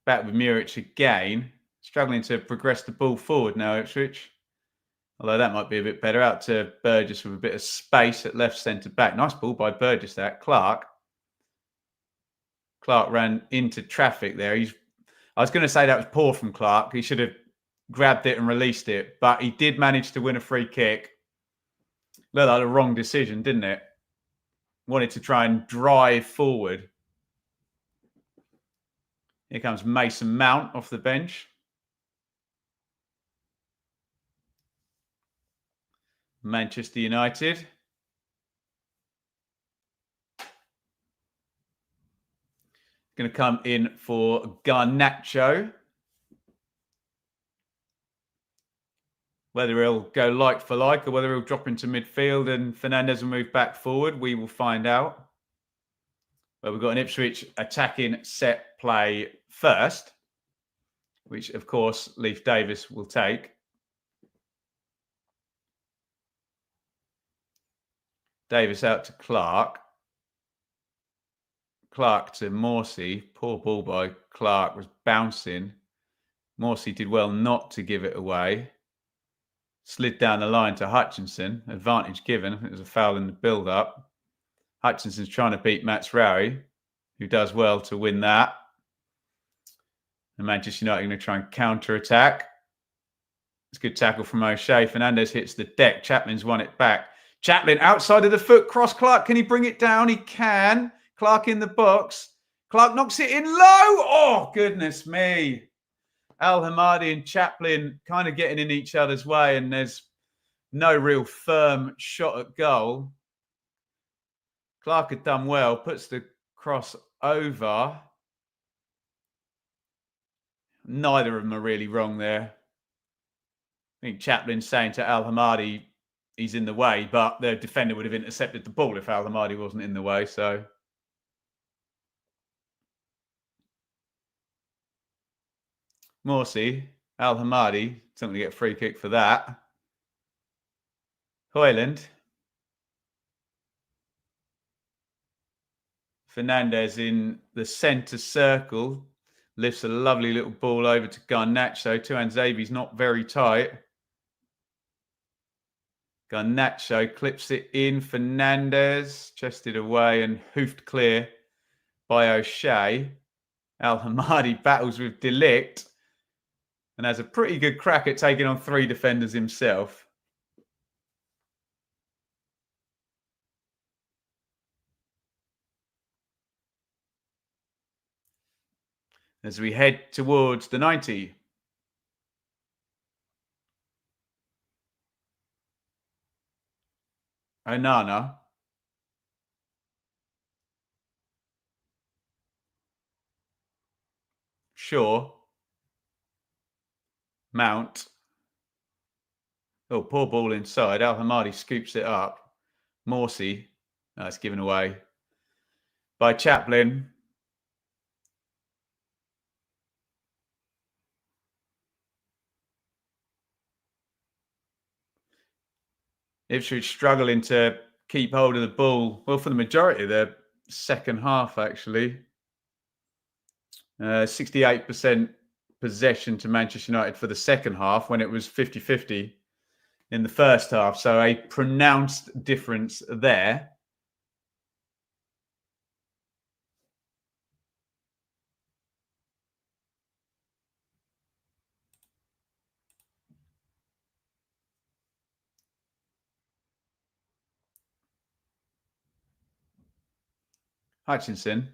Back with Muric again. Struggling to progress the ball forward now, Ipswich. Although that might be a bit better. Out to Burgess with a bit of space at left centre back. Nice ball by Burgess there. Clark ran into traffic there. I was going to say that was poor from Clark. He should have grabbed it and released it. But he did manage to win a free kick. Looked like the wrong decision, didn't it? Wanted to try and drive forward. Here comes Mason Mount off the bench. Manchester United. Going to come in for Garnacho. Whether he'll go like for like or whether he'll drop into midfield and Fernandes will move back forward, we will find out. But we've got an Ipswich attacking set play first, which, of course, Leif Davis will take. Davis out to Clark. Clark to Morsey. Poor ball by Clark, was bouncing. Morsey did well not to give it away. Slid down the line to Hutchinson. Advantage given. It was a foul in the build-up. Hutchinson's trying to beat Matsraoui, who does well to win that. And Manchester United are going to try and counter-attack. It's a good tackle from O'Shea. Fernandez hits the deck. Chaplin's won it back. Chaplin outside of the foot. Cross Clark. Can he bring it down? He can. Clark in the box. Clark knocks it in low. Oh, goodness me. Al Hamadi and Chaplin kind of getting in each other's way, and there's no real firm shot at goal. Clark had done well. Puts the cross over. Neither of them are really wrong there. I think Chaplin's saying to Al Hamadi he's in the way, but the defender would have intercepted the ball if Al Hamadi wasn't in the way. So Morsey, Al Hamadi, something to get a free kick for that. Hoyland. Fernandez in the centre circle. Lifts a lovely little ball over to Garnacho. Tuanzebe's not very tight. Garnacho clips it in. Fernandez chested away and hoofed clear by O'Shea. Al Hamadi battles with Delict and has a pretty good crack at taking on 3 defenders himself. As we head towards the 90. Onana. Shaw. Mount. Oh, poor ball inside. Al Hamadi scoops it up. Morsey. That's given away by Chaplin. Ipswich struggling to keep hold of the ball. Well, for the majority of their second half, actually. 68% possession to Manchester United for the second half when it was 50-50 in the first half. So a pronounced difference there. Hutchinson.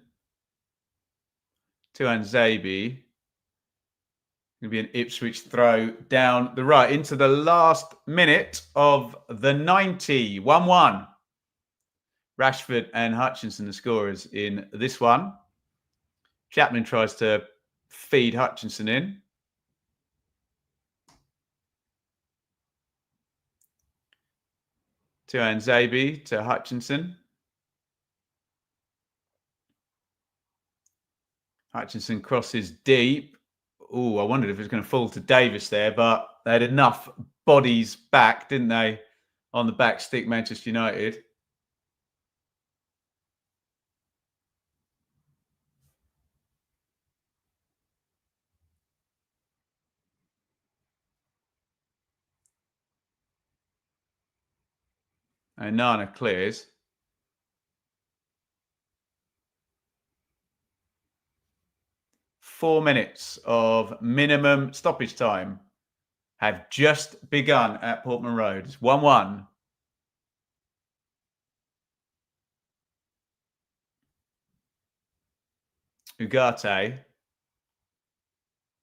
Tuanzebe. Going to be an Ipswich throw down the right into the last minute of the 90. 1-1. Rashford and Hutchinson, the scorers in this one. Chapman tries to feed Hutchinson in. Tuanzebe to Hutchinson. Hutchinson crosses deep. Oh, I wondered if it was going to fall to Davis there, but they had enough bodies back, didn't they, on the back stick, Manchester United. And Nana clears. Four minutes of minimum stoppage time have just begun at Portman Road. It's 1-1. Ugarte.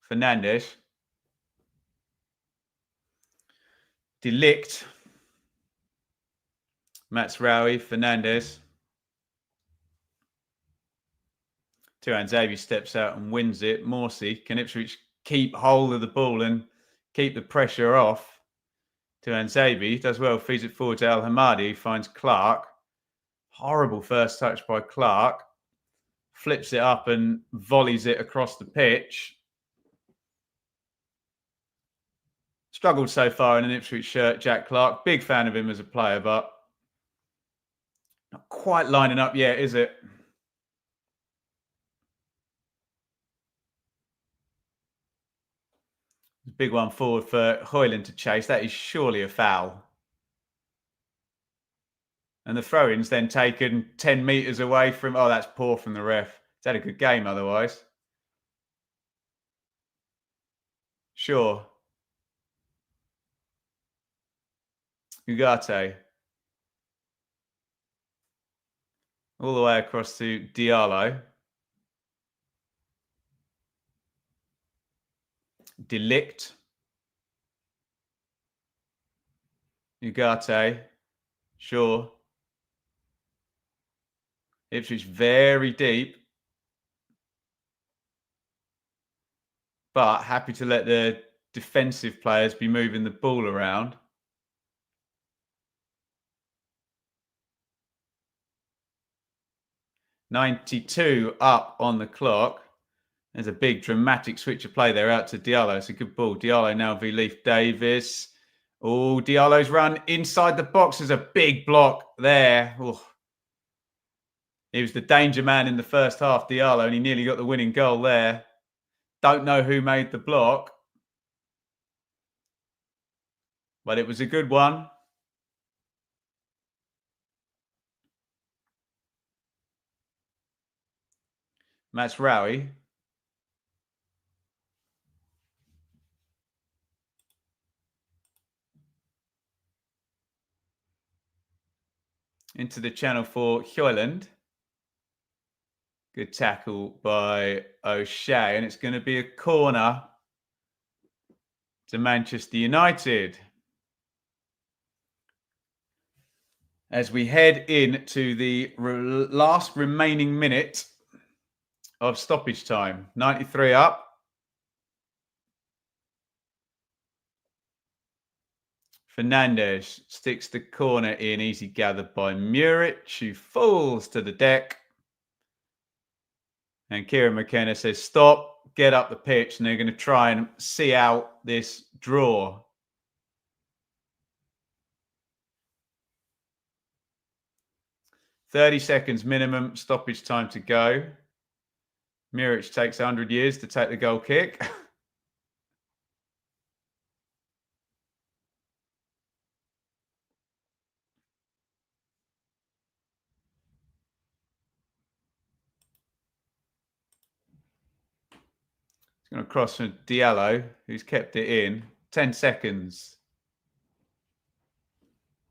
Fernandes. Delict. Matsraoui. Fernandes. Tuanzebe steps out and wins it. Morsey. Can Ipswich keep hold of the ball and keep the pressure off? Tuanzebe does well, feeds it forward to Al Hamadi, finds Clark. Horrible first touch by Clark. Flips it up and volleys it across the pitch. Struggled so far in an Ipswich shirt, Jack Clark. Big fan of him as a player, but Not quite lining up yet, is it? Big one forward for Højlund to chase. That is surely a foul. And the throw-in's then taken 10 metres away from... Oh, that's poor from the ref. He's had a good game otherwise. Sure. Ugarte. All the way across to Diallo. Delict. Ugarte. Sure. Ipswich very deep. But happy to let the defensive players be moving the ball around. .92 up on the clock. There's a big dramatic switch of play there out to Diallo. It's a good ball. Diallo now v Leif Davis. Oh, Diallo's run inside the box. There's a big block there. Oh. He was the danger man in the first half, Diallo, and he nearly got the winning goal there. Don't know who made the block, but it was a good one. That's Rowie. Into the channel for Højlund. Good tackle by O'Shea, and it's going to be a corner to Manchester United. As we head into the last remaining minute of stoppage time. 93 up. Fernandes sticks the corner in, easy gathered by Muric, who falls to the deck. And Kieran McKenna says, stop, get up the pitch, and they're going to try and see out this draw. "30 seconds minimum stoppage time to go." Muric takes 100 years to take the goal kick. It's going to cross from Diallo, who's kept it in. 10 seconds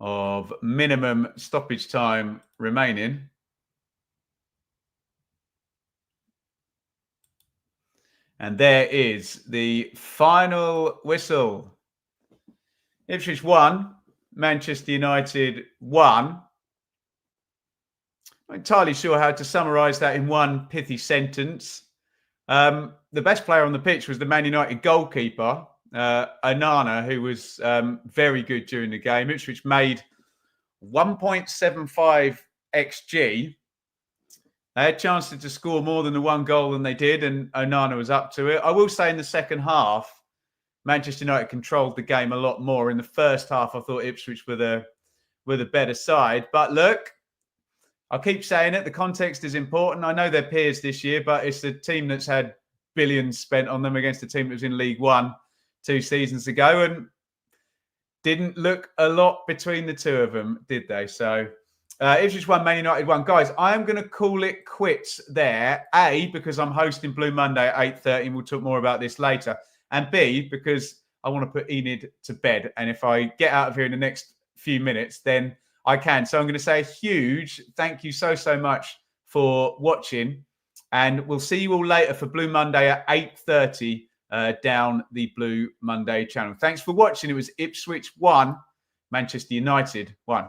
of minimum stoppage time remaining. And there is the final whistle. Ipswich 1, Manchester United 1. I'm not entirely sure how to summarise that in one pithy sentence. The best player on the pitch was the Man United goalkeeper, Onana, who was very good during the game. Ipswich made 1.75 XG. They had chances to score more than the one goal than they did, and Onana was up to it. I will say in the second half, Manchester United controlled the game a lot more. In the first half, I thought Ipswich were the better side. But look, I'll keep saying it. The context is important. I know they're peers this year, but it's the team that's had billions spent on them against a team that was in League One 2 seasons ago, and didn't look a lot between the two of them, did they? So Ipswich 1, Man United 1. Guys, I am going to call it quits there. A, because I'm hosting Blue Monday at 8:30, and we'll talk more about this later. And B, because I want to put Enid to bed. And if I get out of here in the next few minutes, then I can. So I'm going to say a huge thank you so much for watching. And we'll see you all later for Blue Monday at 8:30 down the Blue Monday channel. Thanks for watching. It was Ipswich 1, Manchester United 1.